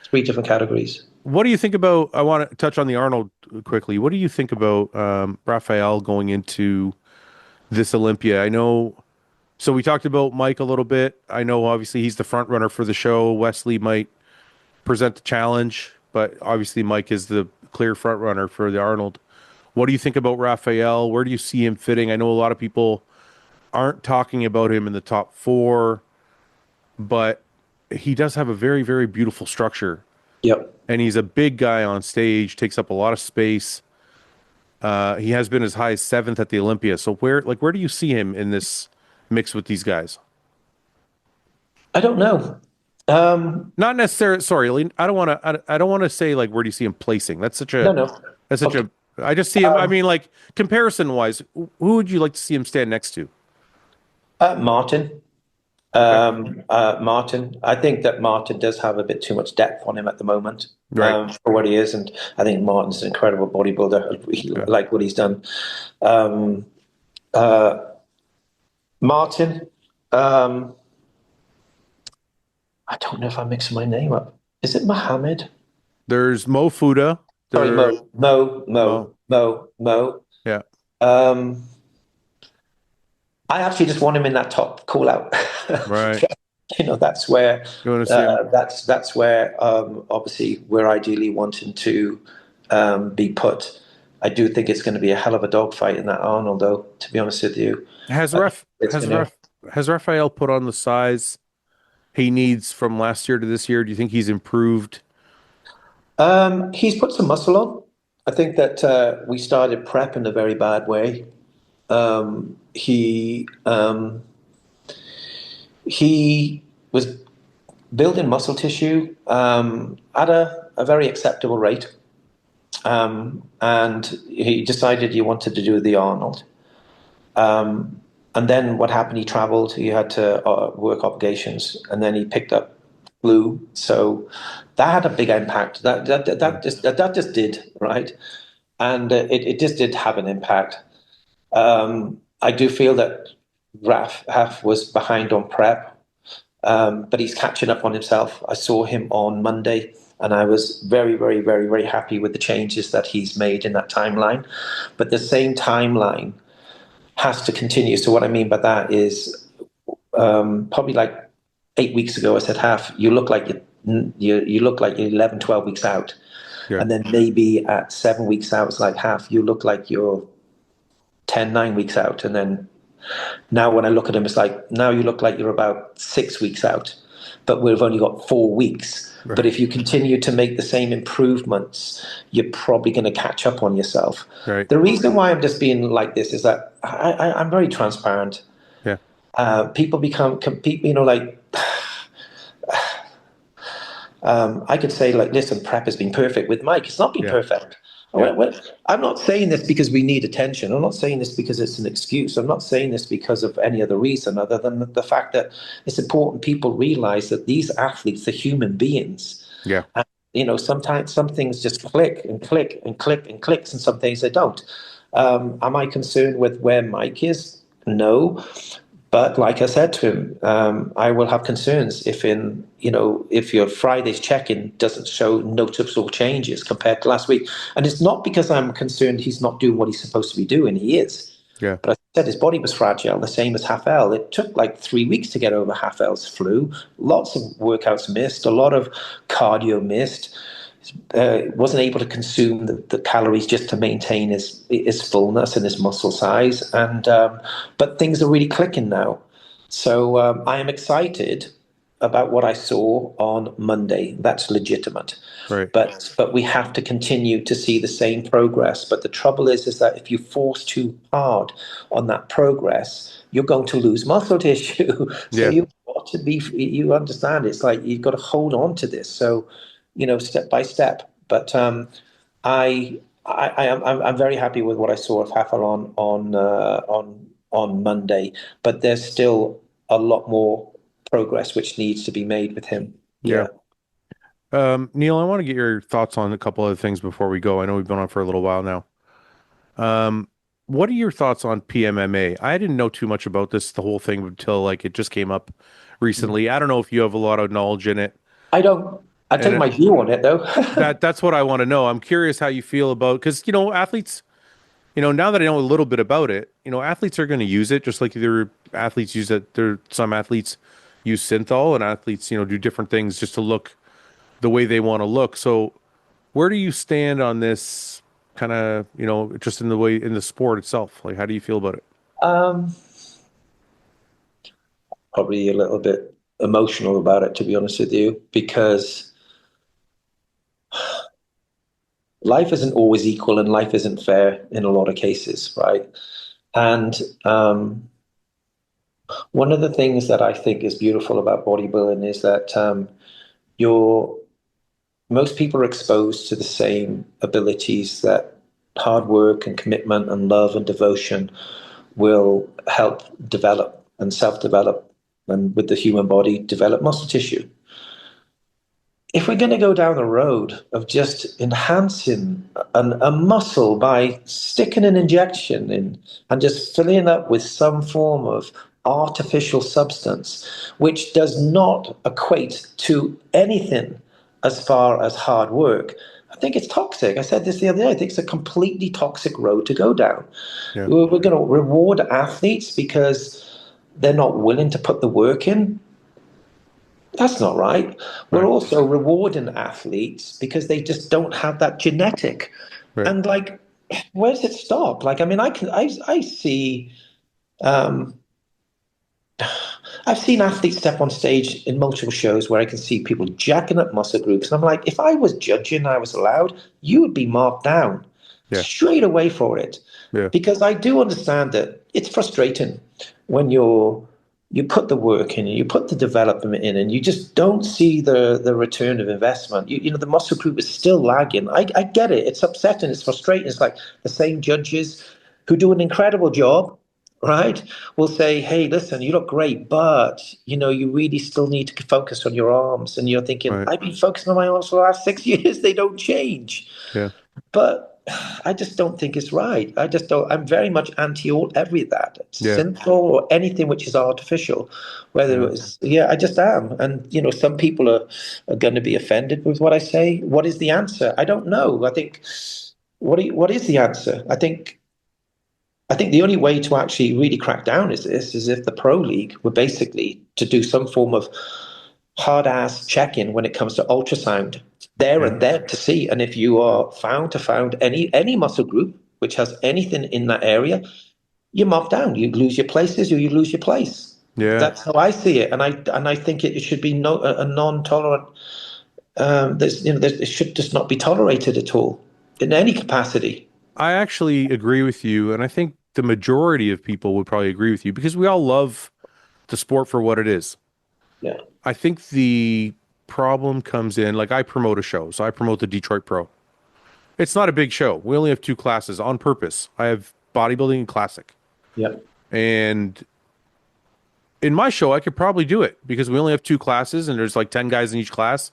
three different categories. What do you think about? I want to touch on the Arnold quickly. What do you think about Raphael going into this Olympia? I know. So we talked about Mike a little bit. I know obviously he's the front runner for the show. Wesley might present the challenge, but obviously Mike is the clear front runner for the Arnold. What do you think about Raphael? Where do you see him fitting? I know a lot of people aren't talking about him in the top four, but he does have a very, very beautiful structure. Yep. And he's a big guy on stage, takes up a lot of space. He has been as high as seventh at the Olympia. So where do you see him in this mix with these guys? I don't know. Not necessarily. Sorry, I don't want to. I don't want to say like where do you see him placing? No, no. That's such Okay. a. I just see him. I mean, like comparison wise, who would you like to see him stand next to? Martin. Okay. Martin. I think that Martin does have a bit too much depth on him at the moment, Right. for what he is, and I think Martin's an incredible bodybuilder. I really Yeah. like what he's done. Um, uh, Martin. I don't know if I'm mixing my name up. Is it Mohammed? There's Mo Fuda. Sorry, There. Mo. Mo. Yeah. Um, I actually just want him in that top call out. Right. That's where You want to see him? that's where obviously we're ideally wanting to be put. I do think it's going to be a hell of a dogfight in that Arnold, though. To be honest with you, Has I think Ref it's has going to. Ref has Raphael put on the size he needs from last year to this year? Do you think he's improved? He's put some muscle on. I think that we started prep in a very bad way. He was building muscle tissue at a very acceptable rate. And he decided he wanted to do the Arnold. And then what happened? He traveled. He had to work obligations, and then he picked up flu. So that had a big impact. That just did, right, and it just did have an impact. I do feel that Raf was behind on prep, but he's catching up on himself. I saw him on Monday, and I was very, very, very, very happy with the changes that he's made in that timeline. But the same timeline has to continue. So what I mean by that is probably like 8 weeks ago, I said, Half, you look like you look like you're 11, 12 weeks out. Yeah. And then maybe at 7 weeks out, it's like, Half, you look like you're 10, 9 weeks out. And then now when I look at him, it's like, now you look like you're about 6 weeks out, but we've only got 4 weeks. Right. But if you continue to make the same improvements, you're probably going to catch up on yourself. Right. The reason why I'm just being like this is that I'm very transparent. Yeah. People become, like, I could say, like, listen, prep has been perfect with Mike. It's not been Yeah. perfect. Yeah. I'm not saying this because we need attention. I'm not saying this because it's an excuse. I'm not saying this because of any other reason other than the fact that it's important people realize that these athletes are human beings. Yeah. sometimes some things just click and click and click and clicks, and some things they don't. Am I concerned with where Mike is? No. But like I said to him, I will have concerns if your Friday's check-in doesn't show noticeable changes compared to last week. And it's not because I'm concerned he's not doing what he's supposed to be doing. He is. Yeah. But I said his body was fragile, the same as Hafel. It took like 3 weeks to get over Hafel's flu. Lots of workouts missed, a lot of cardio missed. Wasn't able to consume the calories just to maintain his fullness and his muscle size. But things are really clicking now. So I am excited about what I saw on Monday. That's legitimate. Right. But we have to continue to see the same progress. But the trouble is that if you force too hard on that progress, you're going to lose muscle tissue. So Yeah. you've got to be, you understand, it's like you've got to hold on to this. So, step by step. But I'm very happy with what I saw of Hafel on Monday. But there's still a lot more progress which needs to be made with him. Yeah. Yeah. Neil, I want to get your thoughts on a couple other things before we go. I know we've been on for a little while now. What are your thoughts on PMMA? I didn't know too much about this, the whole thing, until like it just came up recently. I don't know if you have a lot of knowledge in it. I don't. I And take my view on it though. that's what I want to know. I'm curious how you feel about, because athletes, now that I know a little bit about it, athletes are going to use it just like their athletes use it. Some athletes use synthol, and athletes, do different things just to look the way they want to look. So where do you stand on this kind of, just in the sport itself? Like, how do you feel about it? um, Probably a little bit emotional about it, to be honest with you, because life isn't always equal and life isn't fair in a lot of cases, right? And one of the things that I think is beautiful about bodybuilding is that you're most people are exposed to the same abilities that hard work and commitment and love and devotion will help develop and self-develop, and with the human body develop muscle tissue. If we're going to go down the road of just enhancing a muscle by sticking an injection in and just filling it up with some form of artificial substance, which does not equate to anything as far as hard work, I think it's toxic. I said this the other day. I think it's a completely toxic road to go down. Yeah. We're going to reward athletes because they're not willing to put the work in. That's not right. We're Right. also rewarding athletes because they just don't have that genetic. Right. And like, where does it stop? Like, I mean, I see, um, I've seen athletes step on stage in multiple shows where I can see people jacking up muscle groups. And I'm like, if I was judging, I was allowed, you would be marked down Yeah. straight away for it. Yeah. Because I do understand that it's frustrating when you put the work in and you put the development in and you just don't see the return of investment. The muscle group is still lagging. I get it. It's upsetting. It's frustrating. It's like the same judges who do an incredible job, right, will say, hey, listen, you look great, but you really still need to focus on your arms. And you're thinking, Right. I've been focusing on my arms for the last 6 years. They don't change. Yeah. But I just don't think it's right. I just don't. I'm very much anti all every that Yeah. synthol or anything which is artificial. Whether Yeah. it's I just am. And some people are going to be offended with what I say. What is the answer? I don't know. I think what is the answer? I think the only way to actually really crack down is if the pro league were basically to do some form of hard ass check-in when it comes to ultrasound there Yeah. and then to see. And if you are found any muscle group which has anything in that area, you're marked down. You lose your places or you lose your place. Yeah. That's how I see it. And I think it should be a non-tolerant. It should just not be tolerated at all in any capacity. I actually agree with you, and I think the majority of people would probably agree with you because we all love the sport for what it is. Yeah. I think the problem comes in, like I promote a show, so I promote the Detroit Pro. It's not a big show. We only have two classes on purpose. I have bodybuilding and classic. Yeah. And in my show, I could probably do it because we only have two classes and there's like 10 guys in each class.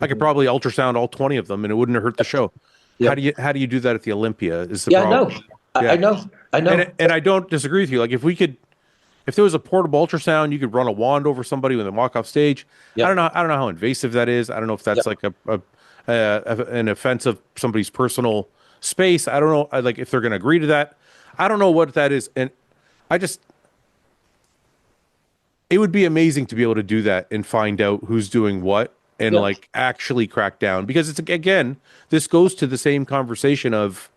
I could probably ultrasound all 20 of them and it wouldn't hurt the show. Yeah. How do you do that at the Olympia is the Yeah, I problem. know. I Yeah. know. I know. And I don't disagree with you. Like if there was a portable ultrasound, you could run a wand over somebody when they walk off stage. Yeah. I don't know how invasive that is. I don't know if Yeah. that's like an offense of somebody's personal space. I don't know like if they're going to agree to that. I don't know what that is. And I just it would be amazing to be able to do that and find out who's doing what and Yeah. like actually crack down because it's again, this goes to the same conversation of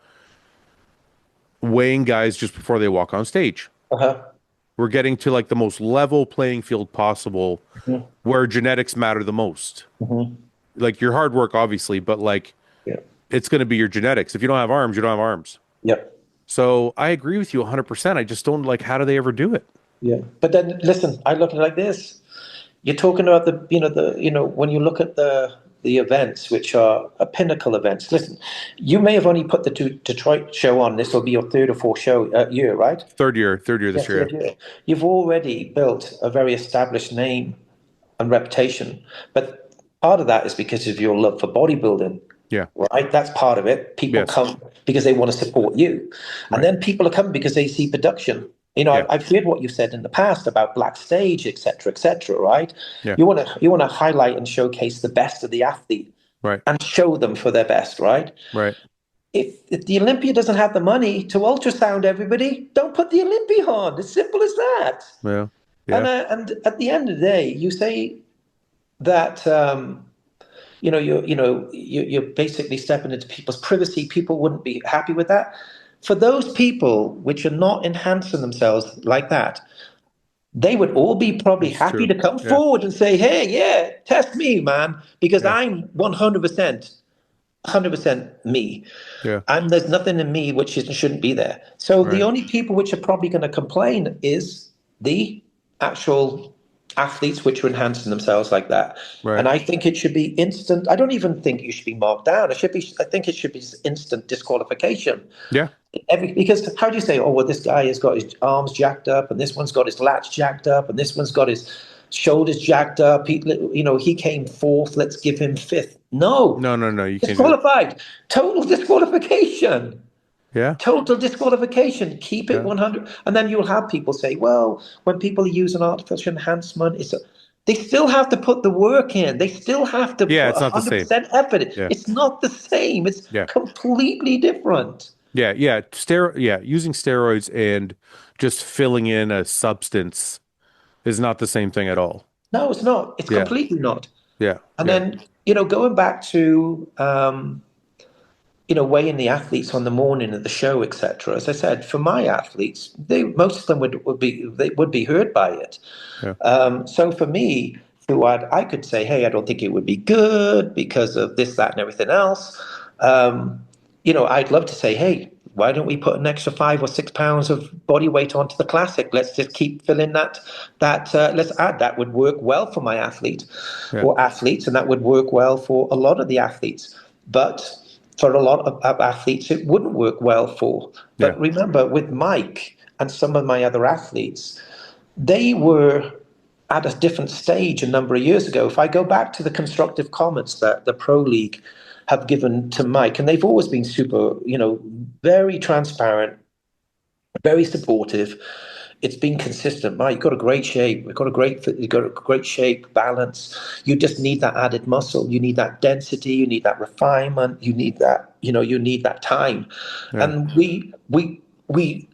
weighing guys just before they walk on stage. Uh-huh. We're getting to like the most level playing field possible Mhm. where genetics matter the most. Mhm. Like your hard work, obviously, but like Yeah. it's going to be your genetics. If you don't have arms, you don't have arms. Yeah. So I agree with you 100%. I just don't like how do they ever do it? Yeah. But then listen, I look at it like this. You're talking about when you look at the events which are pinnacle events. Listen, you may have only put the Detroit show on. This will be your third or fourth show year, right? Third year Yeah, this year. third year. You've already built a very established name and reputation, but part of that is because of your love for bodybuilding. Yeah. Right? That's part of it. People Yes. come because they want to support you. And Right. then people are coming because they see production. Yeah. I've heard what you said in the past about Black Stage, et cetera, right? Yeah. You want to highlight and showcase the best of the athlete Right. and show them for their best, right? Right. If the Olympia doesn't have the money to ultrasound everybody, don't put the Olympia on. It's simple as that. Yeah. And Yeah. and at the end of the day, you say that you're basically stepping into people's privacy. People wouldn't be happy with that. For those people which are not enhancing themselves like that, they would all be probably It's happy true. to come Yeah. forward and say, "Hey, yeah, test me, man, because Yeah. I'm 100% me. Yeah. And there's nothing in me which shouldn't be there." So the Right. only people which are probably going to complain is the actual athletes which are enhancing themselves like that. Right. And I think it should be instant. I don't even think you should be marked down. I think it should be instant disqualification. Yeah. Because how do you say, oh, well, this guy has got his arms jacked up, and this one's got his lats jacked up, and this one's got his shoulders jacked up. He came fourth. Let's give him fifth. No, No, no, no. You can't do that. disqualified. Total disqualification. Yeah. Total disqualification. Keep it Yeah. 100. And then you'll have people say, well, when people are using artificial enhancement, they still have to put the work in. They still have to Yeah. put It's not the same. 100% effort. Yeah. It's not the same. It's Yeah. completely different. Yeah. Yeah. Yeah. Using steroids and just filling in a substance is not the same thing at all. No, it's not. It's Yeah. completely not. Yeah. And Yeah. then, going back to, weighing the athletes on the morning of the show, etc. As I said, for my athletes, most of them would be hurt by it. Yeah. So for me, Fouad, I could say, hey, I don't think it would be good because of this, that, and everything else. I'd love to say, hey, why don't we put an extra 5 or 6 pounds of body weight onto the classic? Let's just keep filling that. Let's add that would work well for my athlete Yeah. or athletes, and that would work well for a lot of the athletes. But for a lot of athletes, it wouldn't work well for. But Yeah. remember, with Mike and some of my other athletes, they were at a different stage a number of years ago. If I go back to the constructive comments that the Pro League have given to Mike, and they've always been super, very transparent, very supportive. It's been consistent. Mike, you've got a great shape. You've got a great shape, balance. You just need that added muscle. You need that density. You need that refinement. You need that, you need that time. Yeah. And we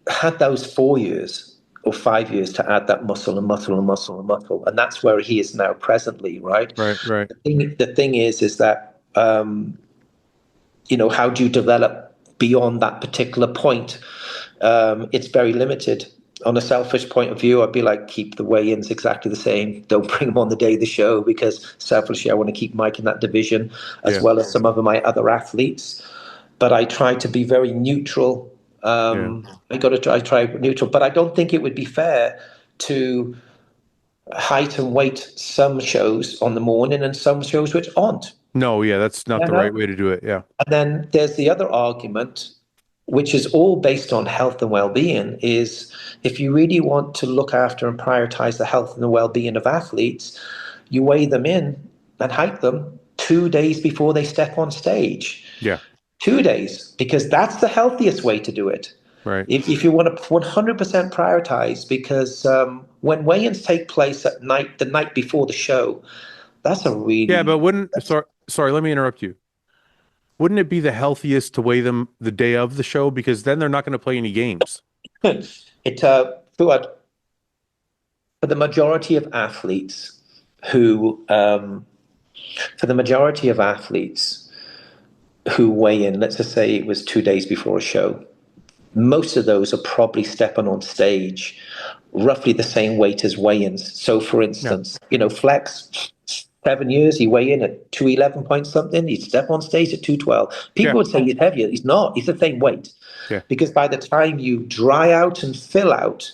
had those 4 years or 5 years to add that muscle and muscle and muscle and muscle. And that's where he is now presently, right? Right. Right. The thing is that, how do you develop beyond that particular point? It's very limited. On a selfish point of view, I'd be like, keep the weigh-ins exactly the same. Don't bring them on the day of the show because selfishly, I want to keep Mike in that division as well as some of my other athletes. But I try to be very neutral. I try neutral, but I don't think it would be fair to height and weight some shows on the morning and some shows which aren't. No. Yeah. That's not the right way to do it. Yeah. And then there's the other argument, which is all based on health and well-being, is if you really want to look after and prioritize the health and the well-being of athletes, you weigh them in and height them 2 days before they step on stage. Yeah. 2 days, because that's the healthiest way to do it. Right. If you want to 100% prioritize, because when weigh-ins take place at night, the night before the show, that's a Yeah, but really sorry, let me interrupt you. Wouldn't it be the healthiest to weigh them the day of the show? Because then they're not going to play any games. Fuad, for the majority of athletes who for the majority of athletes who weigh in, let's just say it was 2 days before a show, most of those are probably stepping on stage roughly the same weight as weigh-ins. So, for Yeah. instance, Flex, 7 years, he weigh in at 211 point something. He'd step on stage at 212. Yeah. People would say he's heavier. He's not. He's the same weight. Yeah. Because by the time you dry out and fill out,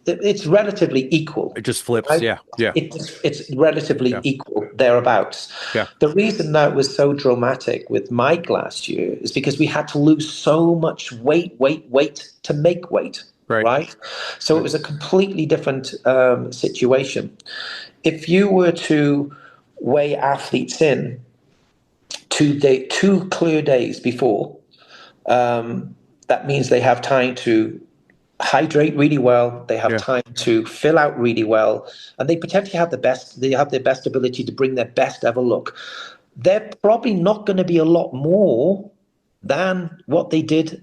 it's relatively equal. It just flips. Right? Yeah. Yeah. It's relatively Yeah. equal thereabouts. Yeah. The reason that was so dramatic with Mike last year is because we had to lose so much weight to make weight. Right. Right. So it was a completely different situation. If you were to weigh athletes in 2 clear days before, that means they have time to hydrate really well. They have Yeah. time to fill out really well, and they potentially have their best ability to bring their best ever look. They're probably not going to be a lot more than what they did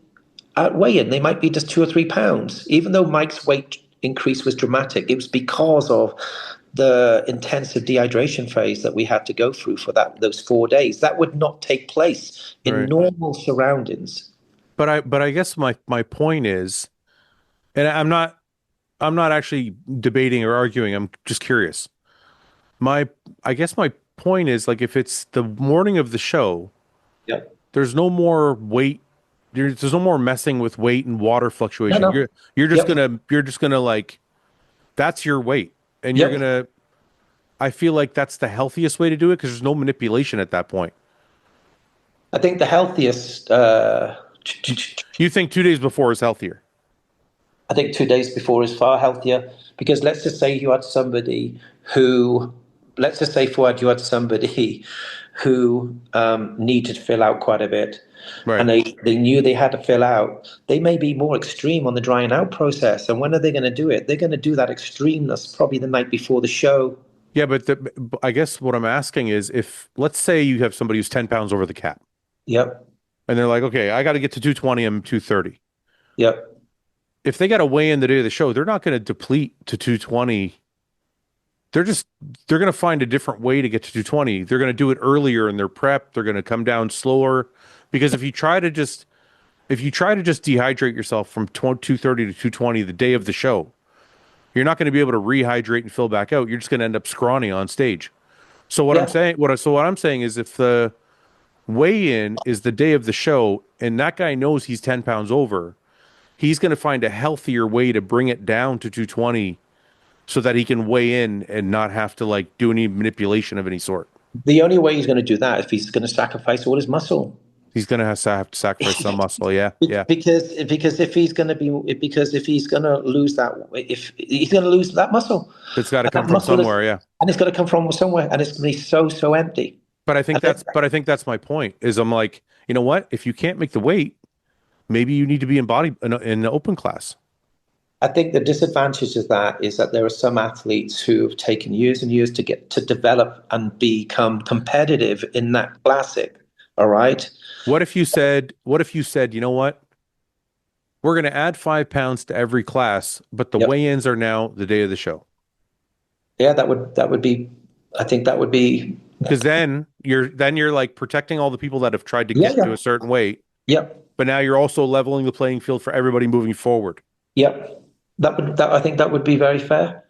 at weigh-in. They might be just 2 or 3 pounds. Even though Mike's weight increase was dramatic, it was because of the intensive dehydration phase that we had to go through for those 4 days. That would not take place in Right. normal surroundings. But I guess my point is, and I'm not actually debating or arguing. I'm just curious. I guess my point is, like, if it's the morning of the show, Yeah. there's no more weight. There's no more messing with weight and water fluctuation. No. You're just gonna like, that's your weight, and you're Yep. gonna. I feel like that's the healthiest way to do it because there's no manipulation at that point. I think the healthiest. You think 2 days before is healthier? I think 2 days before is far healthier, because let's just say you had somebody who, let's just say, Fouad, you had somebody who needed to fill out quite a bit, Right. and they knew they had to fill out. They may be more extreme on the drying out process, and when are they going to do it? They're going to do that extremeness probably the night before the show. Yeah, but I guess what I'm asking is, if let's say you have somebody who's 10 pounds over the cap, Yep. and they're like, okay, I got to get to 220, I'm 230. Yep. If they got to weigh in the day of the show, they're not going to deplete to 220. They're going to find a different way to get to 220. They're going to do it earlier in their prep. They're going to come down slower, because if you try to just dehydrate yourself from 230 to 220 the day of the show, you're not going to be able to rehydrate and fill back out. You're just going to end up scrawny on stage. So what Yeah. I'm saying is, if the weigh-in is the day of the show and that guy knows he's 10 pounds over, he's going to find a healthier way to bring it down to 220 so that he can weigh in and not have to like do any manipulation of any sort. The only way he's going to do that if he's going to sacrifice all his muscle. He's going to have to sacrifice some muscle. Yeah. Yeah. Because if he's going to lose that muscle, It's got to and come that from muscle somewhere. Yeah. and it's got to come from somewhere, and it's going to be so empty. But I think that's my point is, I'm like, you know what? If you can't make the weight, maybe you need to be in the open class. I think the disadvantage of that is that there are some athletes who have taken years and years to get to develop and become competitive in that classic. All right. What if you said, you know what? We're going to add 5 pounds to every class, but the Yep. weigh-ins are now the day of the show. Yeah, that would be. I think that would be. Because then you're like protecting all the people that have tried to get to a certain weight, Yep. but now you're also leveling the playing field for everybody moving forward. Yep. I think that would be very fair.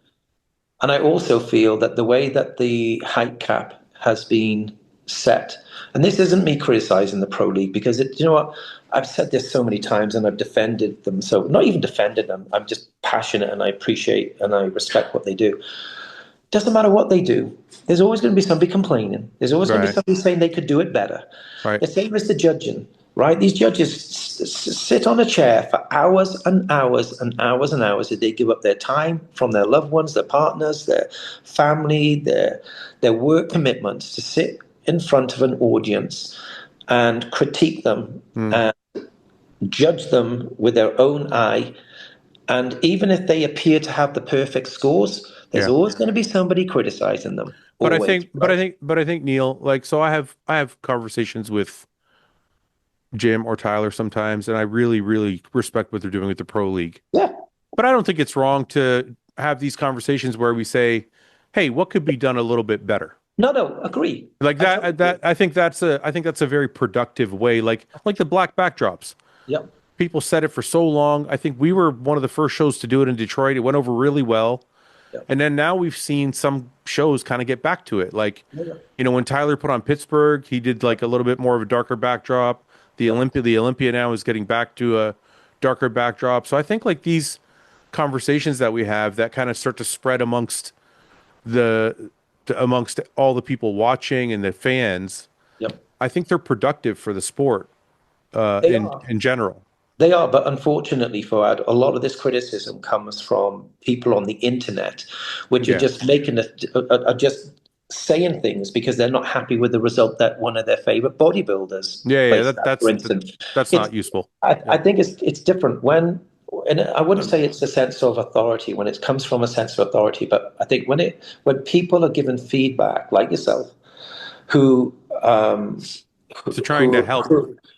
And I also feel that the way that the height cap has been set, and this isn't me criticizing the Pro League, because you know what? I've said this so many times and I've defended them. So not even defended them. I'm just passionate and I appreciate and I respect what they do. Doesn't matter what they do. There's always going to be somebody complaining. There's always going to be somebody saying they could do it better. Right. The same as the judging, right? These judges sit on a chair for hours and hours and hours and hours. They give up their time from their loved ones, their partners, their family, their work commitments to sit in front of an audience and critique them Mm, and judge them with their own eye. And even if they appear to have the perfect scores, there's yeah. always going to be somebody criticizing them. Always, right? But I think Neil, like, so I have conversations with Jim or Tyler sometimes, and I really, really respect what they're doing with the Pro League. Yeah. But I don't think it's wrong to have these conversations where we say, "Hey, what could be done a little bit better?" No, no, agree. Like I totally agree. that I think that's a very productive way. Like the black backdrops. Yep. People said it for so long. I think we were one of the first shows to do it in Detroit. It went over really well. Yep. And then now we've seen some shows kind of get back to it. Like, Yeah, yeah. you know, when Tyler put on Pittsburgh, he did like a little bit more of a darker backdrop. Yep. The Olympia now is getting back to a darker backdrop. So I think like these conversations that we have that kind of start to spread the amongst all the people watching and the fans, Yep. I think they're productive for the sport They are. in general. They are, but unfortunately, Fouad, a lot of this criticism comes from people on the internet, which are Yeah. just are just saying things because they're not happy with the result that one of their favorite bodybuilders Yeah, placed at, for instance. that's It's, not useful. I Yeah. think it's different and I wouldn't say it's a sense of authority when it comes from a sense of authority, but I think when people are given feedback, like yourself, who So trying to help.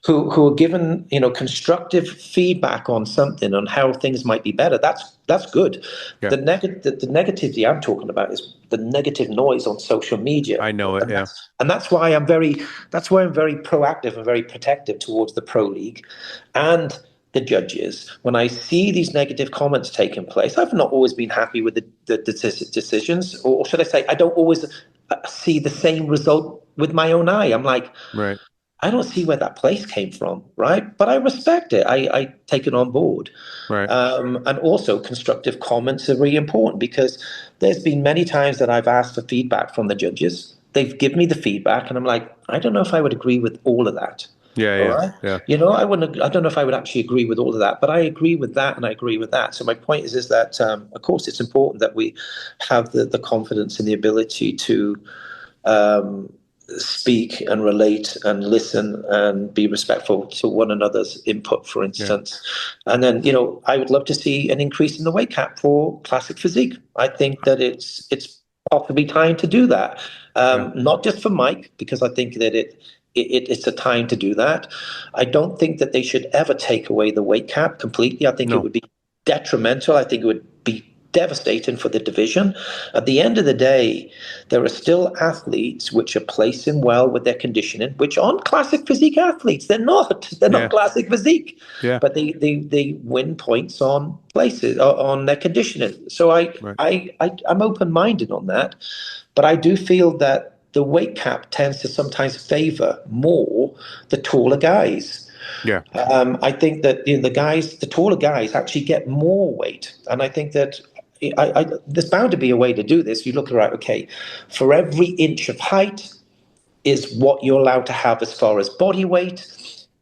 who are given constructive feedback on something on how things might be better. That's good. Yeah. The negativity I'm talking about is the negative noise on social media, I know it. and Yeah. that's why I'm very proactive and very protective towards the pro league and the judges. When I see these negative comments taking place, I've not always been happy with the decisions, or should I say, I don't always see the same result with my own eye. I'm like, Right. I don't see where that place came from, right? But I respect it. I take it on board. Right. And also, constructive comments are really important because there's been many times that I've asked for feedback from the judges. They've given me the feedback, and I'm like, I don't know if I would agree with all of that. Yeah. All Yeah. right. Yeah. I wouldn't. I don't know if I would actually agree with all of that, but I agree with that, and I agree with that. So my point is that, of course, it's important that we have the confidence and the ability to um, speak and relate and listen and be respectful to one another's input, for Yeah. instance. And then, I would love to see an increase in the weight cap for classic physique. I think that it's possibly time to do that. Yeah. Not just for Mike, because I think that it's a time to do that. I don't think that they should ever take away the weight cap completely. I think it No. would be detrimental. I think it would be devastating for the division. At the end of the day, there are still athletes which are placing well with their conditioning, which aren't classic physique athletes. They're not. They're not Yeah. classic physique, Yeah. but they win points on places on their conditioning. So Right. I'm open minded on that, but I do feel that the weight cap tends to sometimes favor more the taller guys. Yeah. I think that the taller guys, actually get more weight, and I think that there's bound to be a way to do this. You look at, right, okay, for every inch of height is what you're allowed to have as far as body weight,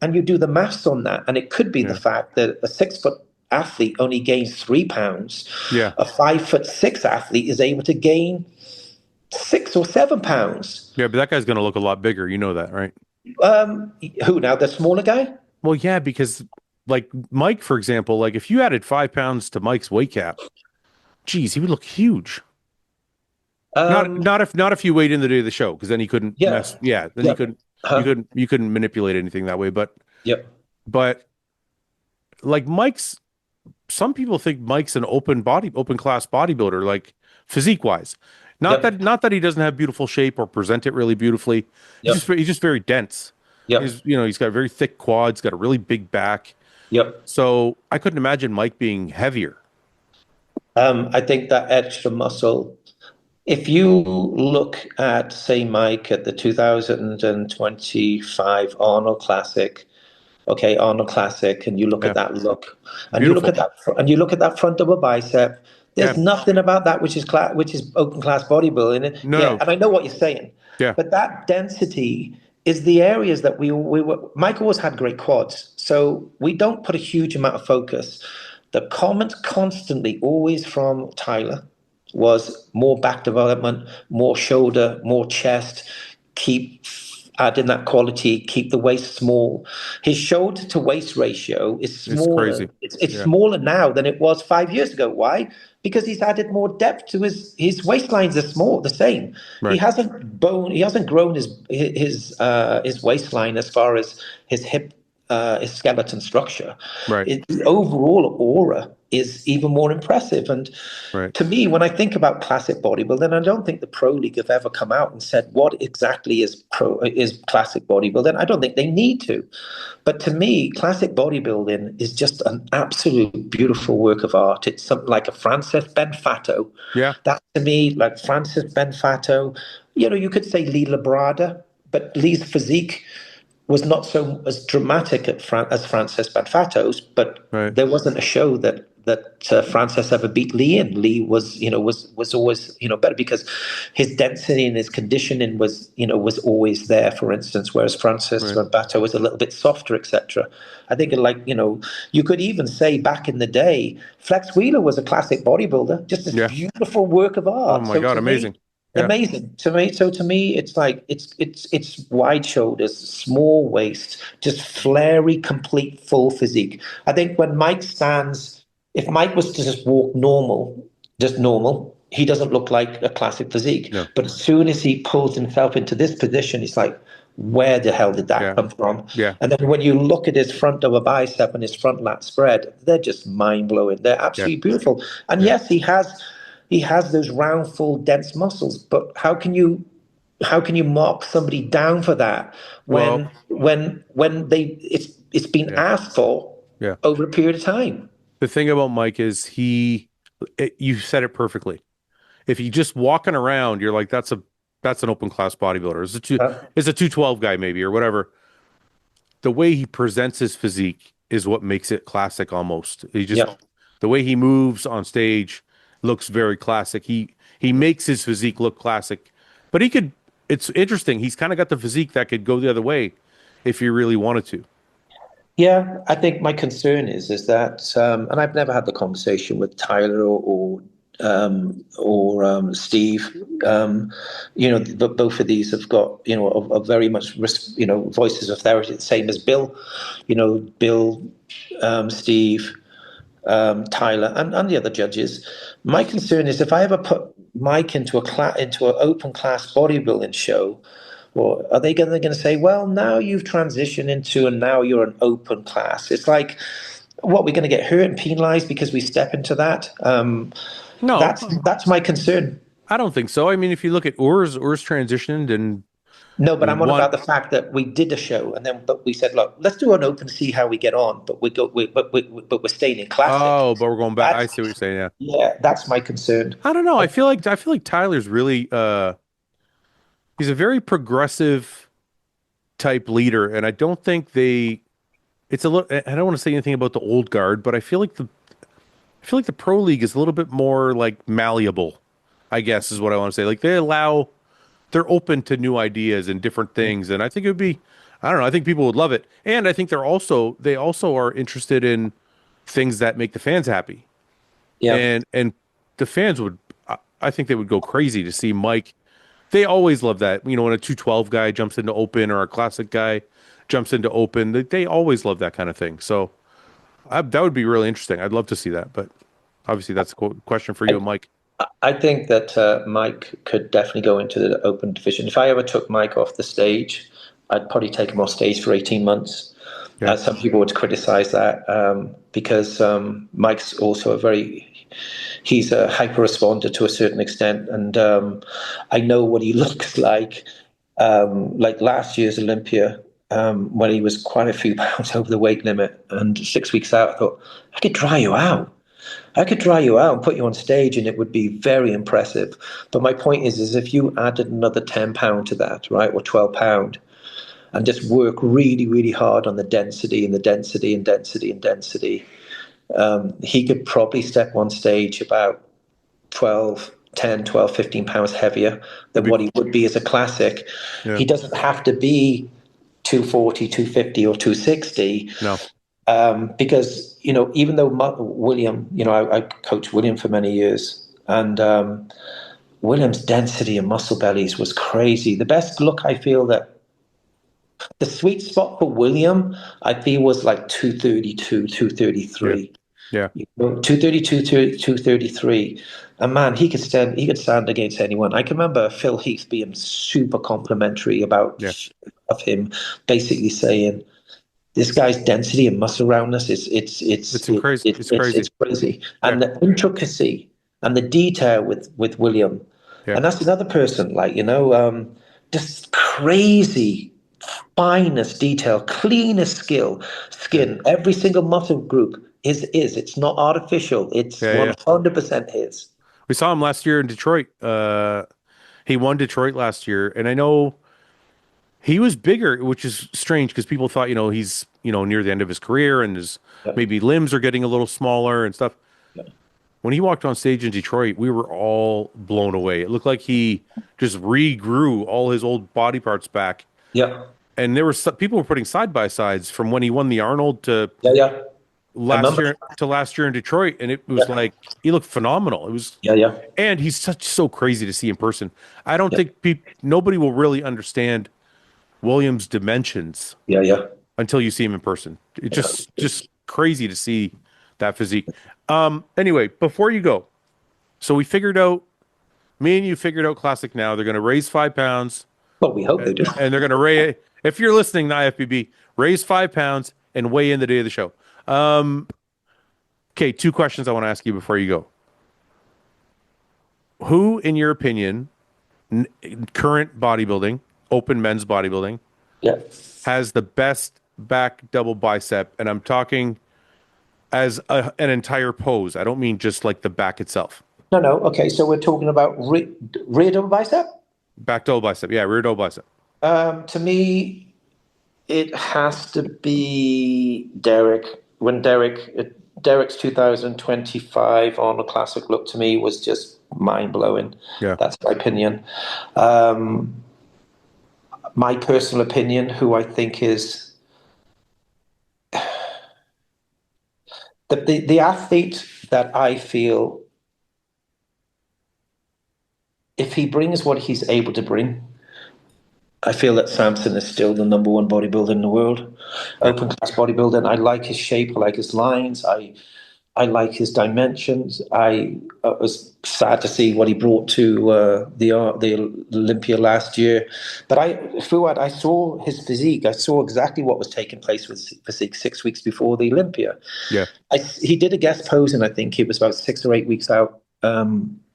and you do the maths on that, and it could be the Yeah. fact that a 6 foot athlete only gains 3 pounds, Yeah. a 5'6" athlete is able to gain 6 or 7 pounds. Yeah. But that guy's going to look a lot bigger. You know that, right? Who now? The smaller guy? Well, yeah, because like Mike, for example, like if you added 5 pounds to Mike's weight cap, geez, he would look huge. Um, Not if you weighed in the day of the show, because then he couldn't yeah, mess. Yeah, then yeah, you couldn't manipulate anything that way. yep, But like some people think Mike's an open class bodybuilder, like physique wise. yep, Not that he doesn't have beautiful shape or present it really beautifully. yep, He's just very dense. yep, He's got very thick quads, got a really big back. yep. So I couldn't imagine Mike being heavier. I think that extra muscle. If you look at, say, Mike at the 2025 Arnold Classic, okay, Arnold Classic, and you look Yeah, at that look, and you look beautiful. at you look at that front double bicep. Yeah, There's nothing about that which is open class bodybuilding. no, Yeah, no, and I know what you're saying, yeah, but that density is the areas that we were. Mike always had great quads, so we don't put a huge amount of focus. The comment constantly, always from Tyler, was more back development, more shoulder, more chest. keep adding that quality, keep the waist small. His shoulder to waist ratio is It's smaller. crazy. It's Yeah. smaller now than it was 5 years ago. Why? Because he's added more depth to his waistlines are small, the same. Right. He hasn't grown his waistline as far as his skeleton structure. Right. The overall aura is even more impressive. And Right. to me, when I think about classic bodybuilding, I don't think the Pro League have ever come out and said what exactly is classic bodybuilding. I don't think they need to. But to me, classic bodybuilding is just an absolute beautiful work of art. It's something like a Francis Benfato. Yeah. That to me, like Francis Benfato, you could say Lee Labrada, but Lee's physique was not so as dramatic as Frances Banfato's, but Right. there wasn't a show that Frances ever beat Lee in. Lee was always better because his density and his conditioning was always there. For instance, whereas Frances Right. Banfato was a little bit softer, etc. I think you could even say back in the day, Flex Wheeler was a classic bodybuilder, just this Yeah. beautiful work of Oh art. my So God, to me, amazing. Yeah. amazing to me. So to me, it's like it's wide shoulders, small waist, just flary, complete, full physique. I think when Mike stands, if Mike was to just walk just normal, he doesn't look like a classic physique. No. But as soon as he pulls himself into this position, it's like, where the hell did that Yeah. come from? Yeah. And then when you look at his front upper bicep and his front lat spread, they're just mind blowing. They're Yeah. absolutely beautiful. And Yeah. yes, he has those round, full, dense muscles. But how can you mark somebody down for that Well, when it's been yeah. asked for Yeah. over a period of time? The thing about Mike is you said it perfectly. If he just walking around, you're like, that's an open class bodybuilder. Uh, It's a 212 guy maybe or whatever. The way he presents his physique is what makes it classic almost. yeah, The way he moves on stage looks very classic. He makes his physique look classic. But it's interesting. He's kind of got the physique that could go the other way if he really wanted to. yeah. I think my concern is that, and I've never had the conversation with Tyler or Steve. But both of these have got a very much voices of authority, the same as Bill. Bill, Steve, Tyler, and the other judges. My concern is if I ever put Mike into an open class bodybuilding show, well, are they going to say, well, now you've transitioned into and now you're an open class? It's like, what, we're going to get hurt and penalized because we step into that? No, That's my concern. I don't think so. I mean, if you look at Urs transitioned and No, but I'm on won. about the fact that we did a show and then but we said, look, let's do an open, see how we get on, but we're staying in classic. Oh, but we're going back. I That's see what you're saying. Yeah. Yeah, that's my concern. I don't know. I feel like Tyler's really he's a very progressive type leader, and I don't think it's a little I don't want to say anything about the old guard, but I feel like the pro league is a little bit more like malleable, I guess is what I want to say. Like they're open to new ideas and different things, and I think it would be I don't know, I think people would love it. And I think they also are interested in things that make the fans happy. Yeah. And the fans would I think they would go crazy to see Mike. They always love that. When a 212 guy jumps into open or a classic guy jumps into open, they always love that kind of thing. So that would be really interesting. I'd love to see that, but obviously that's a question for you and Mike. I think that Mike could definitely go into the open division. If I ever took Mike off the stage, I'd probably take him off stage for 18 months. Yeah. Some people would criticize that because Mike's also he's a hyper responder to a certain extent. And I know what he looks like last year's Olympia, when he was quite a few pounds over the weight limit. And 6 weeks out, I thought, I could dry you out. I could dry you out and put you on stage and it would be very impressive. But my point is if you added another 10 pound to that, right, or 12 pound, and just work really, really hard on the density and the density and density and density, he could probably step on stage about 15 pounds heavier than what he would be as a classic. Yeah. He doesn't have to be 240, 250 or 260. No. Because even though William, I coached William for many years, and Williams' density and muscle bellies was crazy. The best look I feel that the sweet spot for William, I feel was like 232, Yeah. 233. Yeah. 232 to 233. And man, he could stand against anyone. I can remember Phil Heath being super complimentary Yeah. of him, basically saying this guy's density and muscle roundness is It's crazy. It's crazy. it's crazy. Yeah. And the intricacy and the detail with William. Yeah. And that's another person, like, just crazy finest detail, cleanest Yeah. skin. Every single muscle group is. It's not artificial. It's Yeah. Yeah. 100% his. We saw him last year in Detroit. He won Detroit last year, and I know he was bigger, which is strange because people thought, he's, near the end of his career and his Yeah, maybe limbs are getting a little smaller and stuff. yeah, When he walked on stage in Detroit, we were all blown away. It looked like he just regrew all his old body parts back. yeah, And there were people were putting side by sides from when he won the Arnold to yeah, yeah. I last remember. year in Detroit, and it was Yeah, like he looked phenomenal. It was, yeah, yeah, and he's so crazy to see in person. I don't yeah, think nobody will really understand Williams' dimensions yeah, yeah. until you see him in person. It's Yeah. just crazy to see that physique. Anyway, before you go, so me and you figured out Classic Now. They're going to raise 5 pounds, Well, we hope they do. and they're going to raise. If you're listening, now FBB, raise 5 pounds and weigh in the day of the show. Okay, two questions I want to ask you before you go. Who, in your opinion, current bodybuilding, open men's bodybuilding, Yeah. has the best back double bicep? And I'm talking as an entire pose. I don't mean just like the back itself. No, no. Okay, so we're talking about rear double bicep. Back double bicep. Yeah, rear double bicep. To me, it has to be Derek. Derek's 2025 on a classic look to me was just mind blowing. Yeah. That's my opinion. Um, my personal opinion, who I think is the athlete that I feel, if he brings what he's able to bring, I feel that Samson is still the number one bodybuilder in the world, Yeah. open class bodybuilder. And I like his shape, I like his lines, I like his dimensions. I was sad to see what he brought to the Olympia last year, but Fouad, I saw his physique. I saw exactly what was taking place with his physique 6 weeks before the Olympia. Yeah. He did a guest pose, and I think it was about 6 or 8 weeks out.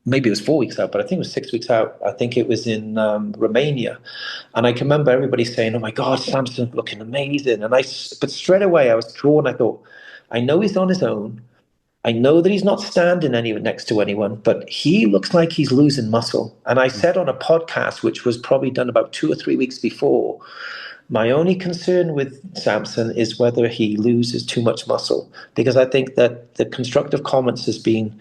Maybe it was 4 weeks out, but I think it was 6 weeks out. I think it was in Romania, and I can remember everybody saying, "Oh my God, Samson's looking amazing!" But straight away I was drawn. I thought, I know he's on his own. I know that he's not standing next to anyone, but he looks like he's losing muscle. And I said on a podcast, which was probably done about 2 or 3 weeks before, my only concern with Samson is whether he loses too much muscle, because I think that the constructive comments has been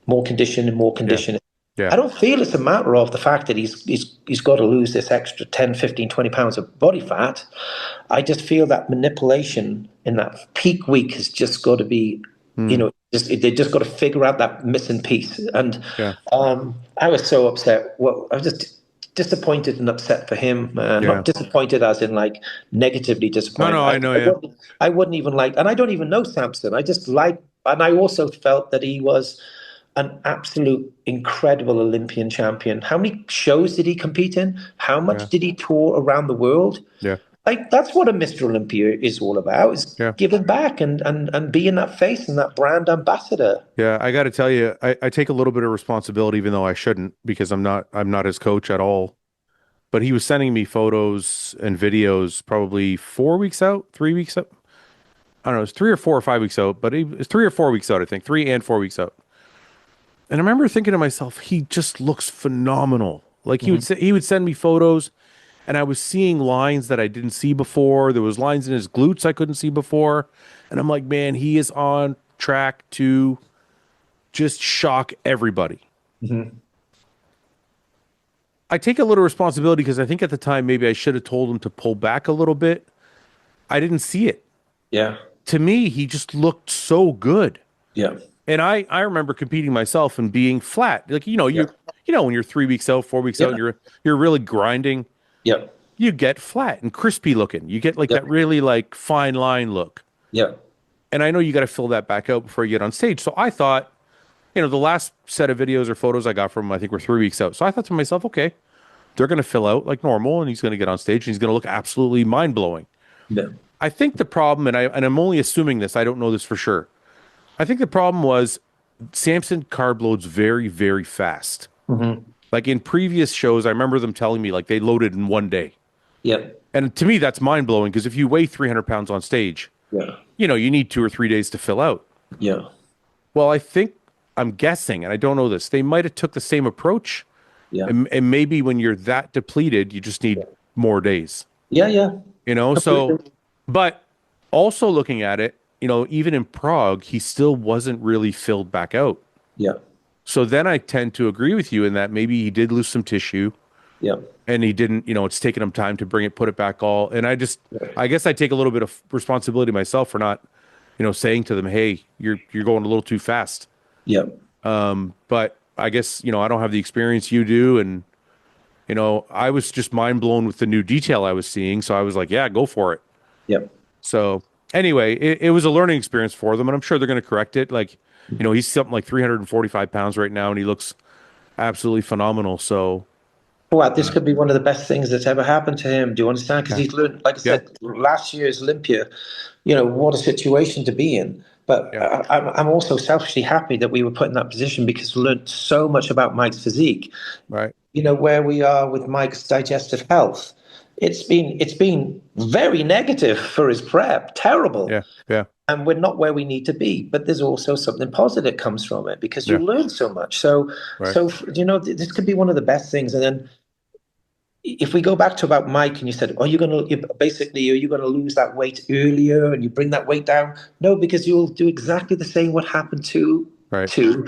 more condition and more Yeah. condition. Yeah. I don't feel it's a matter of the fact that he's got to lose this extra 10, 15, 20 pounds of body fat. I just feel that manipulation in that peak week has just got to be, they just got to figure out that missing piece. And Yeah. I was so upset. Well, I was just disappointed and upset for him. Yeah. Not disappointed as in like negatively disappointed. No, I know. Yeah. I wouldn't even like, and I don't even know Samson. I just like, and I also felt that he was an absolute incredible Olympian champion. How many shows did he compete in? How much Yeah. did he tour around the world? Yeah. Like, that's what a Mr. Olympia is all about, is Yeah. giving back and being that face and that brand ambassador. Yeah, I got to tell you, I take a little bit of responsibility, even though I shouldn't, because I'm not his coach at all. But he was sending me photos and videos probably 4 weeks out, 3 weeks out. I don't know, it's 3 or 4 or 5 weeks out, but it's 3 or 4 weeks out, I think, 3 and 4 weeks out. And I remember thinking to myself, he just looks phenomenal. Like he would send me photos, and I was seeing lines that I didn't see before. There was lines in his glutes I couldn't see before, and I'm like, man, he is on track to just shock everybody. Mm-hmm. I take a little responsibility because I think at the time maybe I should have told him to pull back a little bit. I didn't see it. Yeah. To me, he just looked so good. Yeah. And I remember competing myself and being flat. Like, Yeah. when you're 3 weeks out, 4 weeks out, Yeah. and you're really grinding, Yeah. you get flat and crispy looking. You get like Yeah. that really like fine line look. Yeah. And I know you got to fill that back out before you get on stage. So I thought, the last set of videos or photos I got from him, I think were 3 weeks out. So I thought to myself, okay, they're going to fill out like normal and he's going to get on stage and he's going to look absolutely mind blowing. Yeah. I think the problem, and I'm only assuming this, I don't know this for sure. I think the problem was Samson carb loads very, very fast. Hmm. Like in previous shows, I remember them telling me like they loaded in one day. Yeah. And to me, that's mind blowing because if you weigh 300 pounds on stage, Yeah. you need 2 or 3 days to fill out. Yeah. Well, I'm guessing, and I don't know this, they might have took the same approach. Yeah. And maybe when you're that depleted, you just need more days, Yeah. Yeah. So, Completely. but also looking at it, even in Prague, he still wasn't really filled back out. Yeah. So then I tend to agree with you in that maybe he did lose some tissue Yeah. and he didn't, it's taken him time to put it back all. And I guess I take a little bit of responsibility myself for not, saying to them, hey, you're going a little too fast. Yeah. But I guess, I don't have the experience you do. And, I was just mind blown with the new detail I was seeing. So I was like, yeah, go for it. Yeah. So anyway, it was a learning experience for them, and I'm sure they're going to correct it. Like, he's something like 345 pounds right now, and he looks absolutely phenomenal. So, Well, this could be one of the best things that's ever happened to him. Do you understand? Because yeah, he's learned, like I yeah, said, last year's Olympia, what a situation to be in. But yeah, I'm also selfishly happy that we were put in that position because we learned so much about Mike's physique. right, Where we are with Mike's digestive health. It's been very negative for his prep, terrible. yeah, yeah, And we're not where we need to be. But there's also something positive that comes from it because you yeah, learn so much. So, right, so this could be one of the best things. And then if we go back to about Mike and you said, are you going to lose that weight earlier and you bring that weight down? No, because you'll do exactly the same what happened right. to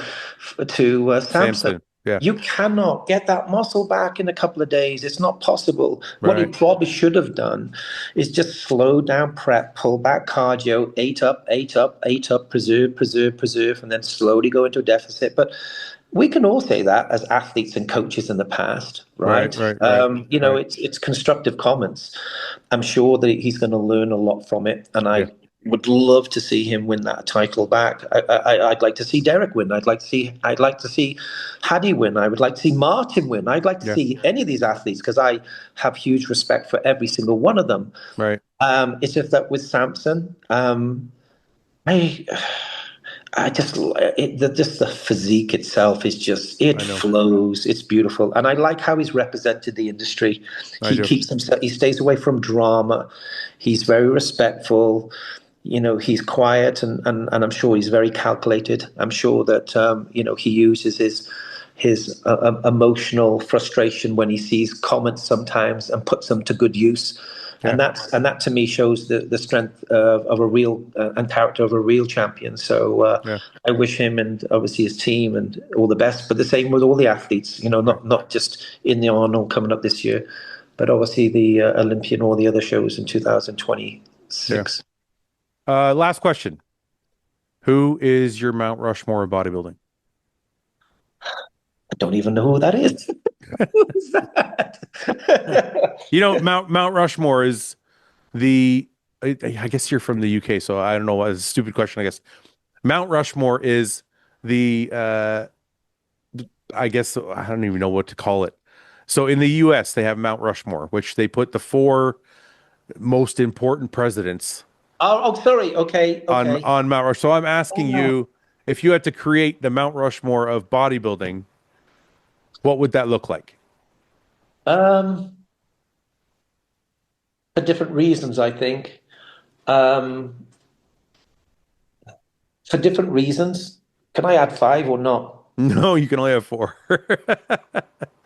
Samson. Samson, yeah, You cannot get that muscle back in a couple of days. It's not possible. What he right, probably should have done is just slow down prep, pull back cardio, eight up, preserve, and then slowly go into a deficit. But we can all say that as athletes and coaches in the past, right, right? right, right, right. It's constructive comments. I'm sure that he's going to learn a lot from it, and Yeah, I would love to see him win that title back. I'd like to see Derek win. I'd like to see Hadi win. I would like to see Martin win. I'd like to yeah, see any of these athletes because I have huge respect for every single one of them. right. It's just that with Samson, I just the physique itself is just it I know, flows. It's beautiful, and I like how he's represented the industry. I He do. keeps himself. He stays away from drama. He's very respectful. He's quiet, and I'm sure he's very calculated. I'm sure that he uses his emotional frustration when he sees comments sometimes and puts them to good use. Yeah, And that to me shows the strength of a real and character of a real champion. So yeah, I wish him and obviously his team and all the best. But the same with all the athletes. right, Not just in the Arnold coming up this year, but obviously the Olympia and all the other shows in yeah. 2026. Last question: who is your Mount Rushmore of bodybuilding? I don't even know who that is. Who's that? Mount Rushmore is the. I guess you're from the UK, so I don't know. What is a stupid question, I guess. Mount Rushmore is the. I guess I don't even know what to call it. So in the US, they have Mount Rushmore, which they put the four most important presidents Sorry. Okay. Okay. on Mount Rushmore. So I'm asking Oh. you, if you had to create the Mount Rushmore of bodybuilding, what would that look like? Um, for different reasons, I think. Um, for different reasons. Can I add five or not? No, you can only have four.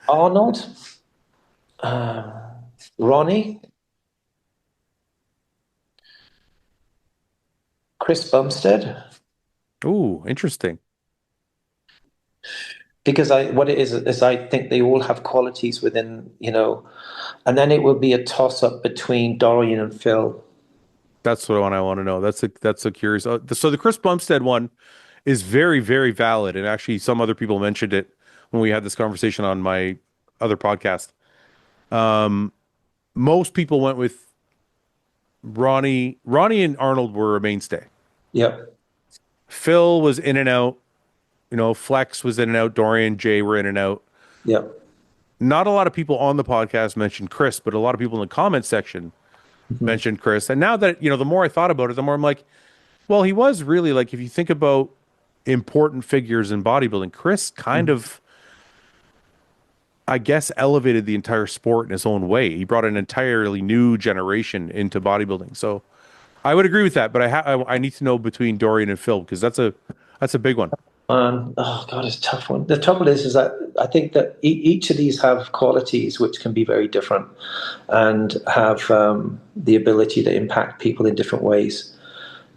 Arnold, uh, Ronnie, Chris Bumstead. Ooh, interesting. Because what it is I think they all have qualities within, and then it would be a toss up between Dorian and Phil. That's what I want to know. That's a curious. So the Chris Bumstead one is very, very valid. And actually, some other people mentioned it when we had this conversation on my other podcast. Um, Most people went with Ronnie. Ronnie and Arnold were a mainstay. Yep. Phil was in and out. Flex was in and out. Dorian, Jay were in and out. Yep. Not a lot of people on the podcast mentioned Chris, but a lot of people in the comment section Mhm. mentioned Chris. And now that, the more I thought about it, the more I'm like, well, he was really like, if you think about important figures in bodybuilding, Chris kind Mhm. of, I guess, elevated the entire sport in his own way. He brought an entirely new generation into bodybuilding. So I would agree with that, but I need to know between Dorian and Phil because that's a big one. Oh God, it's a tough one. The trouble is that I think that each of these have qualities which can be very different and have the ability to impact people in different ways.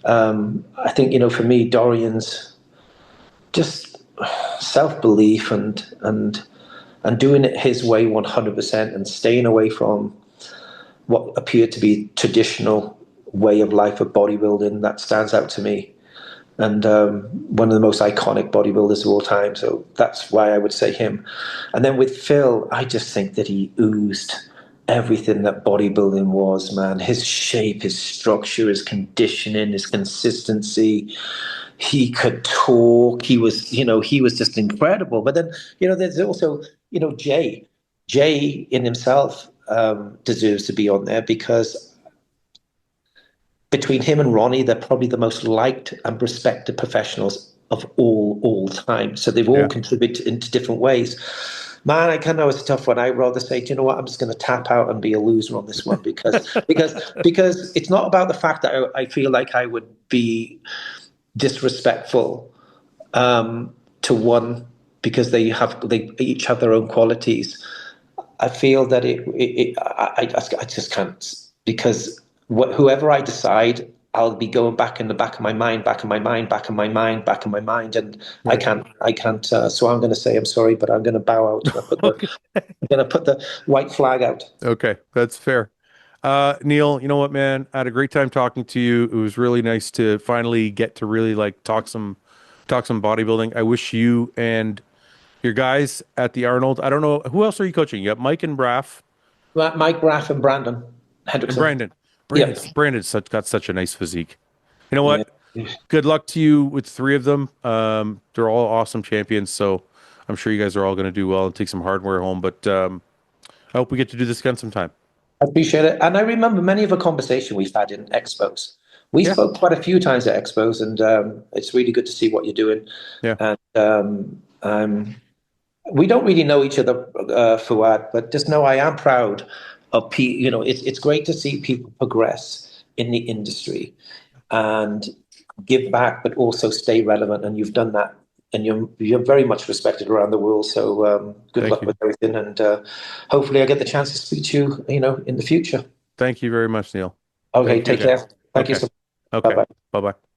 I think for me, Dorian's just self belief and doing it his way 100% and staying away from what appeared to be traditional way of life of bodybuilding that stands out to me. And one of the most iconic bodybuilders of all time. So that's why I would say him. And then with Phil, I just think that he oozed everything that bodybuilding was, man. His shape, his structure, his conditioning, his consistency. He could talk. He was just incredible. But then, there's also, Jay. Jay in himself deserves to be on there because between him and Ronnie, they're probably the most liked and respected professionals of all time. So they've all Yeah. contributed into different ways. Man, I kind of know it's a tough one. I'd rather say, do you know what? I'm just going to tap out and be a loser on this one because it's not about the fact that I feel like I would be disrespectful to one because they each have their own qualities. I feel that I just can't because whoever I decide, I'll be going back in the back of my mind, back of my mind, back of my mind, back of my mind, and Right. I can't. So I'm going to say I'm sorry, but I'm going to bow out. Okay. I'm going to put the white flag out. Okay, that's fair. Neil, you know what, man? I had a great time talking to you. It was really nice to finally get to really like talk some bodybuilding. I wish you and your guys at the Arnold. I don't know who else are you coaching? You got Mike and Braff Mike Graff and Brandon and Hendrickson. Brandon. Yep. Brandon's got such a nice physique. You know Yeah. what? Good luck to you with three of them. They're all awesome champions, so I'm sure you guys are all going to do well and take some hardware home. But I hope we get to do this again sometime. I appreciate it. And I remember many of the conversation we've had in expos. We Yeah, spoke quite a few times at expos, and it's really good to see what you're doing. yeah. And we don't really know each other, Fouad, but just know I am proud of people. It's great to see people progress in the industry and give back, but also stay relevant. And you've done that, and you're very much respected around the world. So good Thank luck you. with everything, and hopefully I get the chance to speak to you, in the future. Thank you very much, Neil. Okay, Thank you take again. care. Thank you Okay. so much. Okay. Bye bye. Bye bye.